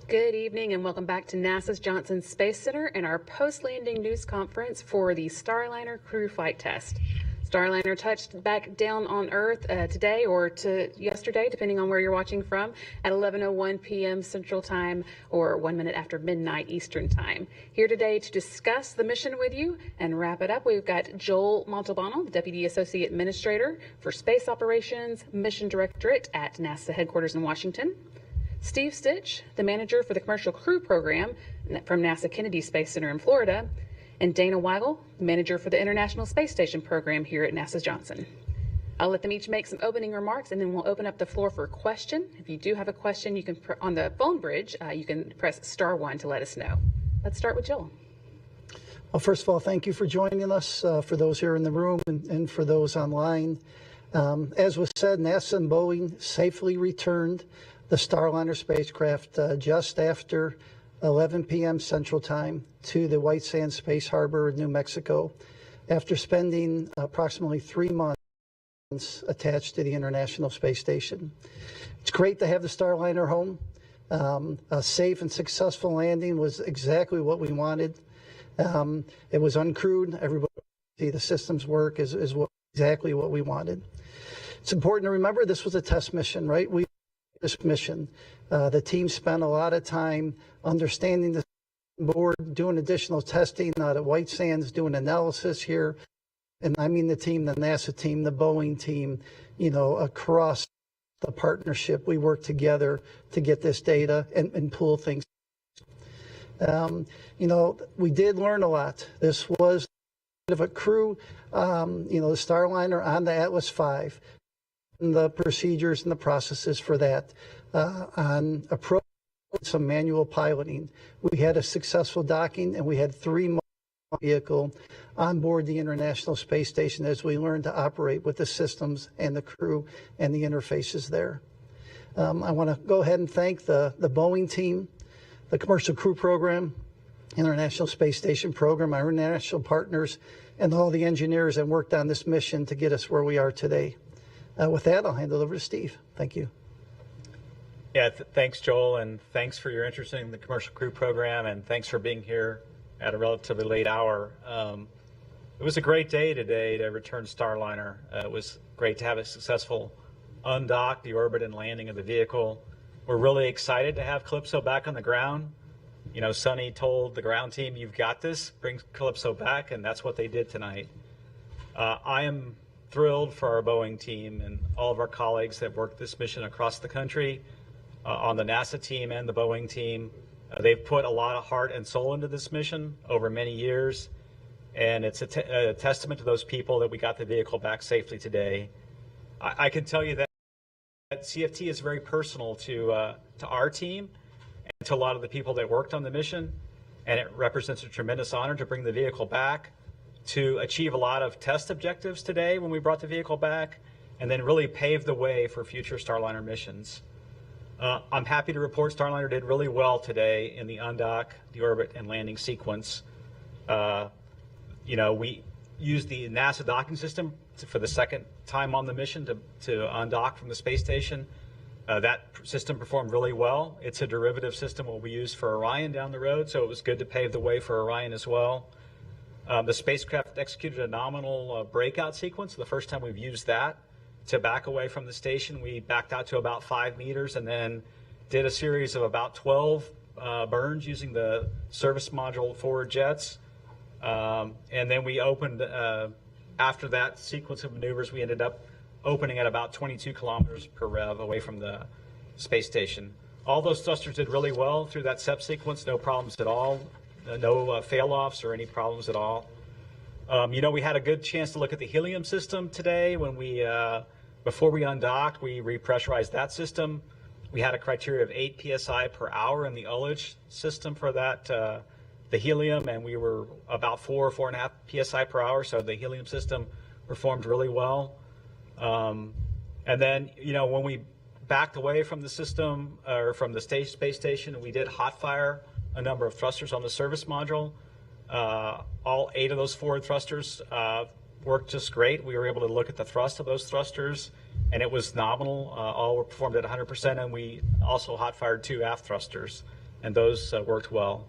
Good evening and welcome back to NASA's Johnson Space Center and our post-landing news conference for the Starliner crew flight test. Starliner touched back down on Earth today or to yesterday, depending on where you're watching from, at 11:01 p.m. Central Time or 1 minute after midnight Eastern Time. Here today to discuss the mission with you and wrap it up, we've got Joel Montalbano, the Deputy Associate Administrator for Space Operations Mission Directorate at NASA headquarters in Washington. Steve Stitch, the manager for the Commercial Crew Program from NASA Kennedy Space Center in Florida, and Dana Weigel, the manager for the International Space Station Program here at NASA's Johnson. I'll let them each make some opening remarks, and then we'll open up the floor for a question. If you do have a question, you can on the phone bridge, you can press *1 to let us know. Let's start with Joel. Well, first of all, thank you for joining us, for those here in the room and for those online. As was said, NASA and Boeing safely returned the Starliner spacecraft just after 11 p.m. Central Time to the White Sands Space Harbor in New Mexico after spending approximately 3 months attached to the International Space Station. It's great to have the Starliner home. A safe and successful landing was exactly what we wanted. It was uncrewed. Everybody see the systems work is exactly what we wanted. It's important to remember this was a test mission, right? This mission. The team spent a lot of time understanding the board, doing additional testing out at White Sands, doing analysis here. And I mean the team, the NASA team, the Boeing team, across the partnership. We work together to get this data and pull things. We did learn a lot. This was a bit of a crew, the Starliner on the Atlas V. And the procedures and the processes for that on approach some manual piloting. We had a successful docking and we had 3 months vehicle on board the International Space Station as we learned to operate with the systems and the crew and the interfaces there. I want to go ahead and thank the Boeing team, the Commercial Crew Program, International Space Station Program, our international partners, and all the engineers that worked on this mission to get us where we are today. With that, I'll hand it over to Steve. Thank you. Yeah, thanks, Joel, and thanks for your interest in the Commercial Crew Program, and thanks for being here at a relatively late hour. It was a great day today to return Starliner. It was great to have a successful undock, the orbit and landing of the vehicle. We're really excited to have Calypso back on the ground. Sonny told the ground team, "You've got this, bring Calypso back," and that's what they did tonight. I am thrilled for our Boeing team and all of our colleagues that worked this mission across the country, on the NASA team and the Boeing team. They've put a lot of heart and soul into this mission over many years, and it's a testament to those people that we got the vehicle back safely today. I can tell you that CFT is very personal to our team and to a lot of the people that worked on the mission, and it represents a tremendous honor to bring the vehicle back, to achieve a lot of test objectives today when we brought the vehicle back, and then really pave the way for future Starliner missions. I'm happy to report Starliner did really well today in the undock, the orbit, and landing sequence. We used the NASA docking system for the second time on the mission to undock from the space station. That system performed really well. It's a derivative system we'll use for Orion down the road, so it was good to pave the way for Orion as well. The spacecraft executed a nominal breakout sequence. The first time we've used that to back away from the station, we backed out to about 5 meters and then did a series of about 12 burns using the service module forward jets. And then we opened, after that sequence of maneuvers, we ended up opening at about 22 kilometers per rev away from the space station. All those thrusters did really well through that SEP sequence, no problems at all. No fail-offs or any problems at all. We had a good chance to look at the helium system today when before we undocked, we repressurized that system. We had a criteria of 8 psi per hour in the ullage system for that, the helium, and we were about 4.5 psi per hour, so the helium system performed really well. And then, when we backed away from the system, or from the space station, we did hot fire a number of thrusters on the service module. All 8 of those forward thrusters worked just great. We were able to look at the thrust of those thrusters, and it was nominal. All were performed at 100%, and we also hot fired 2 aft thrusters, and those worked well.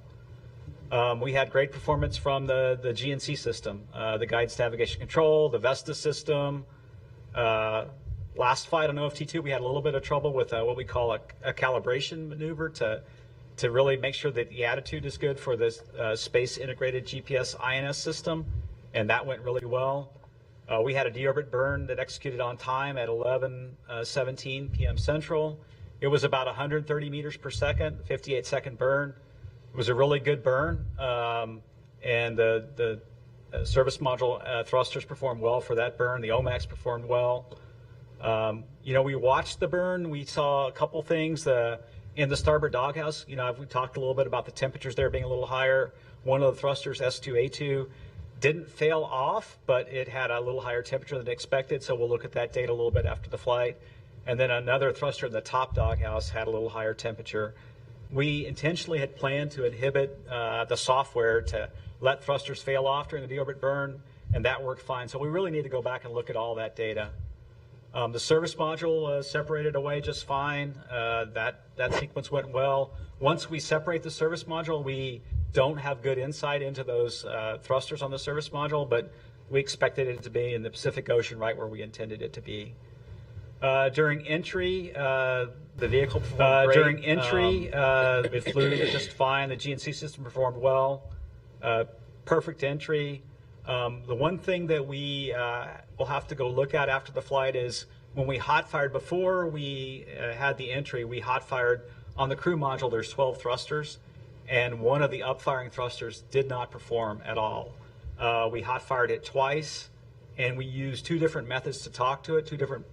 We had great performance from the GNC system, the Guidance Navigation Control, the Vesta system. Last flight on OFT2, we had a little bit of trouble with what we call a calibration maneuver to really make sure that the attitude is good for this space integrated GPS INS system, and that went really well. We had a deorbit burn that executed on time at 11:17 p.m. Central. It was about 130 meters per second, 58-second burn. It was a really good burn, and the service module thrusters performed well for that burn. The OMAX performed well. We watched the burn. We saw a couple things in the starboard doghouse. We talked a little bit about the temperatures there being a little higher. One of the thrusters, S2A2, didn't fail off, but it had a little higher temperature than expected. So we'll look at that data a little bit after the flight. And then another thruster in the top doghouse had a little higher temperature. We intentionally had planned to inhibit the software to let thrusters fail off during the deorbit burn, and that worked fine. So we really need to go back and look at all that data. The service module separated away just fine. That sequence went well. Once we separate the service module, we don't have good insight into those thrusters on the service module, but we expected it to be in the Pacific Ocean, right where we intended it to be. During entry, the vehicle performed great. During entry, it flew just fine. The GNC system performed well. Perfect entry. The one thing that we will have to go look at after the flight is when we hot fired, before we had the entry, we hot fired on the crew module. There's 12 thrusters, and one of the upfiring thrusters did not perform at all. We hot fired it twice, and we used two different methods to talk to it, two different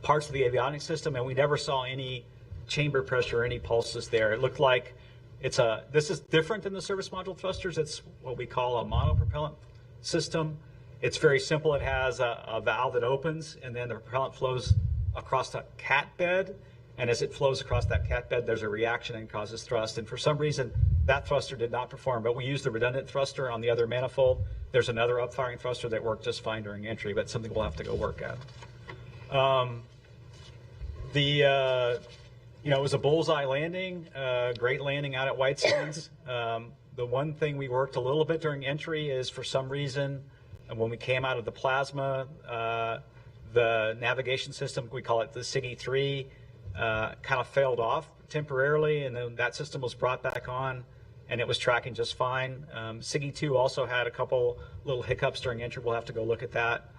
parts of the avionics system, and we never saw any chamber pressure or any pulses there. It looked like this is different than the service module thrusters. It's what we call a monopropellant system. It's very simple. It has a valve that opens, and then the propellant flows across the cat bed, and as it flows across that cat bed, there's a reaction and causes thrust. And for some reason, that thruster did not perform, but we used the redundant thruster on the other manifold. There's another upfiring thruster that worked just fine during entry, but something we'll have to go work at. It was a bullseye landing, great landing out at White Sands. The one thing we worked a little bit during entry is, for some reason, when we came out of the plasma, the navigation system, we call it the SIGI-3, kind of failed off temporarily, and then that system was brought back on, and it was tracking just fine. SIGI-2 also had a couple little hiccups during entry. We'll have to go look at that.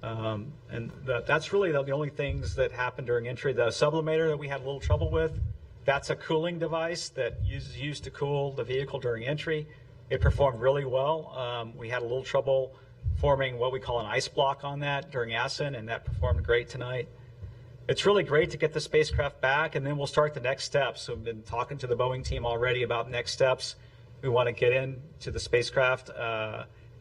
That's really the only things that happened during entry. The sublimator that we had a little trouble with, that's a cooling device that is used to cool the vehicle during entry. It performed really well. We had a little trouble forming what we call an ice block on that during ascent, and that performed great tonight. It's really great to get the spacecraft back, and then we'll start the next steps. So I've been talking to the Boeing team already about next steps. We want to get into the spacecraft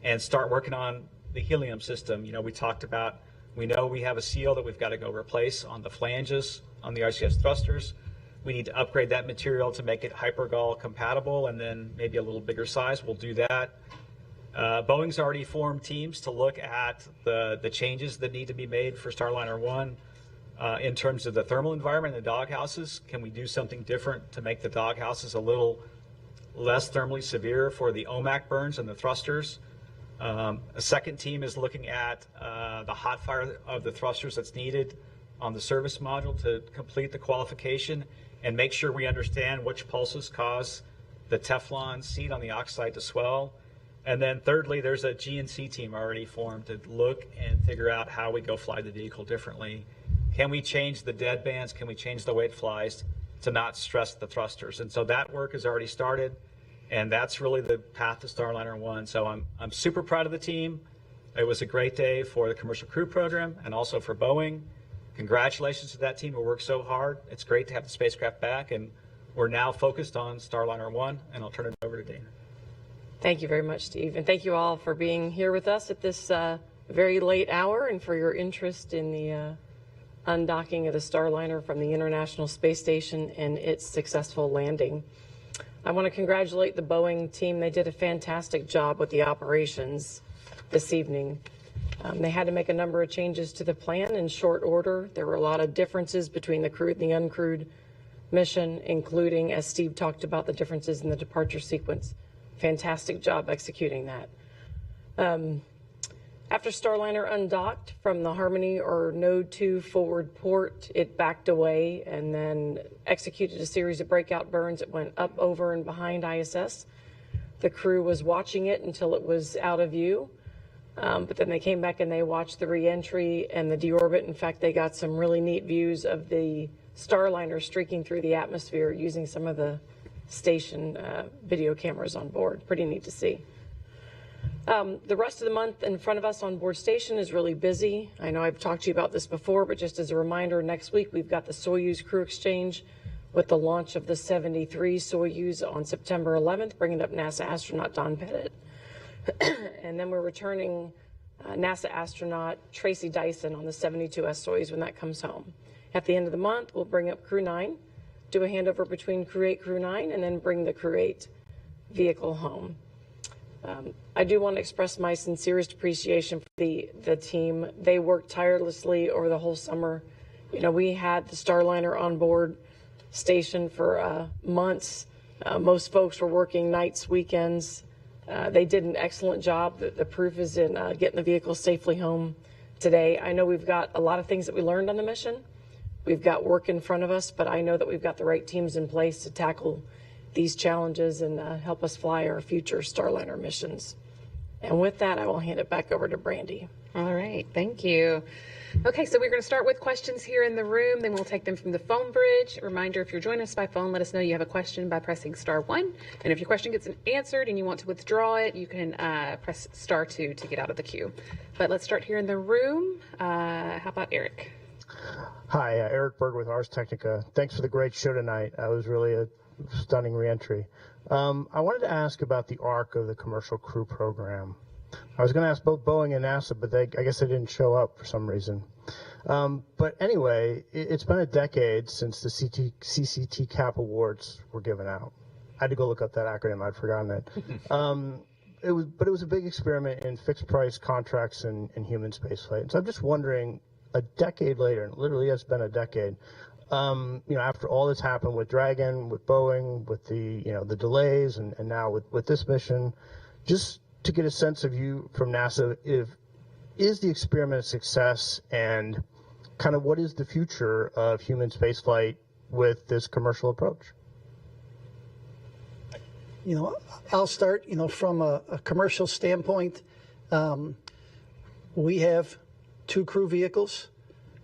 and start working on the helium system. We talked about, we know we have a seal that we've got to go replace on the flanges on the RCS thrusters. We need to upgrade that material to make it hypergol compatible, and then maybe a little bigger size. We'll do that. Boeing's already formed teams to look at the changes that need to be made for Starliner 1 in terms of the thermal environment in the doghouses. Can we do something different to make the doghouses a little less thermally severe for the OMAC burns and the thrusters? A second team is looking at the hot fire of the thrusters that's needed on the service module to complete the qualification and make sure we understand which pulses cause the Teflon seat on the oxide to swell. And then thirdly, there's a GNC team already formed to look and figure out how we go fly the vehicle differently. Can we change the dead bands? Can we change the way it flies to not stress the thrusters? And so that work has already started. And that's really the path to Starliner 1. So I'm super proud of the team. It was a great day for the Commercial Crew Program and also for Boeing. Congratulations to that team who worked so hard. It's great to have the spacecraft back, and we're now focused on Starliner 1, and I'll turn it over to Dana. Thank you very much, Steve. And thank you all for being here with us at this very late hour, and for your interest in the undocking of the Starliner from the International Space Station and its successful landing. I want to congratulate the Boeing team. They did a fantastic job with the operations this evening. They had to make a number of changes to the plan in short order. There were a lot of differences between the crewed and the uncrewed mission, including, as Steve talked about, the differences in the departure sequence. Fantastic job executing that. After Starliner undocked from the Harmony or Node 2 forward port, it backed away and then executed a series of breakout burns. It went up, over, and behind ISS. The crew was watching it until it was out of view, but then they came back and they watched the re-entry and the deorbit. In fact, they got some really neat views of the Starliner streaking through the atmosphere using some of the station video cameras on board. Pretty neat to see. The rest of the month in front of us on board station is really busy. I know I've talked to you about this before, but just as a reminder, next week we've got the Soyuz crew exchange with the launch of the 73 Soyuz on September 11th, bringing up NASA astronaut Don Pettit. And then we're returning NASA astronaut Tracy Dyson on the 72S Soyuz when that comes home. At the end of the month, we'll bring up Crew 9, do a handover between Crew 8, Crew 9, and then bring the Crew 8 vehicle home. I do want to express my sincerest appreciation for the team. They worked tirelessly over the whole summer. You know, we had the Starliner on board station for months. Most folks were working nights, weekends. They did an excellent job. The proof is in getting the vehicle safely home today. I know we've got a lot of things that we learned on the mission. We've got work in front of us, but I know that we've got the right teams in place to tackle these challenges and help us fly our future Starliner missions. And with that, I will hand it back over to Brandy. All right, thank you. Okay, so we're going to start with questions here in the room, then we'll take them from the phone bridge. A reminder, if you're joining us by phone, let us know you have a question by pressing *1. And if your question gets answered and you want to withdraw it, you can press *2 to get out of the queue. But let's start here in the room. How about Eric? Hi, Eric Berg with Ars Technica. Thanks for the great show tonight. That was really a stunning reentry. I wanted to ask about the arc of the commercial crew program. I was going to ask both Boeing and NASA, but I guess they didn't show up for some reason. But anyway, it's been a decade since the CCT CAP awards were given out. I had to go look up that acronym. I'd forgotten it. It was a big experiment in fixed price contracts and human spaceflight. And so I'm just wondering, a decade later, and it literally has been a decade, after all that's happened with Dragon, with Boeing, with the delays, and now with this mission, just to get a sense of you from NASA, is the experiment a success, and kind of what is the future of human spaceflight with this commercial approach? I'll start, from a commercial standpoint. We have 2 crew vehicles,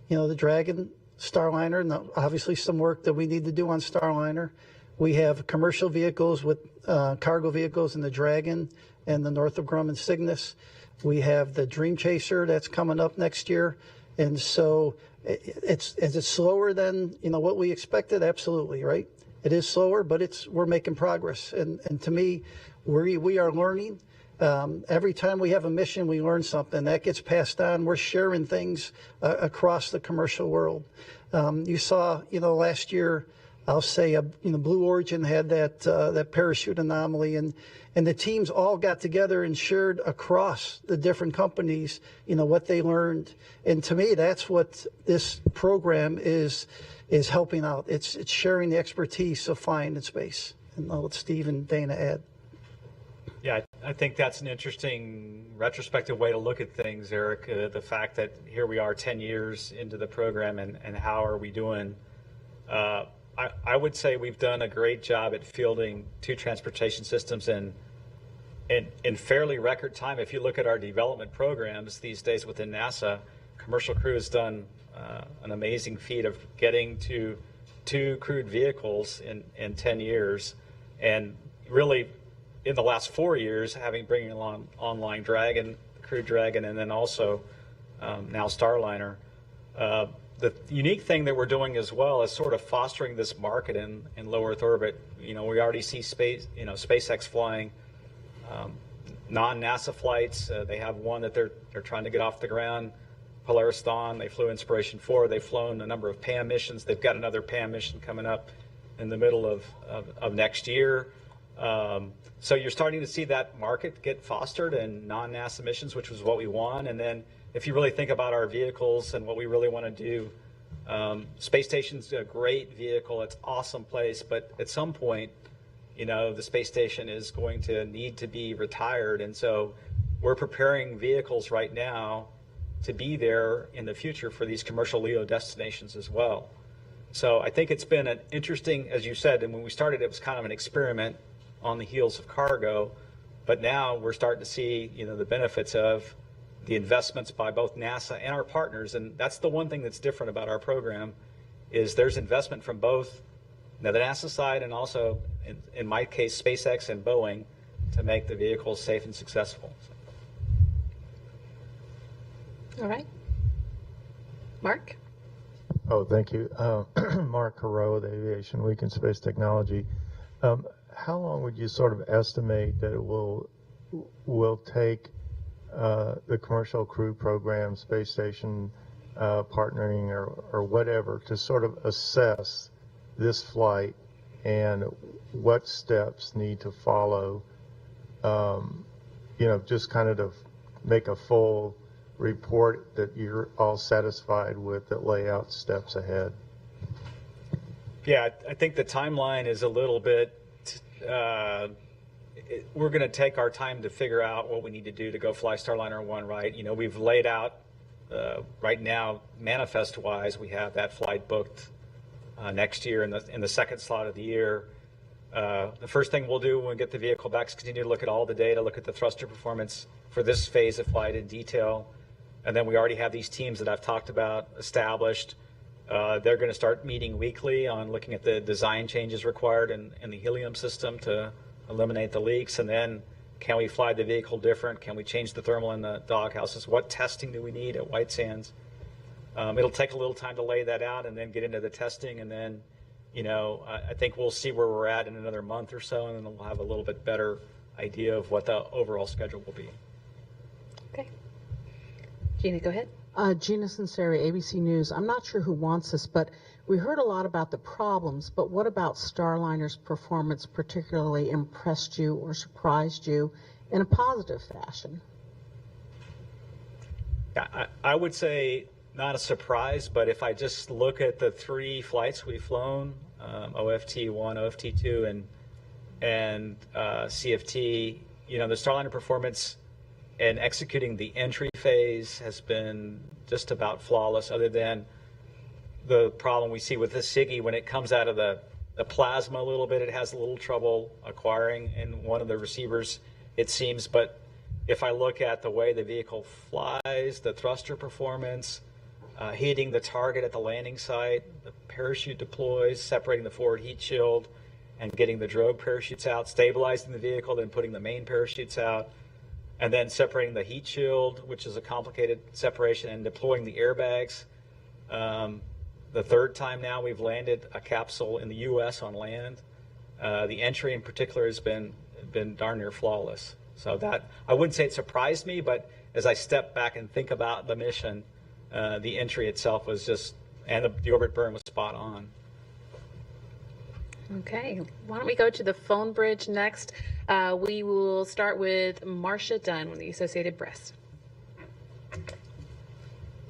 the Dragon, Starliner, and obviously some work that we need to do on Starliner. We have commercial vehicles with cargo vehicles in the Dragon and the Northrop Grumman Cygnus. We have the Dream Chaser that's coming up next year. And so is it slower than what we expected? Absolutely, right? It is slower, but we're making progress. And to me, we are learning. Every time we have a mission, we learn something. That gets passed on. We're sharing things across the commercial world. You saw, last year, I'll say, Blue Origin had that parachute anomaly, and the teams all got together and shared across the different companies, what they learned. And to me, that's what this program is helping out. It's sharing the expertise of flying in space. And I'll let Steve and Dana add. Yeah, I think that's an interesting retrospective way to look at things, Eric. The fact that here we are 10 years into the program, and how are we doing? I would say we've done a great job at fielding 2 transportation systems in fairly record time. If you look at our development programs these days within NASA, commercial crew has done an amazing feat of getting to 2 crewed vehicles in 10 years, and really in the last 4 years, bringing along online Dragon, Crew Dragon, and then also now Starliner. The unique thing that we're doing as well is sort of fostering this market in low Earth orbit. We already see SpaceX flying non-NASA flights. They have one that they're trying to get off the ground. Polaris Dawn, they flew Inspiration 4. They've flown a number of PAM missions. They've got another PAM mission coming up in the middle of next year. So you're starting to see that market get fostered in non-NASA missions, which was what we want. And then if you really think about our vehicles and what we really want to do Space station's a great vehicle. It's an awesome place, but at some point, the space station is going to need to be retired. And so we're preparing vehicles right now to be there in the future for these commercial LEO destinations as well. So I think it's been an interesting, as you said, and when we started, it was kind of an experiment on the heels of cargo. But now we're starting to see, the benefits of the investments by both NASA and our partners. And that's the one thing that's different about our program is there's investment from both the NASA side and also, in my case, SpaceX and Boeing to make the vehicles safe and successful. All right. Mark? Oh, thank you. Mark Carreau with Aviation Week in Space Technology. How long would you sort of estimate that it will take the commercial crew program, space station partnering or whatever to sort of assess this flight and what steps need to follow, just kind of to make a full report that you're all satisfied with that lay out steps ahead? Yeah, I think the timeline is a little bit, we're going to take our time to figure out what we need to do to go fly Starliner 1 right. We've laid out right now, manifest-wise, we have that flight booked next year in the second slot of the year. The first thing we'll do when we get the vehicle back is continue to look at all the data, look at the thruster performance for this phase of flight in detail. And then we already have these teams that I've talked about established. They're going to start meeting weekly on looking at the design changes required in the helium system to eliminate the leaks. And then can we fly the vehicle different? Can we change the thermal in the doghouses? What testing do we need at White Sands? It'll take a little time to lay that out and then get into the testing. And then, I think we'll see where we're at in another month or so, and then we'll have a little bit better idea of what the overall schedule will be. Okay. Gina, go ahead. Gina Sinceri, ABC News. I'm not sure who wants this, but we heard a lot about the problems, but what about Starliner's performance particularly impressed you or surprised you in a positive fashion? Yeah, I would say not a surprise, but if I just look at the 3 flights we've flown, OFT-1, OFT-2, and CFT, the Starliner performance and executing the entry phase has been just about flawless, other than the problem we see with the SIGI when it comes out of the plasma a little bit. It has a little trouble acquiring in one of the receivers, it seems. But if I look at the way the vehicle flies, the thruster performance, hitting the target at the landing site, the parachute deploys, separating the forward heat shield, and getting the drogue parachutes out, stabilizing the vehicle, then putting the main parachutes out, and then separating the heat shield, which is a complicated separation, and deploying the airbags. The third time now we've landed a capsule in the U.S. on land. The entry in particular has been darn near flawless. So that, I wouldn't say it surprised me, but as I step back and think about the mission, the entry itself was just, and the orbit burn was spot on. Okay, why don't we go to the phone bridge next? We will start with Marcia Dunn with the Associated Press.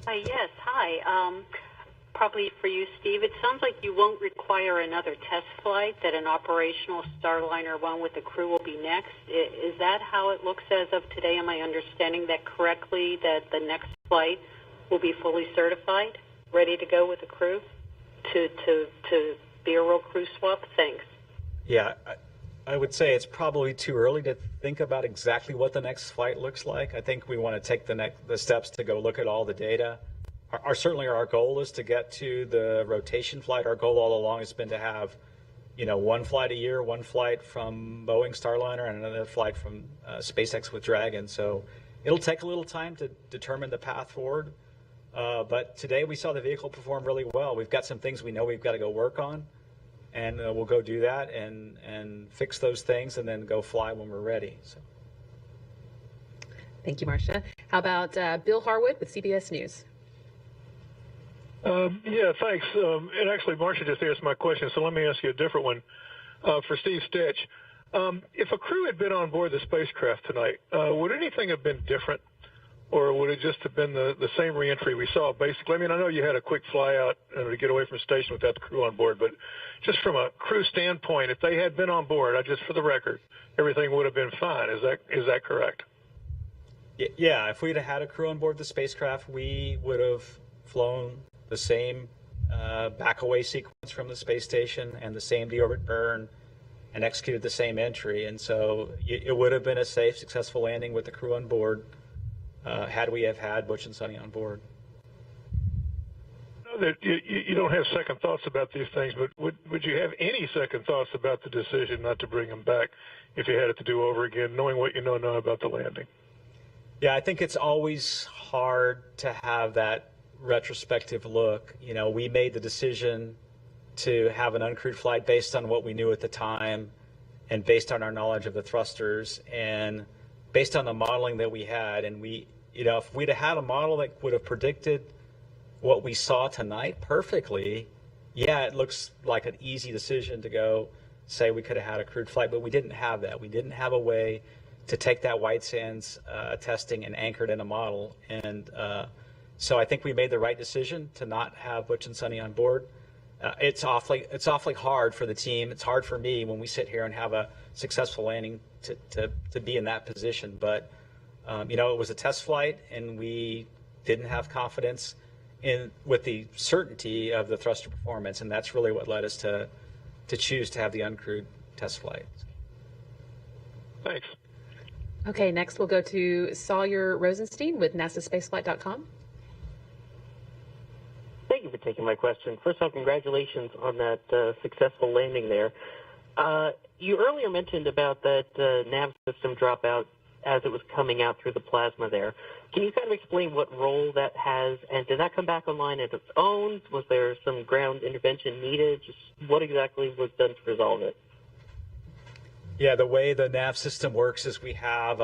Yes, hi. Probably for you, Steve. It sounds like you won't require another test flight, that an operational Starliner 1 with the crew will be next. Is that how it looks as of today? Am I understanding that correctly, that the next flight will be fully certified, ready to go with the crew to be a real crew swap? Thanks. Yeah, I would say it's probably too early to think about exactly what the next flight looks like. I think we want to take the steps to go look at all the data. Certainly our goal is to get to the rotation flight. Our goal all along has been to have, one flight a year, one flight from Boeing Starliner and another flight from SpaceX with Dragon. So it'll take a little time to determine the path forward. But today we saw the vehicle perform really well. We've got some things we know we've got to go work on, and we'll go do that and fix those things and then go fly when we're ready. So. Thank you, Marcia. How about Bill Harwood with CBS News? Yeah, thanks. And actually, Marcia just asked my question, so let me ask you a different one for Steve Stitch. If a crew had been on board the spacecraft tonight, would anything have been different or would it just have been the same reentry we saw? Basically, I mean, I know you had a quick fly out to get away from the station without the crew on board, but just from a crew standpoint, if they had been on board, just for the record, everything would have been fine. Is that correct? Yeah, if we'd have had a crew on board the spacecraft, we would have flown the same back away sequence from the space station and the same deorbit burn and executed the same entry. And so it would have been a safe, successful landing with the crew on board had we have had Butch and Sonny on board. I know that you don't have second thoughts about these things, but would you have any second thoughts about the decision not to bring them back if you had it to do over again, knowing what you know now about the landing? Yeah, I think it's always hard to have that retrospective look. You know, we made the decision to have an uncrewed flight based on what we knew at the time and based on our knowledge of the thrusters and based on the modeling that we had. And we, you know, if we'd have had a model that would have predicted what we saw tonight perfectly, yeah, it looks like an easy decision to go say we could have had a crewed flight, but we didn't have that. We didn't have a way to take that white sands testing and anchor it in a model. And so I think we made the right decision to not have Butch and Sonny on board. It's awfully hard for the team. It's hard for me when we sit here and have a successful landing to be in that position. But you know, it was a test flight, and we didn't have confidence with the certainty of the thruster performance, and that's really what led us to choose to have the uncrewed test flight. Thanks. Okay, next we'll go to Sawyer Rosenstein with NASAspaceflight.com. Thank you for taking my question. First off, congratulations on that successful landing there. You earlier mentioned about that nav system dropout as it was coming out through the plasma there. Can you kind of explain what role that has, and did that come back online as its own? Was there some ground intervention needed? Just what exactly was done to resolve it? Yeah, the way the nav system works is we have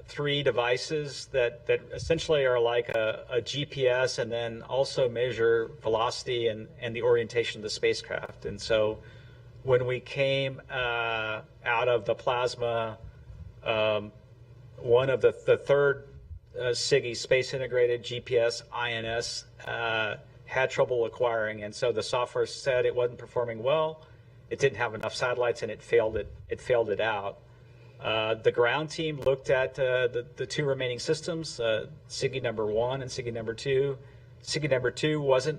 3 devices that essentially are like a GPS and then also measure velocity and the orientation of the spacecraft. And so when we came out of the plasma, one of the third SIGI, Space Integrated GPS INS, had trouble acquiring. And so the software said it wasn't performing well. It didn't have enough satellites, and it failed it out. The ground team looked at the 2 remaining systems, SIGI number 1 and SIGI number 2. SIGI number 2 wasn't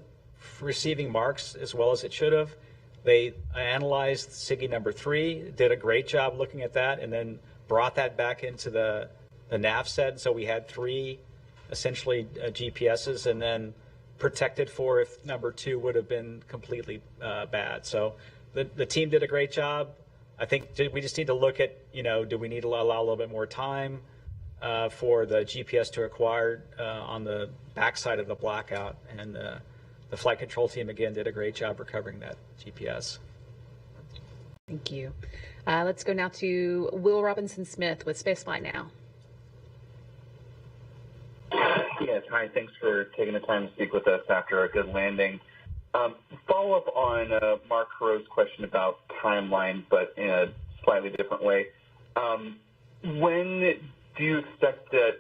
receiving marks as well as it should have. They analyzed SIGI number 3, did a great job looking at that, and then brought that back into the nav set. So we had 3 essentially GPSs, and then protected for if number 2 would have been completely bad. So the team did a great job. I think we just need to look at, you know, do we need to allow a little bit more time for the GPS to acquire on the backside of the blackout? And the flight control team, again, did a great job recovering that GPS. Thank you. Let's go now to Will Robinson-Smith with Spaceflight Now. Yes, hi. Thanks for taking the time to speak with us after a good landing. Follow up on Mark Carreau's question about timeline, but in a slightly different way. When do you expect that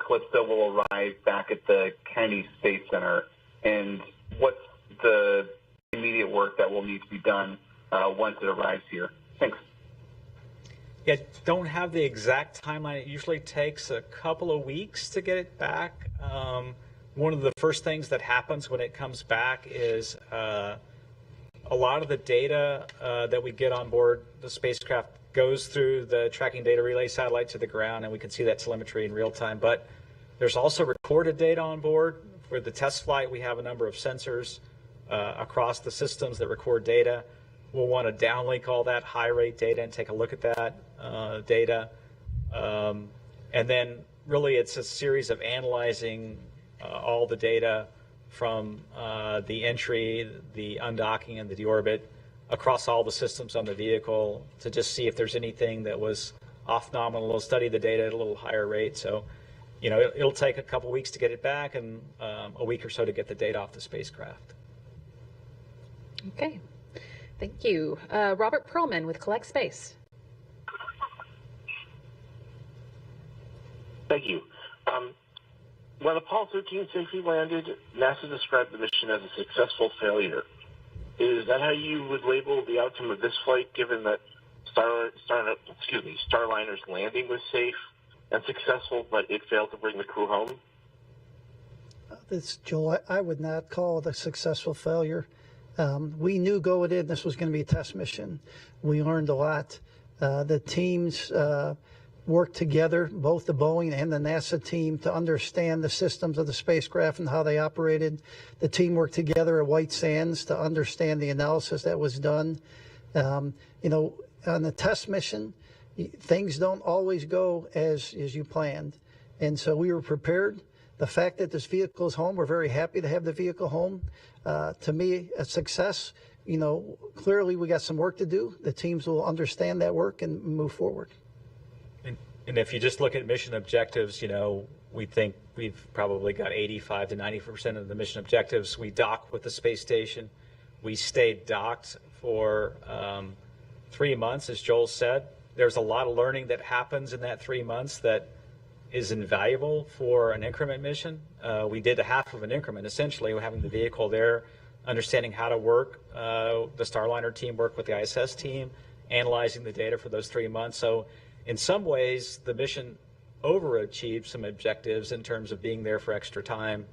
Calypso will arrive back at the Kennedy Space Center, and what's the immediate work that will need to be done once it arrives here? Thanks. Yeah, don't have the exact timeline. It usually takes a couple of weeks to get it back. One of the first things that happens when it comes back is a lot of the data that we get on board the spacecraft goes through the tracking data relay satellite to the ground, and we can see that telemetry in real time. But there's also recorded data on board. For the test flight, we have a number of sensors across the systems that record data. We'll want to downlink all that high rate data and take a look at that data. And then really it's a series of analyzing all the data from the entry, the undocking, and the deorbit across all the systems on the vehicle to just see if there's anything that was off nominal. We'll study the data at a little higher rate. So, you know, it'll take a couple weeks to get it back and a week or so to get the data off the spacecraft. Okay. Thank you. Robert Perlman with Collect Space. Thank you. when Apollo 13 safely landed, NASA described the mission as a successful failure. Is that how you would label the outcome of this flight, given that Starliner's landing was safe and successful, but it failed to bring the crew home? Joel, I would not call it a successful failure. We knew going in this was going to be a test mission. We learned a lot. The teams worked together, both the Boeing and the NASA team, to understand the systems of the spacecraft and how they operated. The team worked together at White Sands to understand the analysis that was done. On the test mission, things don't always go as you planned. And so we were prepared. The fact that this vehicle is home, we're very happy to have the vehicle home. To me, a success. Clearly we got some work to do. The teams will understand that work and move forward. And if you just look at mission objectives, we think we've probably got 85 to 90% of the mission objectives. We dock with the space station. We stayed docked for 3 months, as Joel said. There's a lot of learning that happens in that 3 months that is invaluable for an increment mission. We did a half of an increment, essentially, having the vehicle there, understanding how to work. The Starliner team worked with the ISS team, analyzing the data for those 3 months. So in some ways, the mission overachieved some objectives in terms of being there for extra time.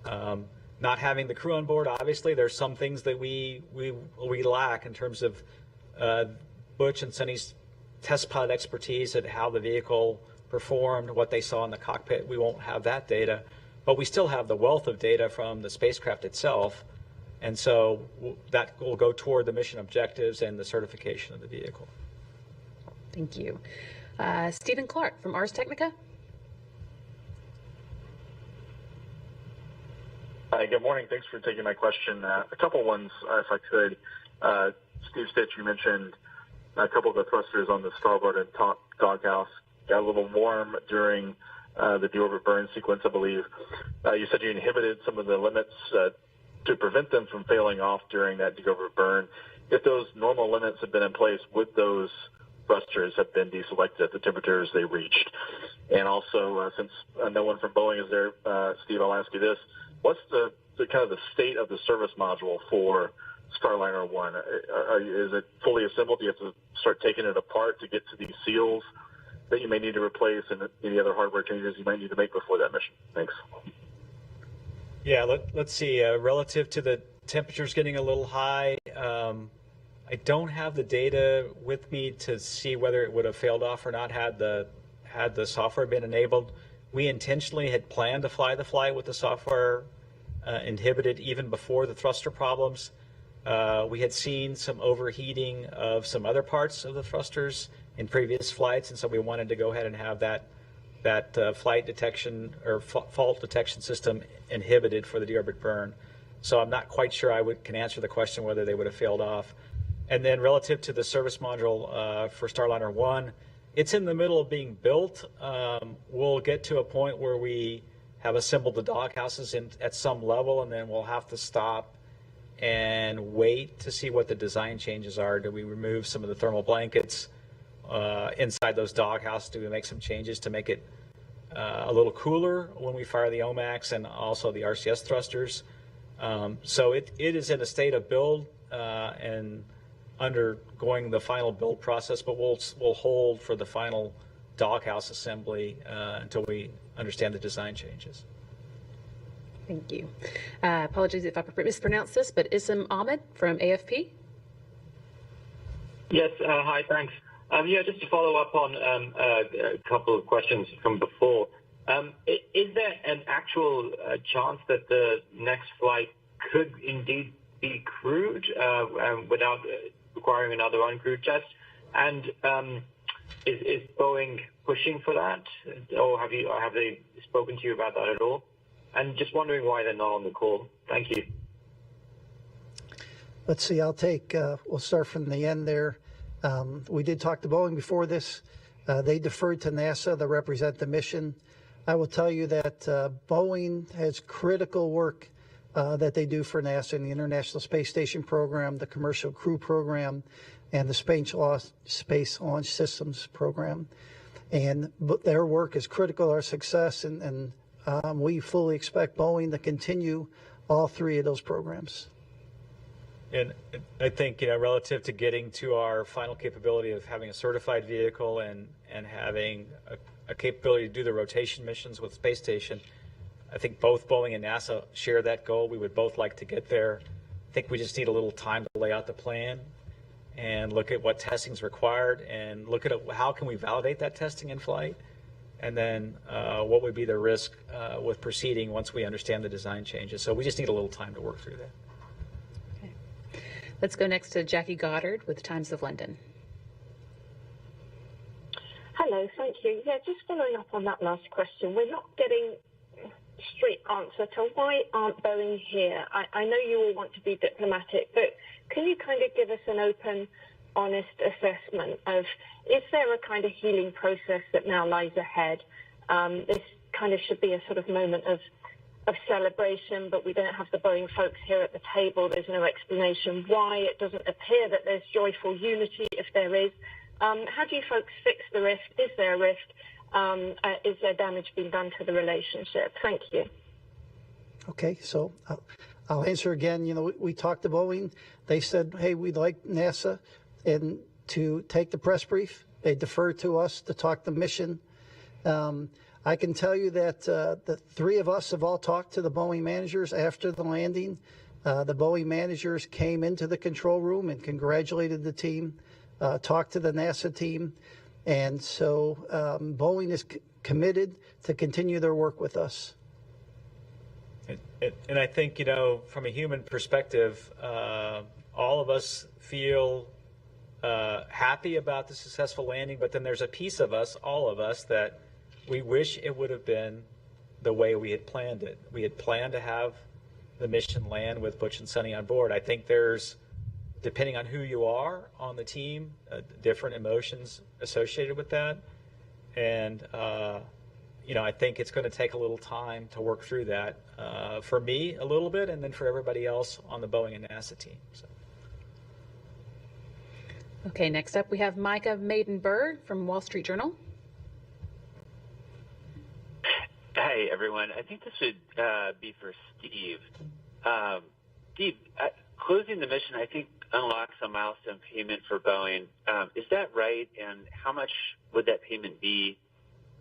Not having the crew on board, obviously, there's some things that we lack in terms of Butch and Sunny's test pilot expertise at how the vehicle performed, what they saw in the cockpit. We won't have that data, but we still have the wealth of data from the spacecraft itself. And so that will go toward the mission objectives and the certification of the vehicle. Thank you. Stephen Clark from Ars Technica. Hi, good morning. Thanks for taking my question. A couple ones, if I could. Steve Stitch, you mentioned a couple of the thrusters on the starboard and top doghouse got a little warm during the deorbit burn sequence, I believe. You said you inhibited some of the limits to prevent them from failing off during that deorbit burn. If those normal limits have been in place, would those thrusters have been deselected at the temperatures they reached? And also, since no one from Boeing is there, Steve, I'll ask you this. What's the kind of the state of the service module for Starliner 1? Is it fully assembled? Do you have to start taking it apart to get to these seals that you may need to replace and any other hardware changes you might need to make before that mission? Thanks. Yeah, let's see. Relative to the temperatures getting a little high, I don't have the data with me to see whether it would have failed off or not had the software been enabled. We intentionally had planned to fly the flight with the software inhibited even before the thruster problems. We had seen some overheating of some other parts of the thrusters in previous flights, and so we wanted to go ahead and have that flight detection or fault detection system inhibited for the deorbit burn. So I'm not quite sure I can answer the question whether they would have failed off. And then relative to the service module for Starliner 1, it's in the middle of being built. We'll get to a point where we have assembled the doghouses at some level, and then we'll have to stop and wait to see what the design changes are. Do we remove some of the thermal blankets inside those doghouses? Do we make some changes to make it a little cooler when we fire the OMAX and also the RCS thrusters? So it is in a state of build and undergoing the final build process, but we'll hold for the final doghouse assembly until we understand the design changes. Thank you. Apologies if I mispronounced this, but Isam Ahmed from AFP. Yes, hi, thanks. Yeah, just to follow up on a couple of questions from before. Is there an actual chance that the next flight could indeed be crewed without requiring another uncrewed test? And is Boeing pushing for that, or have they spoken to you about that at all? And just wondering why they're not on the call. Thank you. Let's see. We'll start from the end there. We did talk to Boeing before this. They deferred to NASA to represent the mission. I will tell you that Boeing has critical work that they do for NASA in the International Space Station program, the Commercial Crew program, and the Space Launch Systems program. And their work is critical to our success, and we fully expect Boeing to continue all three of those programs. And I think, relative to getting to our final capability of having a certified vehicle and having a capability to do the rotation missions with space station, I think both Boeing and NASA share that goal. We would both like to get there. I think we just need a little time to lay out the plan and look at what testing is required and look at how can we validate that testing in flight, and then what would be the risk with proceeding once we understand the design changes. So we just need a little time to work through that. Let's go next to Jackie Goddard with Times of London. Hello, thank you. Yeah, just following up on that last question. We're not getting a straight answer to why aren't Boeing here. I know you all want to be diplomatic, but can you kind of give us an open, honest assessment of, is there a kind of healing process that now lies ahead? This kind of should be a sort of moment of celebration, but we don't have the Boeing folks here at the table. There's no explanation why. It doesn't appear that there's joyful unity, if there is. How do you folks fix the rift? Is there a rift? Is there damage being done to the relationship? Thank you. Okay, so I'll answer again. We talked to Boeing. They said, hey, we'd like NASA and to take the press brief. They deferred to us to talk the mission. I can tell you that the three of us have all talked to the Boeing managers after the landing. The Boeing managers came into the control room and congratulated the team, talked to the NASA team. And so Boeing is committed to continue their work with us. And I think, from a human perspective, all of us feel happy about the successful landing, but then there's a piece of us, all of us, that we wish it would have been the way we had planned it. We had planned to have the mission land with Butch and Sonny on board. I think there's, depending on who you are on the team, different emotions associated with that. And, I think it's going to take a little time to work through that. For me, a little bit, and then for everybody else on the Boeing and NASA team. So. Okay, next up we have Micah Maiden-Burr from Wall Street Journal. Hey, everyone. I think this would be for Steve. Steve, closing the mission, I think, unlocks a milestone payment for Boeing. Is that right? And how much would that payment be?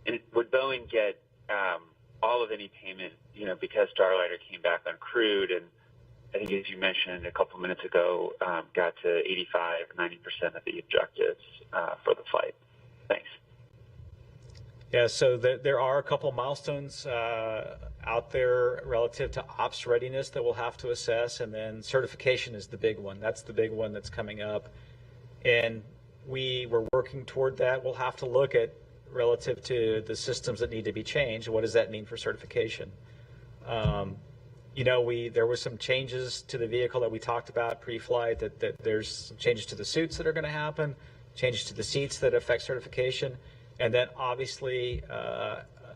And would Boeing get all of any payment, because Starliner came back uncrewed and I think, as you mentioned a couple minutes ago, got to 85 or 90% of the objectives for the flight? Thanks. Yeah, so there are a couple milestones out there relative to ops readiness that we'll have to assess, and then certification is the big one. That's the big one that's coming up, and we were working toward that. We'll have to look at, relative to the systems that need to be changed, what does that mean for certification? There were some changes to the vehicle that we talked about pre-flight, that there's some changes to the suits that are going to happen, changes to the seats that affect certification. And then obviously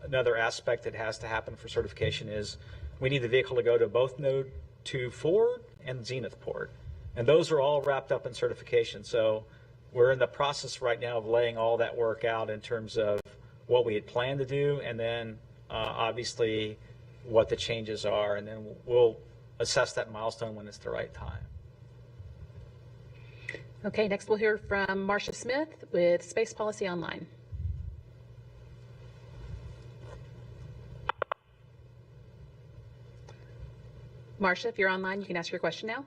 another aspect that has to happen for certification is we need the vehicle to go to both Node 2 forward and Zenith port. And those are all wrapped up in certification. So we're in the process right now of laying all that work out in terms of what we had planned to do, and then obviously what the changes are. And then we'll assess that milestone when it's the right time. Okay, next we'll hear from Marcia Smith with Space Policy Online. Marcia, if you're online, you can ask your question now.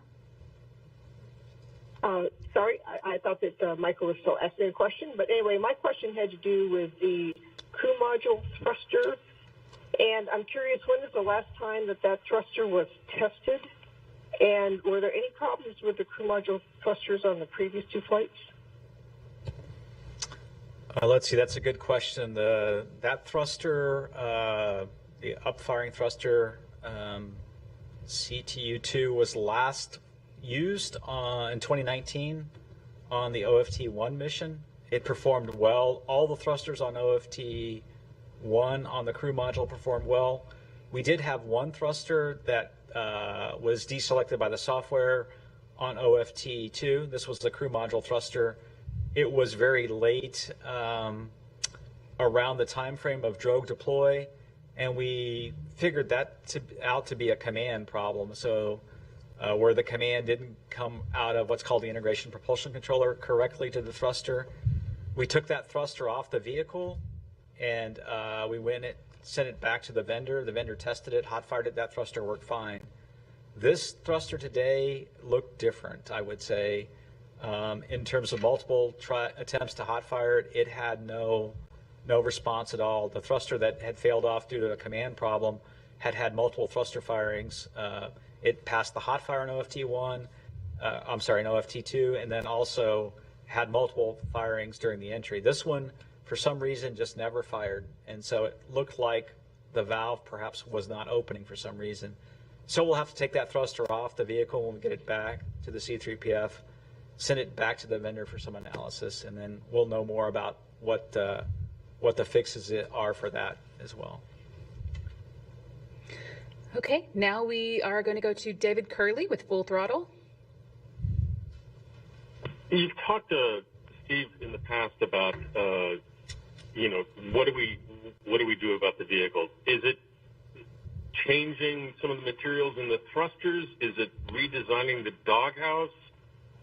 Sorry, I thought that Michael was still asking a question. But anyway, my question had to do with the crew module thruster. And I'm curious, when was the last time that thruster was tested? And were there any problems with the crew module thrusters on the previous two flights? Let's see, that's a good question. That thruster, the upfiring thruster, CTU-2, was last used in 2019 on the OFT-1 mission. It performed well. All the thrusters on OFT-1 on the crew module performed well. We did have one thruster that was deselected by the software on OFT-2. This was the crew module thruster. It was very late around the time frame of drogue deploy, and we figured that out to be a command problem. So where the command didn't come out of what's called the integration propulsion controller correctly to the thruster, we took that thruster off the vehicle, and we sent it back to the vendor. The vendor tested it, hot fired it, that thruster worked fine. This thruster today looked different, I would say. In terms of multiple attempts to hot fire it, it had no response at all. The thruster that had failed off due to a command problem had multiple thruster firings. It passed the hot fire in OFT1, in OFT2, and then also had multiple firings during the entry. This one, for some reason, just never fired, and so it looked like the valve perhaps was not opening for some reason. So we'll have to take that thruster off the vehicle when we get it back to the C3PF, send it back to the vendor for some analysis, and then we'll know more about what the fixes are for that as well. Okay, now we are going to go to David Curley with Full Throttle. You've talked to Steve in the past about, what do we do about the vehicle? Is it changing some of the materials in the thrusters? Is it redesigning the doghouse?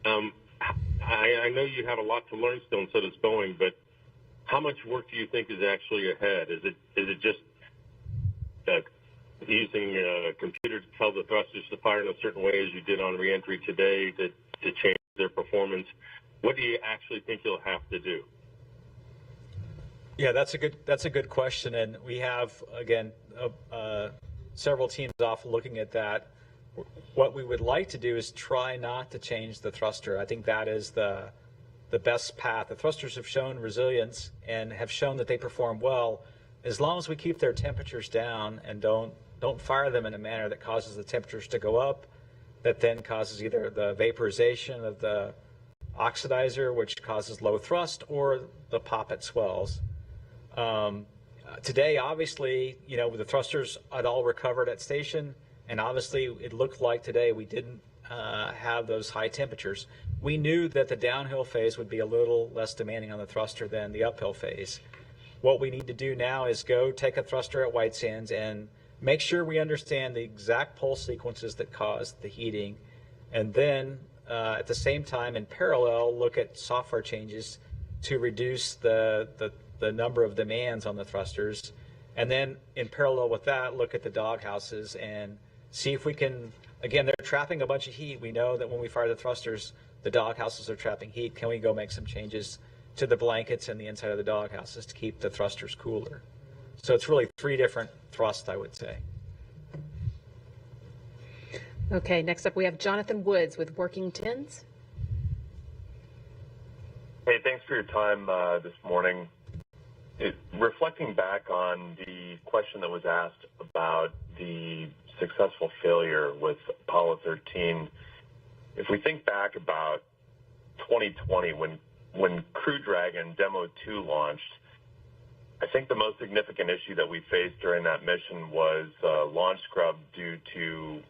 I know you have a lot to learn still, and so does Boeing, but how much work do you think is actually ahead? Is it just using a computer to tell the thrusters to fire in a certain way as you did on reentry today to change their performance? What do you actually think you'll have to do? Yeah, that's a good question, and we have again several teams off looking at that. What we would like to do is try not to change the thruster. I think that is the best path. The thrusters have shown resilience and have shown that they perform well as long as we keep their temperatures down and don't fire them in a manner that causes the temperatures to go up, that then causes either the vaporization of the oxidizer, which causes low thrust, or the poppet swells. Today, obviously, the thrusters had all recovered at station, and obviously it looked like today we didn't have those high temperatures. We knew that the downhill phase would be a little less demanding on the thruster than the uphill phase. What we need to do now is go take a thruster at White Sands and make sure we understand the exact pulse sequences that caused the heating, and then at the same time, in parallel, look at software changes to reduce the number of demands on the thrusters, and then in parallel with that, look at the doghouses and see if we can, again, they're trapping a bunch of heat. We know that when we fire the thrusters, the doghouses are trapping heat. Can we go make some changes to the blankets and the inside of the doghouses to keep the thrusters cooler? So it's really 3 different thrusts, I would say. Okay, next up we have Jonathan Woods with Working Tens. Hey, thanks for your time this morning. Reflecting back on the question that was asked about the successful failure with Apollo 13, if we think back about 2020 when Crew Dragon Demo 2 launched, I think the most significant issue that we faced during that mission was launch scrub due to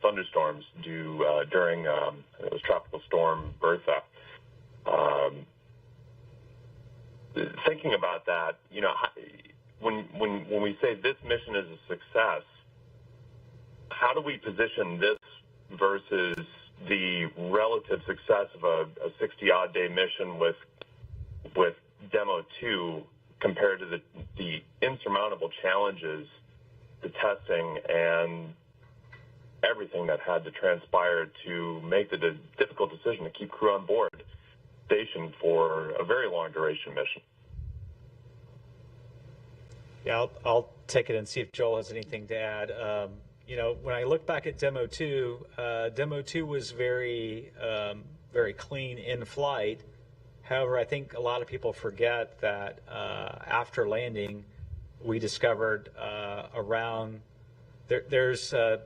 thunderstorms during it was Tropical Storm Bertha. Thinking about that, when we say this mission is a success, how do we position this versus the relative success of a 60-odd day mission with Demo 2 compared to the insurmountable challenges, the testing, and everything that had to transpire to make the difficult decision to keep crew on board station for a very long duration mission? Yeah, I'll take it and see if Joel has anything to add. When I look back at Demo 2, Demo 2 was very clean in flight. However, I think a lot of people forget that after landing, we discovered there's a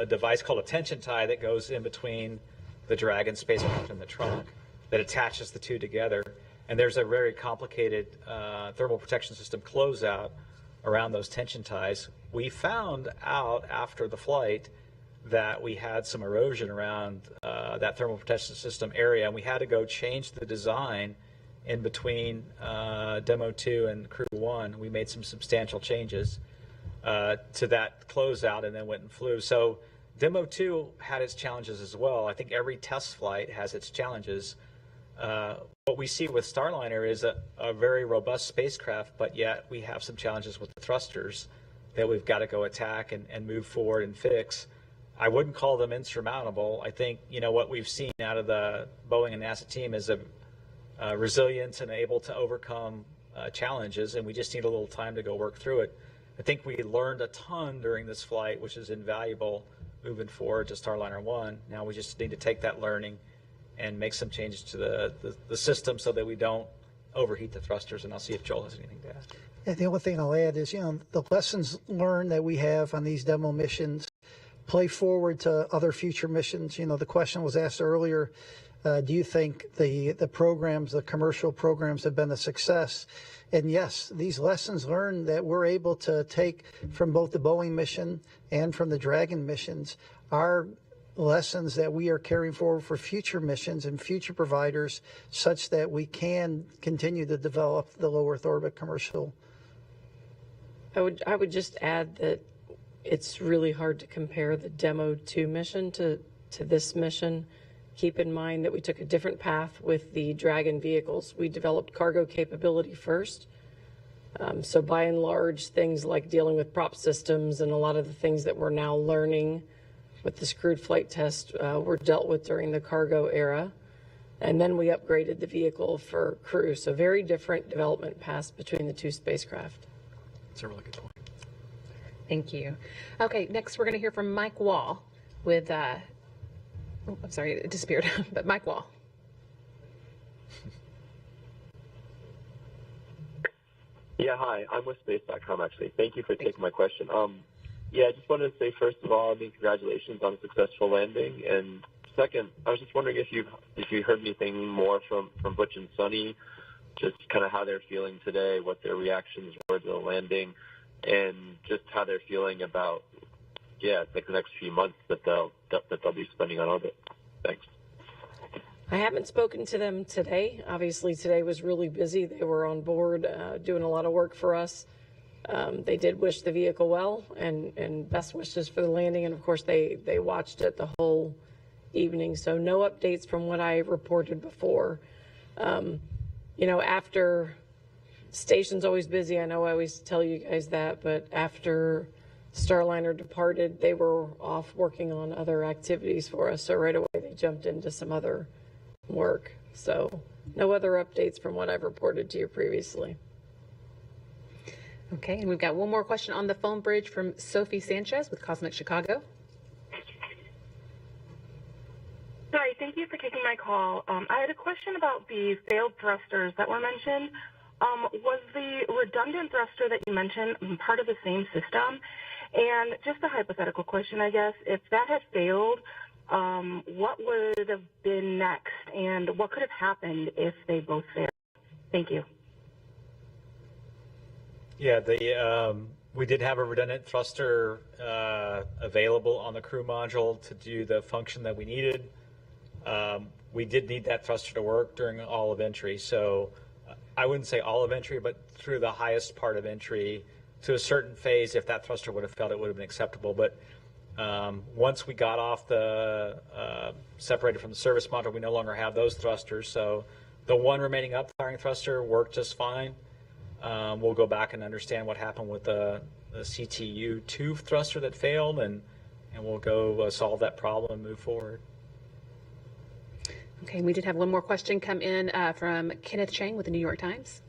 device called a tension tie that goes in between the Dragon spacecraft and the trunk that attaches the two together. And there's a very complicated thermal protection system closeout around those tension ties. We found out after the flight that we had some erosion around that thermal protection system area, and we had to go change the design in between Demo 2 and Crew 1. We made some substantial changes to that closeout and then went and flew. So Demo 2 had its challenges as well. I think every test flight has its challenges. What we see with Starliner is a very robust spacecraft, but yet we have some challenges with the thrusters that we've got to go attack and move forward and fix. I wouldn't call them insurmountable. I think, you know, what we've seen out of the Boeing and NASA team is a resilience and able to overcome challenges, and we just need a little time to go work through it. I think we learned a ton during this flight, which is invaluable moving forward to Starliner 1. Now we just need to take that learning and make some changes to the system so that we don't overheat the thrusters, and I'll see if Joel has anything to add. Yeah, the only thing I'll add is, you know, the lessons learned that we have on these demo missions play forward to other future missions. You know, the question was asked earlier, do you think the programs, the commercial programs have been a success? And yes, these lessons learned that we're able to take from both the Boeing mission and from the Dragon missions are lessons that we are carrying forward for future missions and future providers, such that we can continue to develop the low Earth orbit commercial. I would just add that it's really hard to compare the Demo 2 mission to this mission. Keep in mind that we took a different path with the Dragon vehicles. We developed cargo capability first. So by and large, things like dealing with prop systems and a lot of the things that we're now learning with this crewed flight test were dealt with during the cargo era. And then we upgraded the vehicle for crew. So very different development paths between the two spacecraft. That's a really good point. Thank you. Okay, next we're going to hear from Mike Wall with, I'm sorry, it disappeared, but Mike Wall. Yeah, hi, I'm with Space.com actually. Thank you for taking my question. Yeah, I just wanted to say, first of all, congratulations on a successful landing. And second, I was just wondering if you heard anything more from Butch and Sunny, just kind of how they're feeling today, what their reactions were to the landing, and just how they're feeling about, like the next few months that they'll be spending on orbit. Thanks. I haven't spoken to them today. Obviously, today was really busy. They were on board doing a lot of work for us. They did wish the vehicle well and best wishes for the landing. And of course, they watched it the whole evening. So no updates from what I reported before. You know, after station's always busy. I know I always tell you guys that, but after Starliner departed, they were off working on other activities for us. So right away, they jumped into some other work. So no other updates from what I've reported to you previously. Okay, and we've got one more question on the phone bridge from Sophie Sanchez with Cosmic Chicago. Sorry, thank you for taking my call. I had a question about the failed thrusters that were mentioned. Was the redundant thruster that you mentioned part of the same system? And just a hypothetical question, I guess, if that had failed, what would have been next, and what could have happened if they both failed? Thank you. Yeah, we did have a redundant thruster available on the crew module to do the function that we needed. We did need that thruster to work during all of entry, so I wouldn't say all of entry, but through the highest part of entry to a certain phase. If that thruster would have failed, it would have been acceptable. But once we got off the separated from the service module, we no longer have those thrusters. So the one remaining up-firing thruster worked just fine. We'll go back and understand what happened with the CTU-2 thruster that failed, and we'll go solve that problem and move forward. Okay, we did have one more question come in from Kenneth Chang with the New York Times.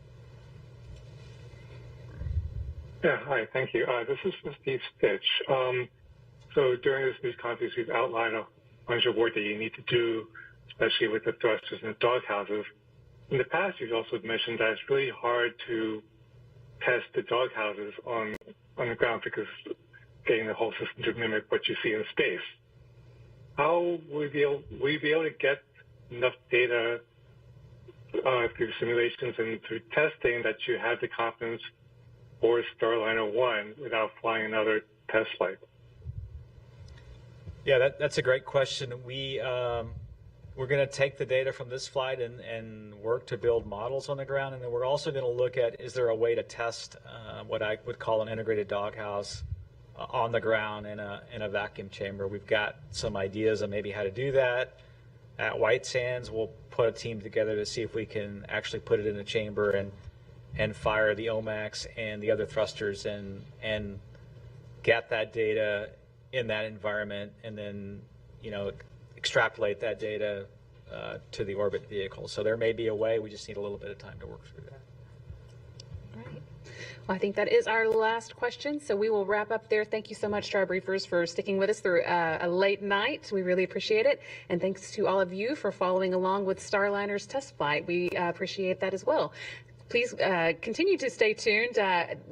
Yeah, hi, thank you. This is for Steve Stitch. So during this news conference, we've outlined a bunch of work that you need to do, especially with the thrusters and the dog houses. In the past, you've also mentioned that it's really hard to test the dog houses on the ground because getting the whole system to mimic what you see in space. How will you be able to get enough data through simulations and through testing that you have the confidence for Starliner 1 without flying another test flight? Yeah, that's a great question. we're going to take the data from this flight and work to build models on the ground, and then we're also going to look at, is there a way to test what I would call an integrated doghouse on the ground in a vacuum chamber. We've got some ideas on maybe how to do that. At White Sands, we'll put a team together to see if we can actually put it in a chamber and fire the OMAX and the other thrusters and get that data in that environment, and then extrapolate that data to the orbit vehicle. So there may be a way. We just need a little bit of time to work through that. All right. Well, I think that is our last question, so we will wrap up there. Thank you so much to our briefers for sticking with us through a late night. We really appreciate it. And thanks to all of you for following along with Starliner's test flight. We appreciate that as well. Please continue to stay tuned.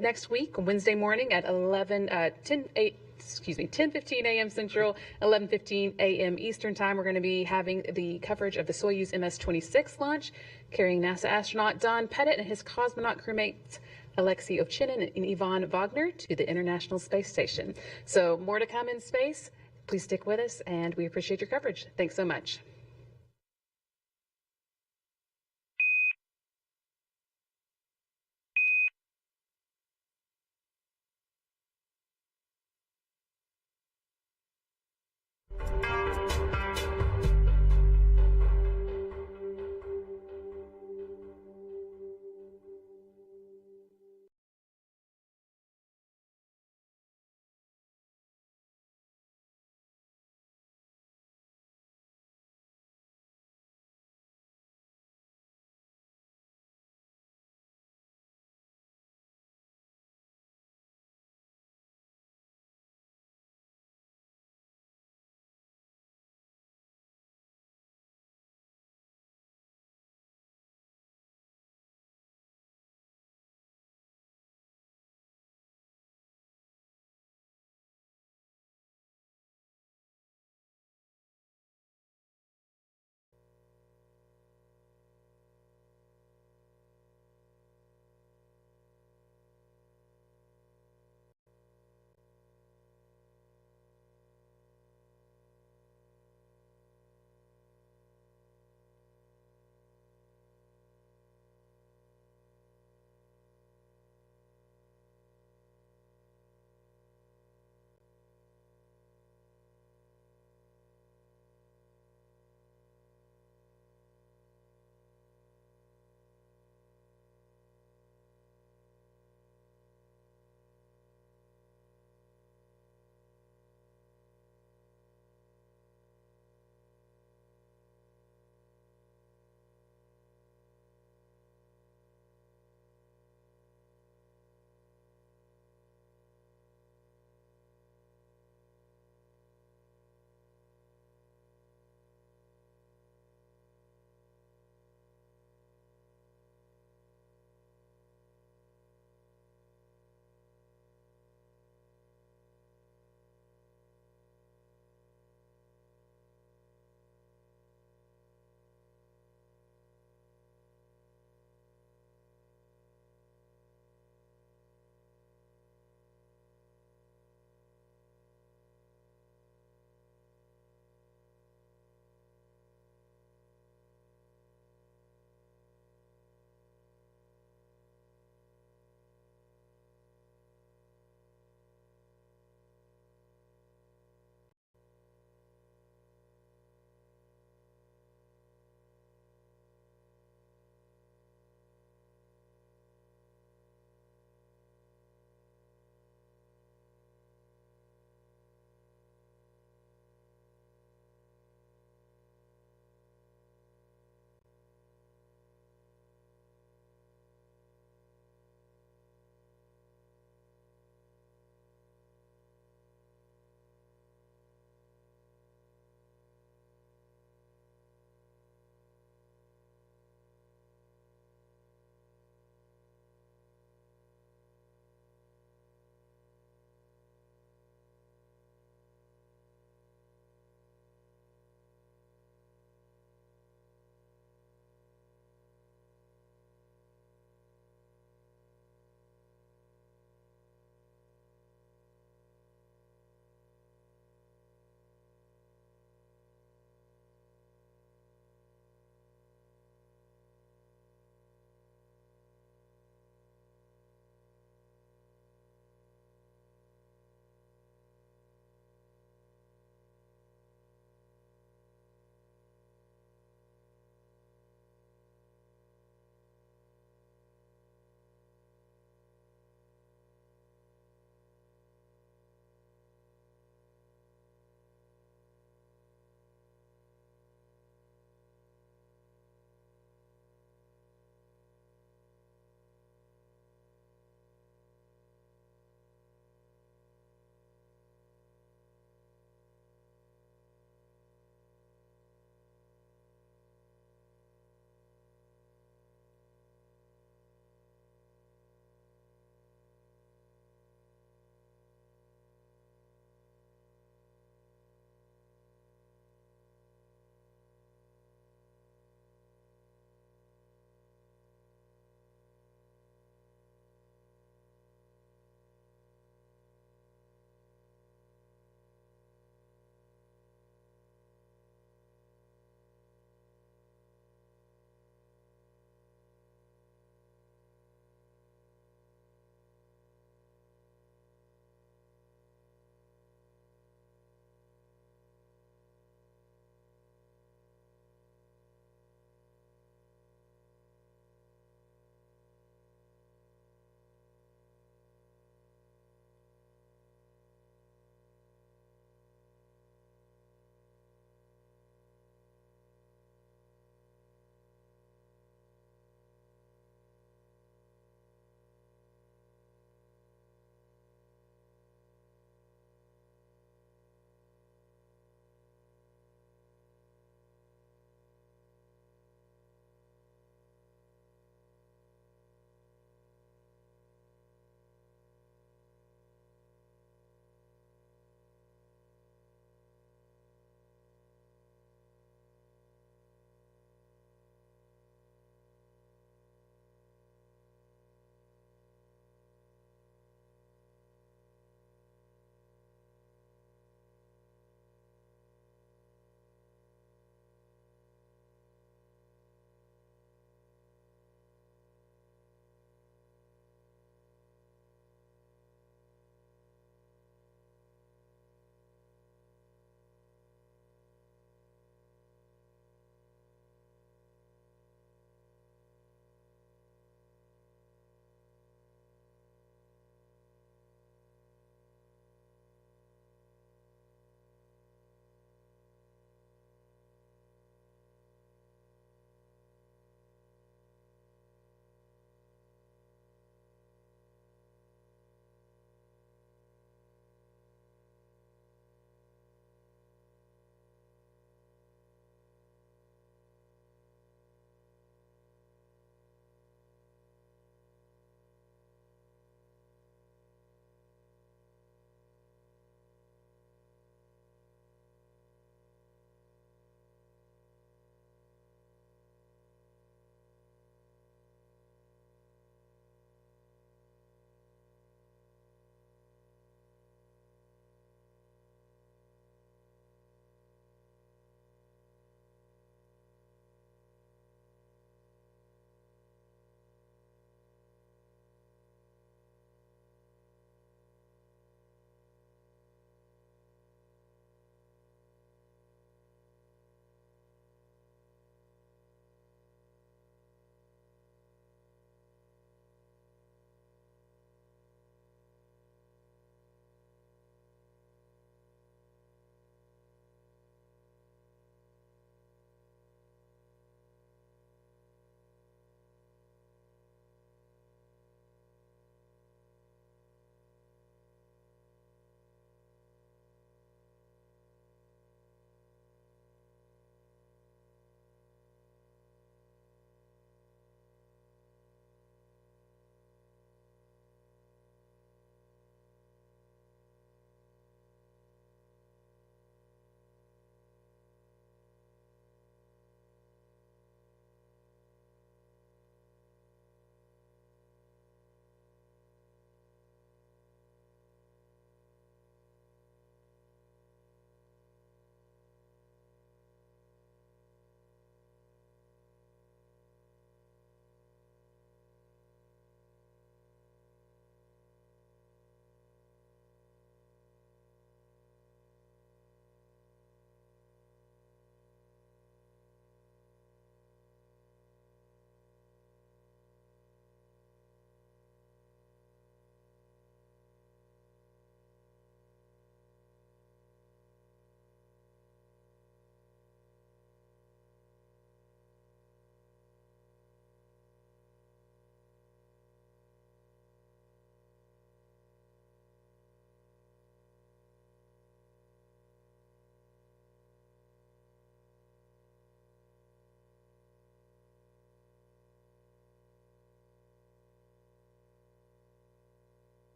Next week, Wednesday morning at 10:15 a.m. Central, 11:15 a.m. Eastern Time, we're going to be having the coverage of the Soyuz MS-26 launch, carrying NASA astronaut Don Pettit and his cosmonaut crewmates Alexei Ovchinin and Ivan Wagner to the International Space Station. So more to come in space. Please stick with us, and we appreciate your coverage. Thanks so much.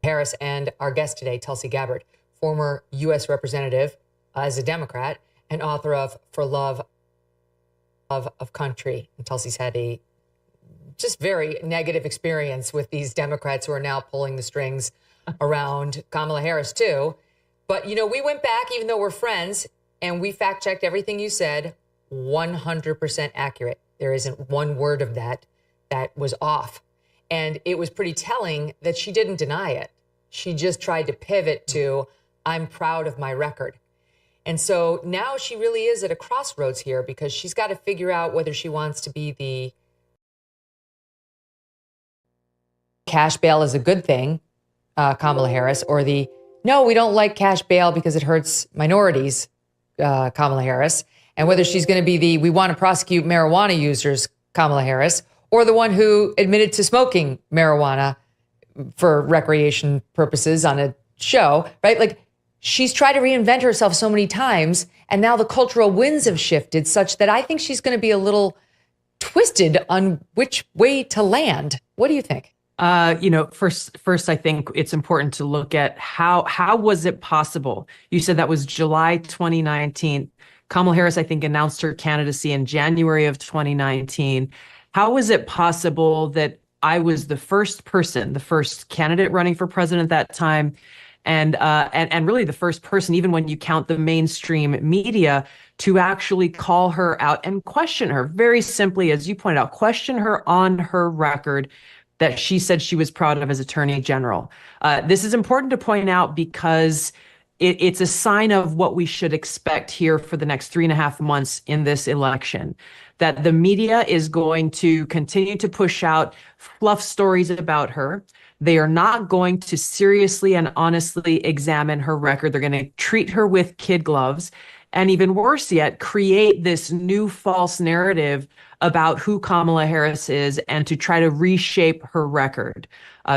Harris and our guest today, Tulsi Gabbard, former U.S. representative as a Democrat and author of For Love of Country. And Tulsi's had a just very negative experience with these Democrats who are now pulling the strings around Kamala Harris, too. But, you know, we went back, even though we're friends, and we fact-checked everything you said, 100% accurate. There isn't one word of that was off. And it was pretty telling that she didn't deny it. She just tried to pivot to, I'm proud of my record. And so now she really is at a crossroads here because she's got to figure out whether she wants to be the cash bail is a good thing, Kamala Harris, or the no, we don't like cash bail because it hurts minorities, Kamala Harris, and whether she's going to be the we want to prosecute marijuana users, Kamala Harris, or the one who admitted to smoking marijuana for recreation purposes on a show, right? Like, she's tried to reinvent herself so many times, and now the cultural winds have shifted such that I think she's going to be a little twisted on which way to land. What do you think? First, I think it's important to look at how was it possible? You said that was July 2019. Kamala Harris, I think, announced her candidacy in January of 2019. How was it possible that I was the first candidate running for president at that time, and really the first person, even when you count the mainstream media, to actually call her out and question her very simply, as you pointed out, question her on her record that she said she was proud of as Attorney General. This is important to point out because it's a sign of what we should expect here for the next 3.5 months in this election, that the media is going to continue to push out fluff stories about her. They are not going to seriously and honestly examine her record. They're going to treat her with kid gloves, and even worse yet, create this new false narrative about who Kamala Harris is and to try to reshape her record.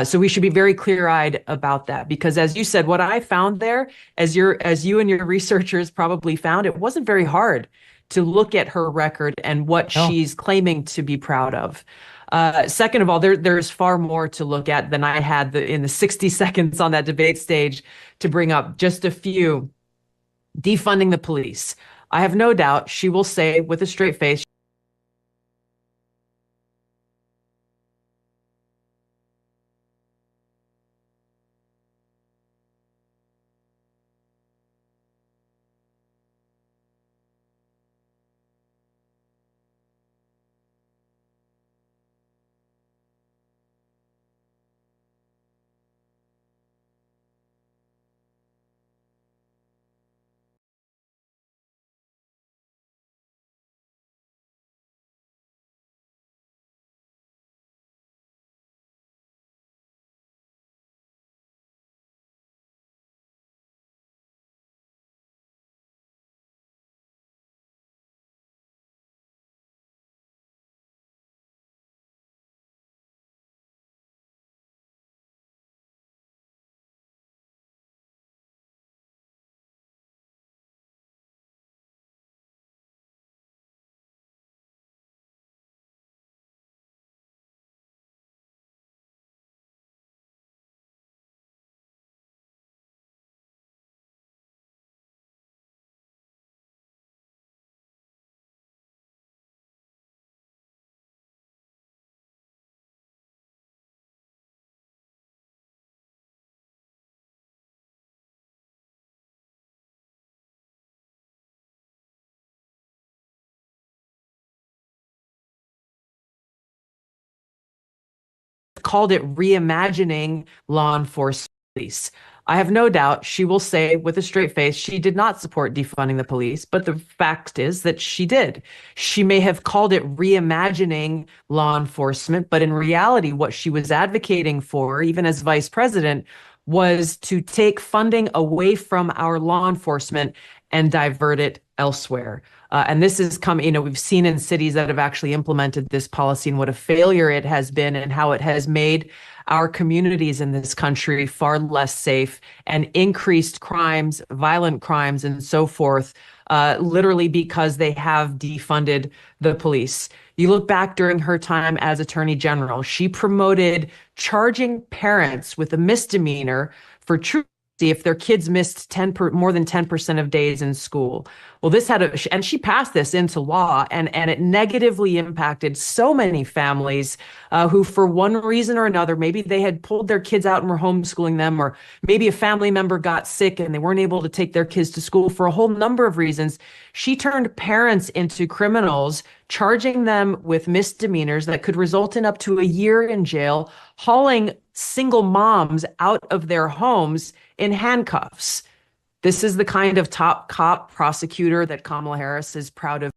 So we should be very clear-eyed about that, because as you said, what I found there, as you and your researchers probably found, it wasn't very hard to look at her record and what she's claiming to be proud of. Second of all, there's far more to look at than I had in the 60 seconds on that debate stage to bring up just a few. Defunding the police. I have no doubt she will say with a straight face, called it reimagining law enforcement. Police. I have no doubt she will say with a straight face she did not support defunding the police, but the fact is that she did. She may have called it reimagining law enforcement, but in reality, what she was advocating for, even as vice president, was to take funding away from our law enforcement and divert it elsewhere. And this has come, we've seen in cities that have actually implemented this policy and what a failure it has been and how it has made our communities in this country far less safe and increased crimes, violent crimes, and so forth, literally because they have defunded the police. You look back during her time as Attorney General, she promoted charging parents with a misdemeanor for truancy if their kids missed more than 10% of days in school. Well, and she passed this into law, and it negatively impacted so many families who, for one reason or another, maybe they had pulled their kids out and were homeschooling them, or maybe a family member got sick and they weren't able to take their kids to school for a whole number of reasons. She turned parents into criminals, charging them with misdemeanors that could result in up to a year in jail, hauling single moms out of their homes in handcuffs. This is the kind of top cop prosecutor that Kamala Harris is proud of.